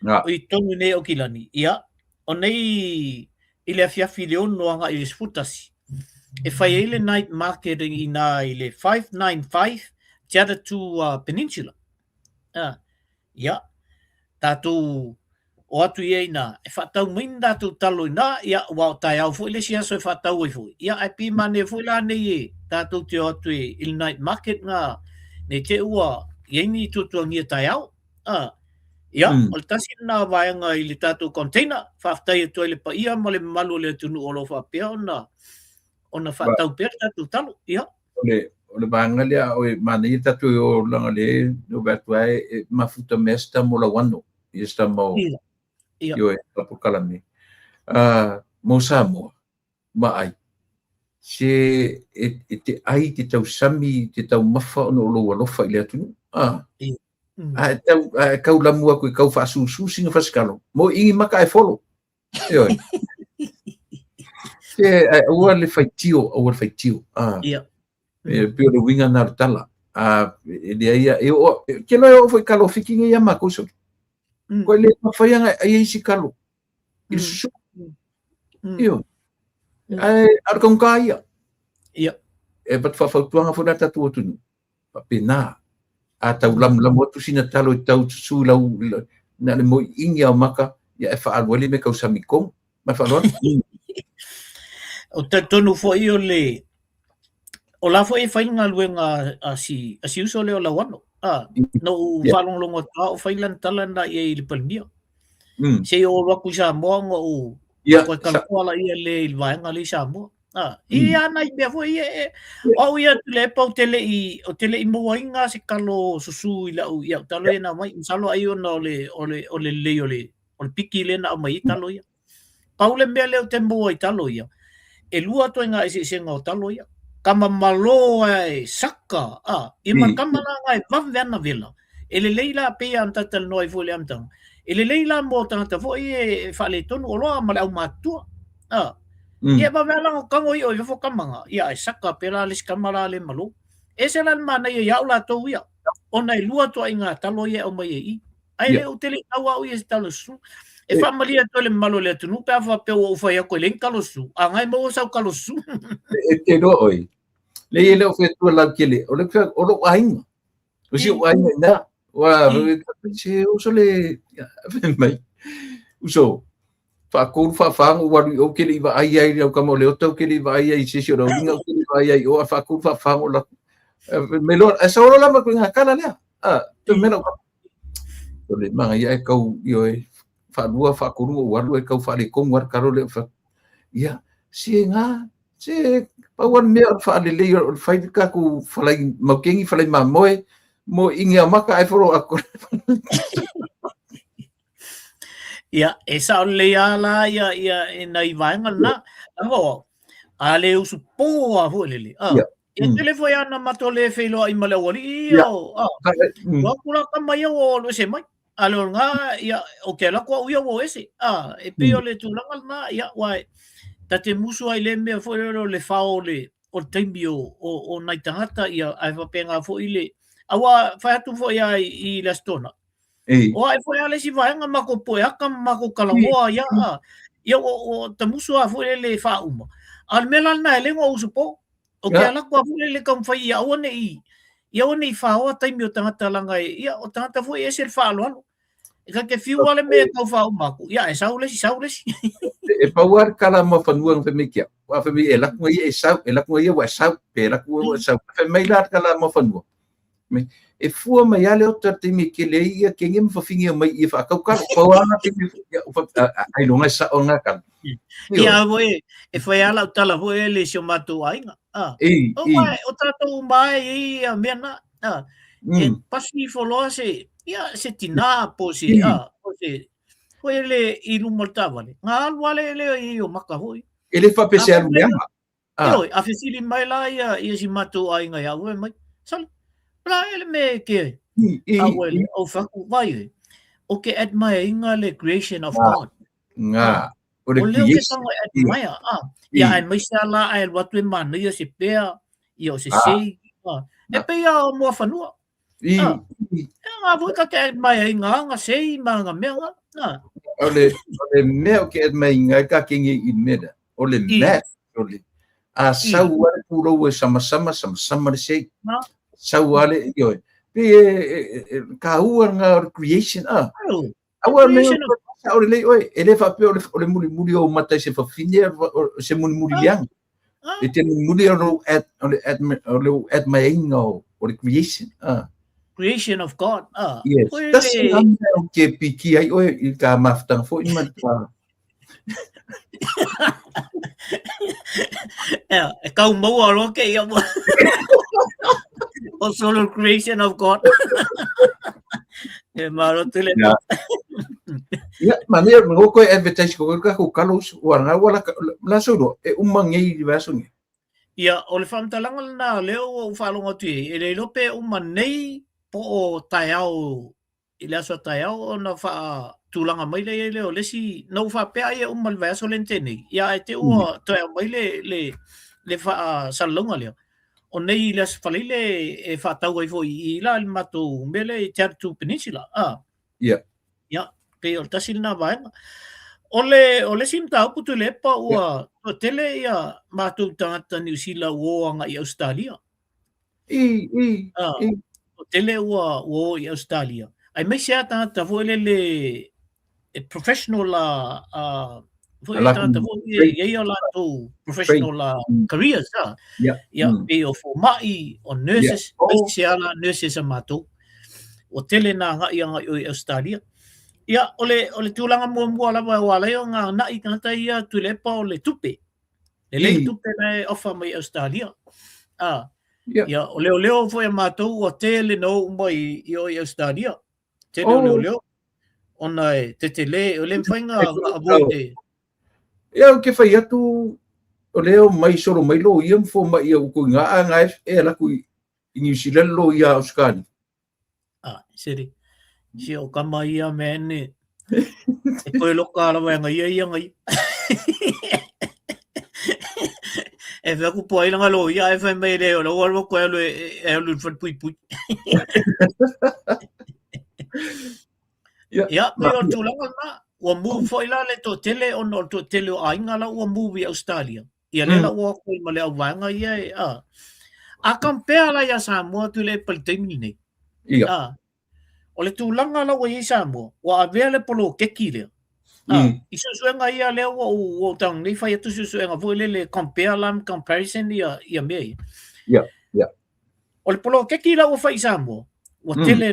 O i tonu nei o kilani. Ia, o nei i le afiafi le ono anga i le sputasi. E whai e le night market i na i le 595 Teratu Peninsula. Ia, tātou o atu ia ina, e whatau main tātou talo ina, ia, wao tai au fui le sia so e whatau e fui. Ia, ai pi mane fui la nei e, tātou te o atu e il night market ngā, ne te ua, ieni tutua ngia tai au. Ia, o le tasi nā vaianga i le tātou container, whaftai e toi le pa ia, ma le malu le tunu o lo whapea ona whatau pēr tātou talo, ia. O le vanga lea, o e mane i tātou o langa le, no batu ai, mafuta mesta mo la wano, i esta mo, io e tapu kalame. Mo Samoa, ma ai. Se e te ai te tau sami, te tau mafa ono o loa lofa i lea tunu. Kau lamua koe kau whaasu singa whasikalo. Mo ingi maka e folo. Io e. Se ua le whaitio, Pio le winga nā tala. Ele ia, ke loe o fai kalo whikinga ia mako so. Koe le mawhaianga ai eisi kalo. I susu. Io. Arkong kaya. Ia. E bat whawhautuanga funa tatu o tunu. Pena. A tau lam atu sina talo i tau tusu lau na le mo ingi au maka ia e whaalwale me kau samikong. Mai whaalwan? O te tonu fo i o le o la fo e whainga luenga a si uso leo la wano. No whalonglongo ta o whailan talana i le palmia. Se o waku sa moanga o koe kalkoala i le ilvaenga le sa moa. I ana i mea fo i o ia le pa o tele i mua inga se kalo susu i lau ia talo e na mai msalo ai ona o le piki le na o mai talo ia. Paule mea leo te mua i talo ia. E lua to inga ese senga o talo ia. Kama maloa e saka, i makamana ngai vavena vela. Ele leila pea antatal noi fo le amtang. Ele leila mo tangata fo e whale tonu o loa male au matua. Ia vavela o kango i o fo kamanga. Ia e saka pera lis kamara le malo. E se lan mana ia yaula tau ia. Ona i lua to inga talo ia o mai i. Ai le utele awa o ia talo su. E whamalia to le malo le tunu pea whapea o whai ako len kalosu. A ngai mo sau kalosu. E te no oi. Le ele o fetua lau kele. O le o lo ainga. O si o ainga na. Wa se uso le mai. Uso. Whakuru whawhango waru o kele iwa ai ai rau kamo le o tau kele iwa ai ai se si o rau ringa o kele iwa ai ai o a whakuru whawhango la. Melon, a sa oro lama kua ngā kala lea. Te mena o o le manga ia e kau i oe whanua whakuru o waru e kau whare kongu ar karo le wha. Ia, se ngā, se pauan mea o whale lei o whaidika ku whalai maukengi whalai ma moe, mo ingi a maka ai whoro a kore. Ia, e sa o le ala ia e nai vaenga na, ango, a le usu poa hu lele. E tele foi ana mato le felo ai male wali o. Wa kula kamai o lo se mai. Alo nga ia o ke la ko ia o ese. E pe o le tulanga na ia wa ta te musu ai le me foi le fao le o tembio o nai tangata ia ai va penga fo ile. Awa fa tu foi ai I la stona. O ai foi ale si va nga mako po aka mako kalamoa ia. Ia o ta musu a foi le fa uma. Al melan na le ngo usupo. O ke ala kua fule le kam whai ia one I whaoa taimi o tangata langa ia o tangata fui e ser whaalo alo. E ka ke whiu ale mea kau whao maku. Ia e saulesi. E pauar kala ma whanua ng whemikia. Wa whemi e lakua ia e sau, e lakua ia wa e sau, pe lakua e sau. Whemei lat kala ma whanua. E fua mai ale o taimi ke le ia ke ngem whawhingi mai I whakau kala. Pauana timi ai longa sa o ngā kala. Ia voe e foi ala o tala voe le sio matu ainga. O tratou mai I a mena. E pasi foloa se ia se tina po se Foi le I lunga tawale. Ngā wale le I o maka hoi. Ele fa pese alu leanga. Oi, a fesili mai la ia si matu ai ngai au mai. Sal. Pla ele me ke. Awele o faku vai. O ke admire inga le creation of God. Nga. O le ke tango admire. Ia ai mai sala ai watu mana ia se pea. Ia o se sei. E pe ia o mua whanua. Ngā vuka ke admire inga sei ma ngā mea ngā. Ole mea o ke admire inga ka kingi I meda. Ole mea. Ole. A sau ale puro e sama le sei. Sau ale yo. Pe ka ua nga creation Awa me ole le oi ele fa pe ole muri o mata se fa fine se muri yang. E te muri o at my ingo or creation. Creation of God. Yes. That's ke piki ai oi I ka maftang fo I mata. Kau mau alo ke ia mo. Also the creation of God. E maro tele. Ya, maneira ngo ko advertise ko ka ko kalos wala la solo e umangei diverso ni. Ya, o le famtalangal na leo o falonga tu e le lope umanei po o taiao I le aso taiao na fa tulanga mai le leo lesi no fa pe ai umal verso lentene. Ya e te o taiao mai le fa salonga leo. O nei les falile e fa tau ai foi I la mato mele Tartu Peninsula. Ya. Ya, ke o tasil na vai. Ole sim tau putu le pa ua o tele ia mato tangata New Zealand o anga I Australia. O tele ua o I Australia. Ai mai sia tangata vo le professional foi tangata vo ia la to professional careers Ya pe o fo mai o nurses mai sia la nurses mato. O tele na nga ia I Australia. Ia ole tulanga mua la wala yo nga na I kanta ia tulepa o le tupe. Le tupe na ofa mai Australia. Ia ole foi matou o tele no mai I Australia. Tele ole ona te tele ole mfainga abote. Ia o ke fai atu ole mai solo mai lo ia fo mai o ko nga e la ku I New Zealand lo ia Australia. Seri. Si o kama ia mene. E koe loka ala wanga ia ngai. E whaku poai langa lo ia e whai mai leo. Lo alwa koe alu e alu whan pui. Ia, me o tūlanga na. Ua move foi la le to tele o no to tele o ainga la ua move I Australia. Ia lela ua koe ma le au wanga ia e a kampea la ia Samoa tu le palitaimi nei. Ia. O le tūlanga la ua I Samoa. Ua avea le polo keki lea. I susuenga ia lea ua tang nei whai atu susuenga voi le compare lam comparison ia mea ia. Ia. O le polo keki la ua whai Samoa. Ua tele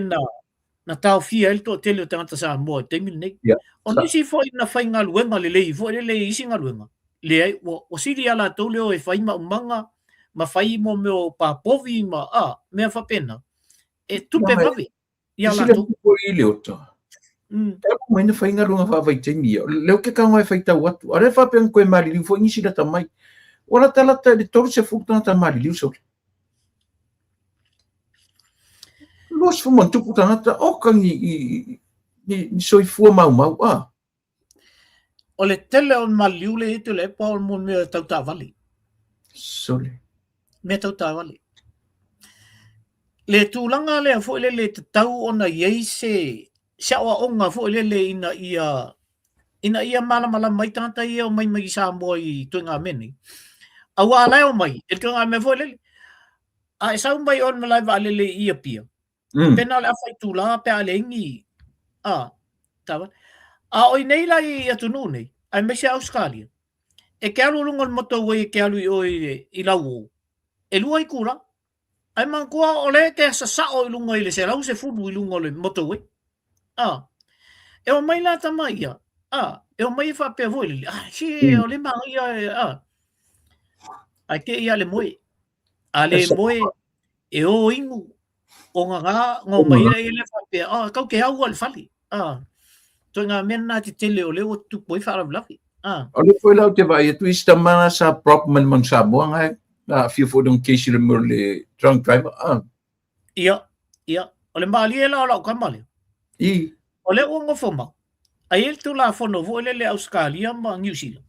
na tau fia el to tele o tangata Samoa te mil nei. O nisi foi na whai ngā luenga le lei foi le isi ngā luenga. Le ai, o siri ala tau leo e whai ma umanga ma whai mo meo papovi ma mea whapena. E tupe mawe. Ia la tau. Isi le ota. E mo ina whai ngā luenga whawai te mia. Leo ke kaunga e whai tau atu. Are whapen koe mariliu foi nisi la tamai. Ora talata le toru se fukutanga ta mariliu sau. Los fu man tupu tangata oka ni soifua mau. O le tele o maliu le hitu le pa o mun mea tau tāwali. Sole. Mea tau tāwali. Le tūlanga lea fo le tau ona iei se awa onga fo le ina ia mala mai tangata ia o mai Samoa I tuinga meni. Awa alai o mai, e tuinga me fo le. A e sau mai on malai wa le ia pia. Pena le awhai tūlanga pe ale ingi. Tawa. A oi nei la I atunu nei, ai mai se Australia. E ke alu lunga moto wei ke alu I lau. E lua I kura. Ai man kua o le ke sa o I lunga I le se lau se fulu I lunga le moto wei. E o mai la tamai ia. E o mai fa pe voi le. Si o le mang ia. Ai ke ia le moe. A le moe e o ingu. O ngā ngō mai le fa pe. Kau ke au al fali. Toinga mena te tele o leo tu poi whara vlaki. Ole foi lau te vai, tu ista mana sa prop man man sa buang hai. Na fio fo dong case le merle drunk driver. Ia. Ole mali e lau kamali. Ole o ngofoma. Ai el tu la fono vo le Australia ma New Zealand.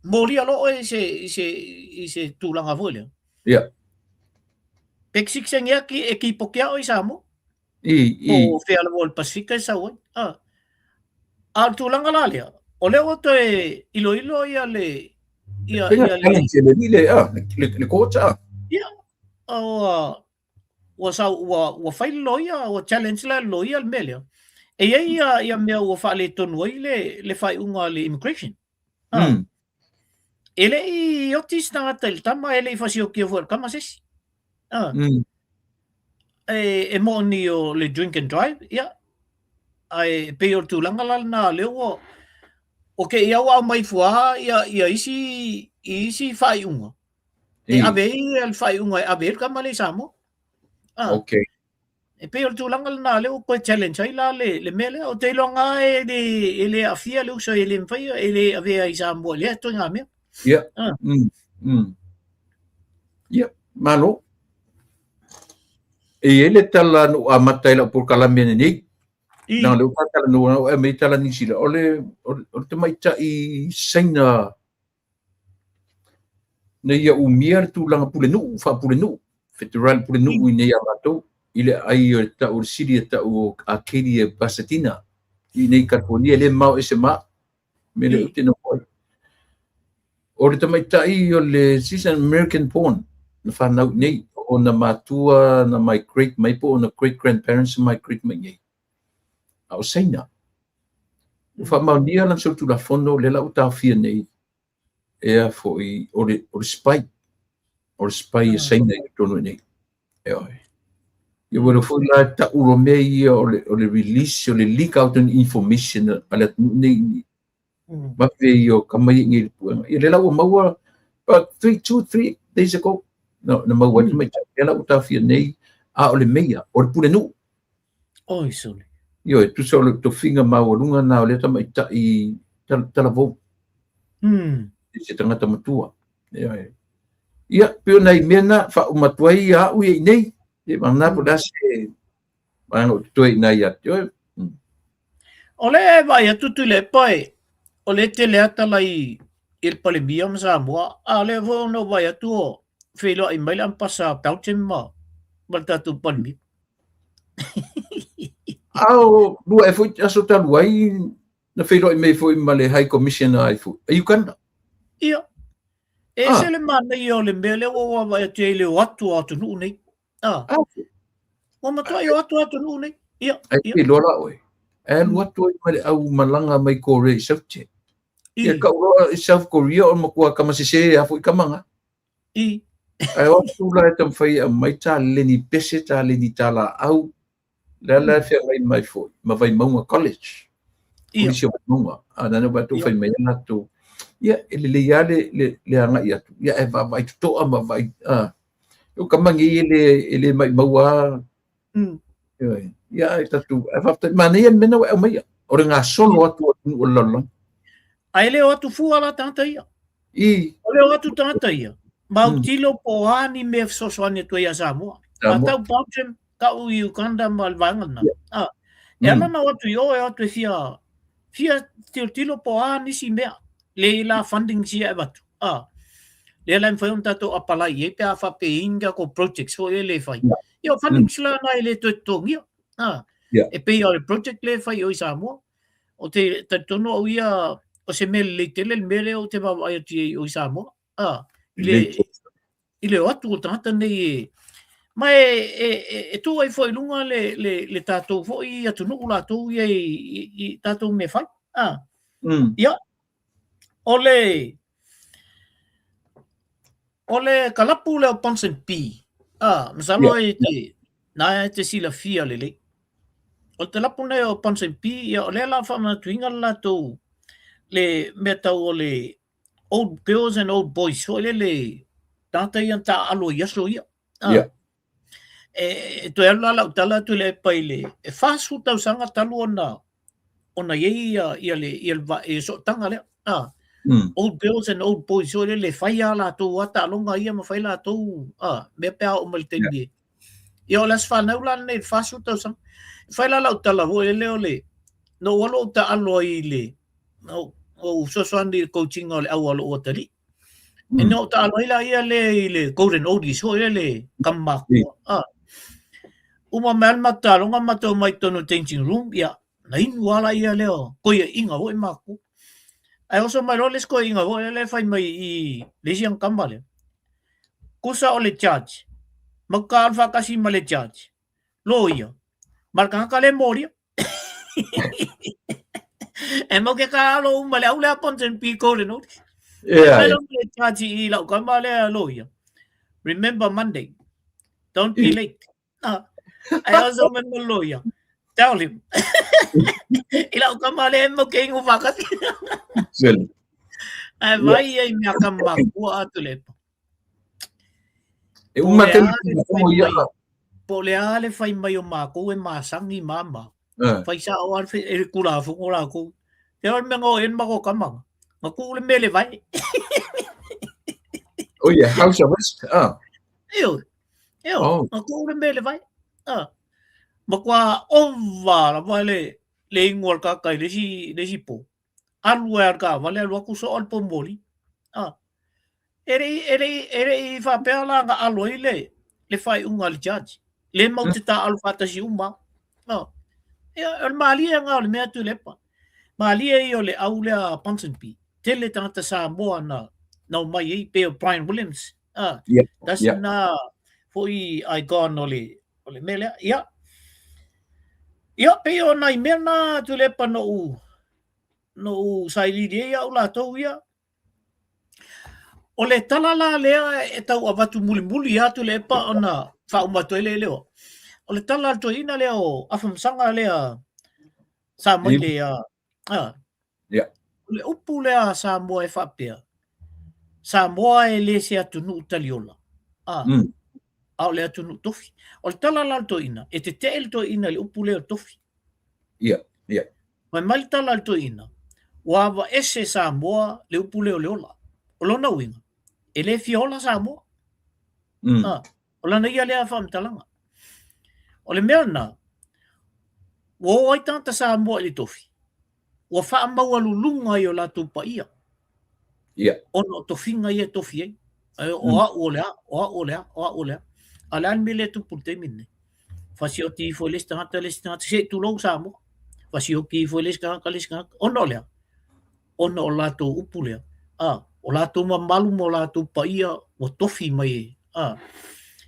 Mori alo e se tulanga vo le. Ia. Pexik sengia ki ekipo kia o isamo. O fea vo Pacifica sa o. Tulanga la le. Ole o te ilo ia le ia le coach. Ia. Wa fai loia o challenge la loia al melio. E ia mea o fa le tonu le fai unga le immigration. Ele I otis na tel tama ele I fasio ki for kama sesi. E mo ni o le drink and drive, ia. Ai pe o tulanga la na le o ke ia wa mai fua ia isi fai unga. E ave el fai unga ave kama le samo. Okay. E pe o tulanga na le o ko challenge ai la le mele o te longa ele afia le uso ele mfai ele ave ai samo le to nga me. Yeah. Yeah, malo. E ele tala no amatai la por kalamene ni. Na le tala no e me tala ni sila. Ole te mai ta I saina na ia umia tu langa pulenu fa pulenu federal pulenu ni ia mato ile ai ta o siri ta o Acadia Pasadena I nei California le mau ese ma me le utino Ore tamai tai o le season American porn na whanau nei o na matua na my great mai po o na great grandparents my great mai nei au saina o whamau nia lang so tu la fono le lau tau fia nei ea fo I ore spy e saina I tono nei e oi ia wera fo la ta uro mei o le release o le leak out on information ala nei ma ve yo kamai ngi puanga I le lau maua but 3 days ago no na maua mai le lau ta fia nei a o le meia o le pulenu oi sole yo tu solo to finga mau lunga na o le tamai ta I talavo se tanga tamatua ia pio nei mena fa umatuai a ui nei e mana poda se mana toi nei ya ole vai tutu le pai ole te le atalai il palemium Samoa ale vo no vai tu felo I mai am pasa pautem ma balta tu palmi au lu e foi aso taluai na felo I mai foi male high commissioner ai fu Uganda ia e se le mana I o le mele o vai te le atu nu nei o matai atu nu nei ia ai lola oi e lu atu mai au malanga mai Korea South ia ka ro South Korea o makua kama se a foi kamanga ai o tu la tam fai mai ta leni pese ta leni tala au la fe mai foi ma vai maunga college ia se maunga ana no ba tu fai mai na tu ia ele le anga ia tu ia e vai to ama vai eu kamangi ele mai maua ia ita tu e fa mana ia mena o mai o nga solo atu o lolo ai le atu fu ala tanta ia ole atu tanta ia mau tilo po ani me so ane tu ia Samoa atau pautem ka u Uganda malvanga na ela na atu yo atu fia tilo po ani si mea le la funding si e batu le la foi un tato apala e pe a fa pe inga ko projects so ele fai yo funding sla na ele to tongia e pe o project le fai o Samoa o te tono o ia o se mele tele mele o te va ai ti o Samoa ile o atu tata nei mai e tu ai foi lunga le tato foi atu no la tu e tato me fai ia ole kalapu le Ponson P masalo na te sila fia lele o te lapu nei o Ponson P ia ole la fa ma tuinga la tu le meta ole old girls and old boys so le tata ia ta alo yaso ia to la tala tu le paile e fasu tau sanga talu ona ia le so tanga le old girls and old boys so le faia la to ata longa ia ma faila to me pe o maltendi ia las fa na ulan ne fasu tau sang faila la tala ho le no walo ta aloi le no o so andi coaching ole awalo o tali e no ta aloi la ia le golden oldies ho le kamma uma mal mata longa mata mai tono changing room ia na inwala ia leo ko ia inga ho maku ai oso mai roles ko inga ho le fai mai I le siang kambale kusa ole charge maka alfa kasi male charge lo ia marka kale moria e mo ke ka lo male au le ponten pi ko le no lo charge I lo kambale lo ia remember Monday don't be late I also remember lawyer. Tell him. Ilaw ka mali mo kay ngufakat. Sel. Ay vai ay nakamba ko atulet. E umaten mo ia. Poleale fai mai o mako e masang ni mama. Fai sa o al e kula fu kula ko. Te al mengo en mako kamang. Maku le mele vai. Oh yeah, house arrest. Eu. Maku le mele vai. Makwa ova la vale le ingol ka kai le si po alwer ka vale lo ku so al pomoli ere fa pela nga aloi le fai ungal judge le mau ta al fata si uma el mali nga le me tu lepa mali e le aule a Ponsonby tele tanta sa mo na mai pe Brian Williams that's na foi icon ole mele ia pe ona I mena tu le pa no sai li ia ula to ia o le talala lea e tau avatu muli atu le pa ona fa uma to le leo o le talala to ina lea o afamsanga lea sa mai lea le upu lea sa mo e fa pea sa mo e le se atu nu taliola au le atu nu tofi o le talala to ina e te el to ina le upu lea tofi mai talala to ina wava ese sa mo le upu lea leola o lona winga e le fiola sa mo o lana ia lea whamtalanga o le mea na o ai tanta sa mo le tofi o wha maua lulunga I o la tupa ia ono tofinga ia tofi ei o a olea alan me le tupu te mine fasi o ti fo les tangata se tu lo sa mo fasi o ki fo les kanga ono lea ono o la to upu lea o la to mamalu mo la to pa ia o tofi mai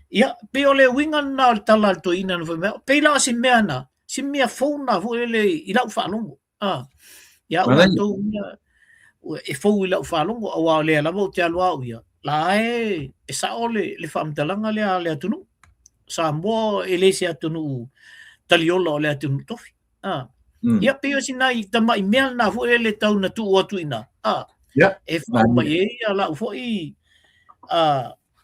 ia pe o le winga na tala to ina no pe la si mea fona fu le I la fa longo ia o to e fo I la fa longo o le la mo te alwa ia la e sa ole le fam talanga le atunu sa mo ele se atunu taliola le atunu tofi ia pe o sinai tama I mea na fu le tau na tu o tu ina e fa mai ia la fo I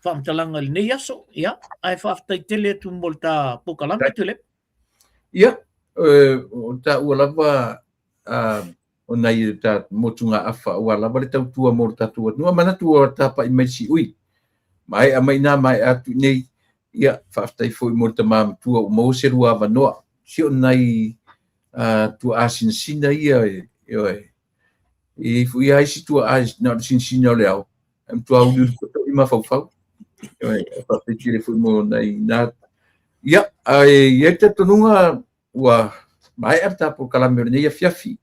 fam talanga le nei aso ia ai fa afta tele tu molta pokalanga tele ia o ta ua lava o nai ta motunga afa ua lava le tau tua mo tatua nua mana tua ta pa I mai si ui mai a mai na mai atu nei ia fa afta I foi mo ta mam tua o mo se rua vanoa si o nai tua asin sina ia e fui ai si tua as na sin sina le au am tua u I ma fau fa pe tire foi mo nai na ia ai e te tonunga ua mai ata por kalamere nei fiafi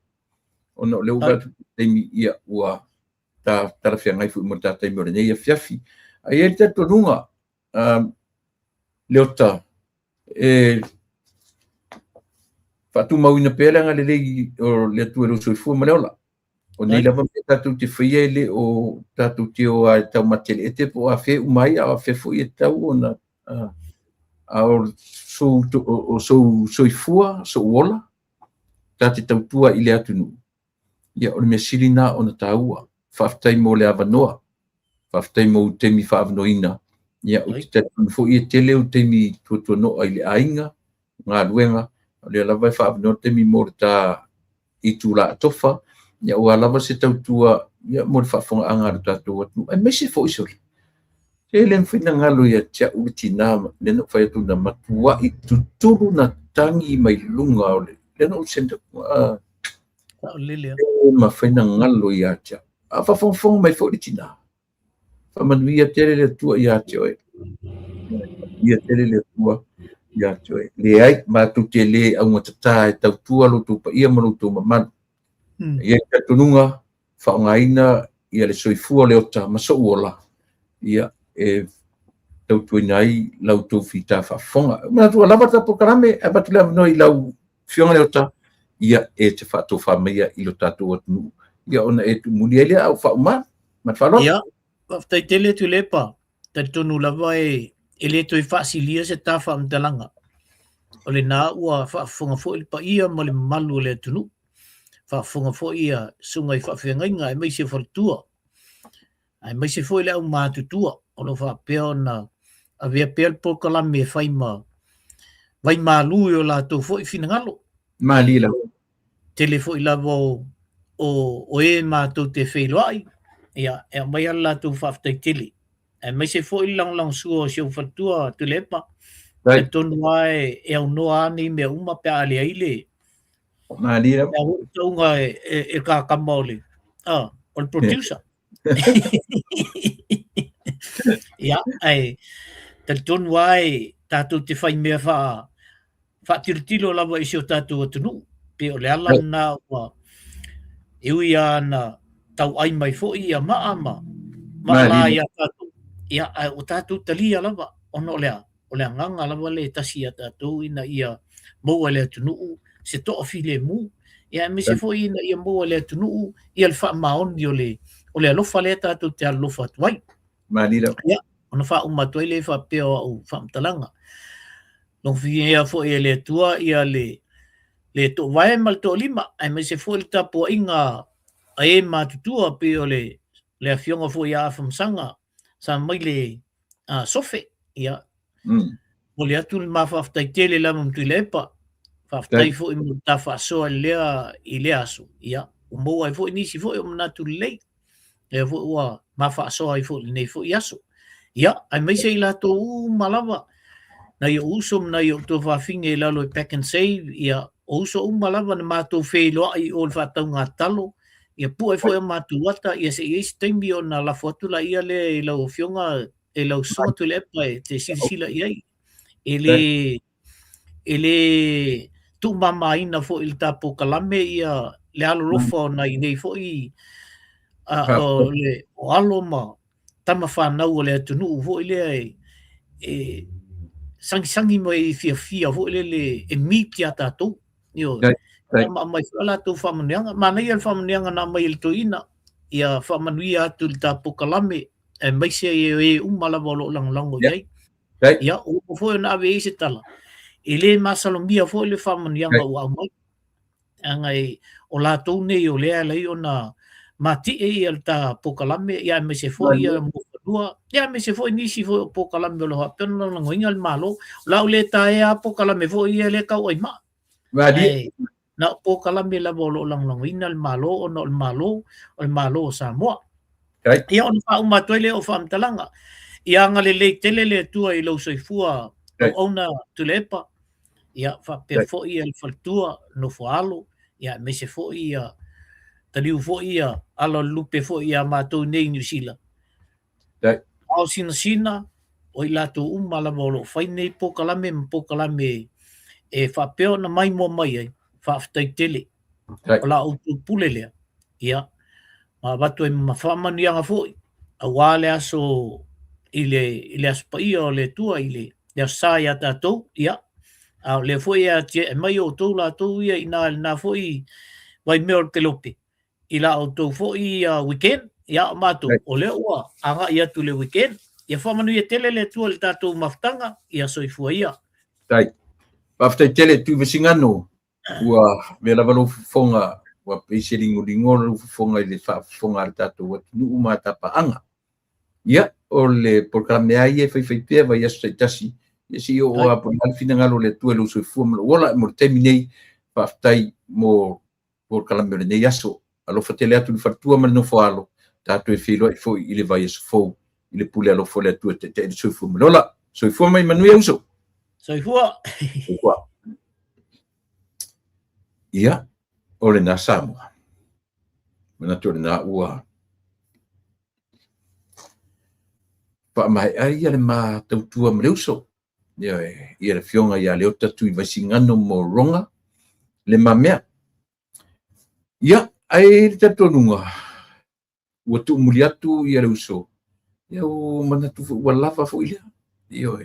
ono le uga te mi ia ua ta tarafia ngai foi mo ta te mo nei fiafi ai e te tonunga leota fatu mau ina pela nga le o le tu ero so fu manola o nei lava tatu te fia le o tatu te o a tau matele e te po a fe umai a fe fu e tau ona o so ifua so ola tati tau tua I le atunu ia o le mea silina ona taua whaftai mo le avanoa whaftai mo temi whaavanoina Ia o te fo ia tele o te mi tu no ai le ainga nga luenga le lava fa no te mi morta I tu la tofa ia o lava se tau tua ia mo fa fonga anga ta tu ai me se fo iso e len fina ngalo ia tia utina le no fa tu na matua I tu turu na tangi mai lunga ole le no senta Lilia ma fina ngalo ia tia a fa fong mai fo itina fa man ia tele le tua ia tia ia tele le tua ia tia le ai ma tu tele a un tata tau tua lo tu pa ia mo tu man ia tununga fa ngaina ia le soifua le ota maso ola ia tau tuinai lau tu fita fa fonga ma tu lava ta pokarame e bat le no I lau fionga le ota ia te fa to fa meia I lo tatu nu ia ona tu muliele au fa uma ma fa lo ia tai tele tu lepa ta tonu lava ele tu fasilia se ta fa mtalanga ole na ua fa fonga fo il pa ia mo le malu le tunu fa fonga fo ia sunga I fa fenga ai mai se fortua ai mai se fo le au matutua ono fa peona avea pel po kala me fai ma vai malu yo la to fo I finangalo malila tele fo I lavo o e ma to te feilo ai ia e mai ala to fa te tele ai mai se fo I lang suo se fortua tu lepa e tonu ai e no ani me uma pe ali ile malila e unga e ka kamole o producer ia ai te tonu ai tatu te fai mea fa tirtilo lava I seo tatu atunu pe o le ala na wa iui ana tau ai mai fo ia ma la ia tatu ia o tatu talia lava ono o le nganga lava le tasi tatu ina ia mo le atunu se to file mu ia me se fo ina ia mo le atunu ia le fa maon o le alofa le tatu te alofa tuai malila ia ona fa uma toi le fa peo o fa mtalanga long fia fo le tua ia le to vai mal to lima ai me se fo le tapo inga ai ma tutua pe o le afionga fo ia fa msanga sa mai le sofe ia o le atu ma fa ftai tele la mum tu lepa fa ftai fo I ta fa so I le aso ia o mo ai fo ni si fo o na tu le e fo wa ma fa so ai fo nei fo iaso ia ai mai se la to malava na yo uso na yo to fa finge la lo pack and save ia uso malava na ma to feilo ai o fa ta ngatalo ia pu ai fo ma tu wata ia se is tembi ona la foto la ia le lo fionga e lo so tu le pa te silsila ia ele tu mama ina fo il tapo kalame ia le alo lofo na nei fo I o alo ma tama fa na o le tunu fo ile sangi mo I fia fo ile e mitia tato yo ma mai fala tu fa manyanga mana ia fa manyanga na mai to ina ia fa manuia tu tapo kalame e mai se e umala volo lang ai ia o fo na ave se tala ele masalombia fo le fa manyanga wa mai angai o la to nei o le ala ona mati e alta pokalame ia me se fo ia mo dua ia me se fo ni si fo pokalame lo ha pero no ngoinga malo la le ta e pokalame fo ia le ka oi ma vadi na pokalame la bolo lang ina malo ono malo sa mo ia on fa uma toile o fam talanga ia ngale le tele le tua I lo soifua ona tulepa ia fa pe fo ia el faltua no fo alo ia me se fo ia taliu fo ia alo lupe fo ia mato nei New Zealand au sina o I lato umala bolo fai nei pokalame e fa peo na mai mo mai ai fa ftai tele o la o pulele ia ma bato e ma fa manianga fo a wale aso ile aspa ia o le tua ile le saia tato ia a le fo ia mai o to la to ia ina na fo I vai me o te lope ila o to fo I weekend ia mato o le ua anga ia tu le weekend ia fa manu ia tele le tua le tato maftanga ia soifua ia tai after tele tu visingano wa vela valo fonga wa pese lingo le fa fonga tato wa nu mata pa anga ia o le programa ai e fai pia vai asa tasi ia si o a por al fina ngalo le tu e lo so fu wala mo terminei pa tai mo por programa nei aso alo fatele atu le fartua ma no foalo tatu e filo e foi ile vai aso fo ile pule alo fo le tu te so fu lola so fu mai manu uso so fu ia o le na Samoa mana tu na ua pa mai ai le ma tautua mreuso ia le fionga ia le tatu i vasingano mo ronga le mamea ia ai tatu nunga ua tu muliatu ia le uso ia o mana tu wala fa fo ia io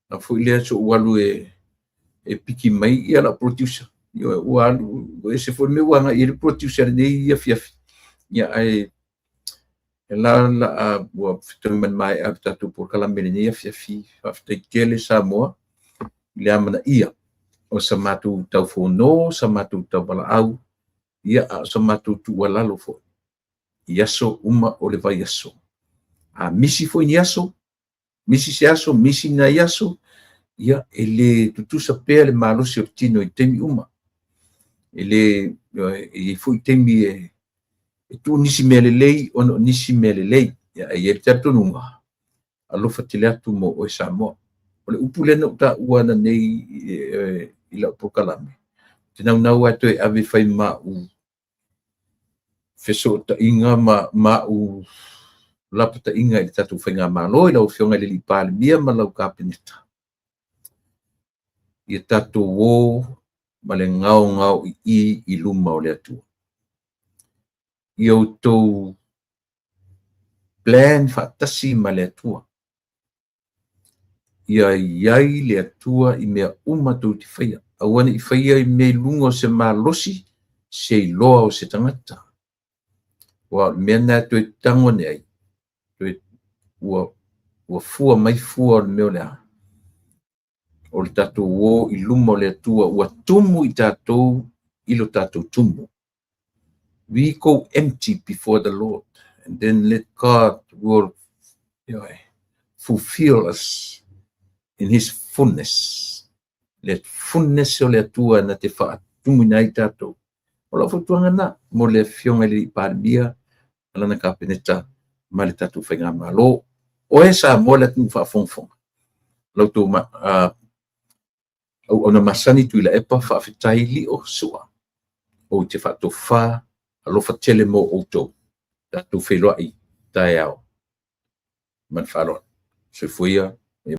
a fo ia so walu e piki mai ia la producer io walu se fo me wanga ia producer nei ia fiafi ia ai la wa fitaman mai after tu por kala menenia fiafi after kele Samoa le amana ia o samatu tau fono samatu tau bala au ia samatu tu wala lo fo iaso uma o le vai aso a misi fo iaso misi se aso misi na iaso ia ele tutu sape le malo se obtino i temi uma ele e fo temi e tu nisi melelei ono nisi melelei ia e tatu nunga alo fatile atu mo o Samoa o le upule no ta uana nei ila pokalame tena nau atu e ave fai ma u feso ta inga ma u lapata inga i tatu whainga malo i lau fionga le li pāle mia ma lau kāpeneta i tatu wō ma le ngau i luma o le atua i au tau plan whaatasi ma le atua ia iai le atua i mea umatou ti whaia awane i whaia i me lunga o se malosi se iloa o se tangata wa mea nā tue tangone ai tue ua fua mai fua o le meo lea o le tatou wō i luma o le atua ua tumu i tatou ilo tatou tumu. We go empty before the Lord, and then let God will fulfill us in His fullness. Let fullness o le atua na te whaatumu nai tatou. O la whatuanga na, mo le fionga li pārbia, alana kāpeneta, ma le tatou whainga malo. O e sa mo le atu whaafongfonga. Lautou ona masani tu ila epa whaafetai li o sua. O te whaatofa, alofa tele mo outou tatu wheloa i tae au man whalon se fuia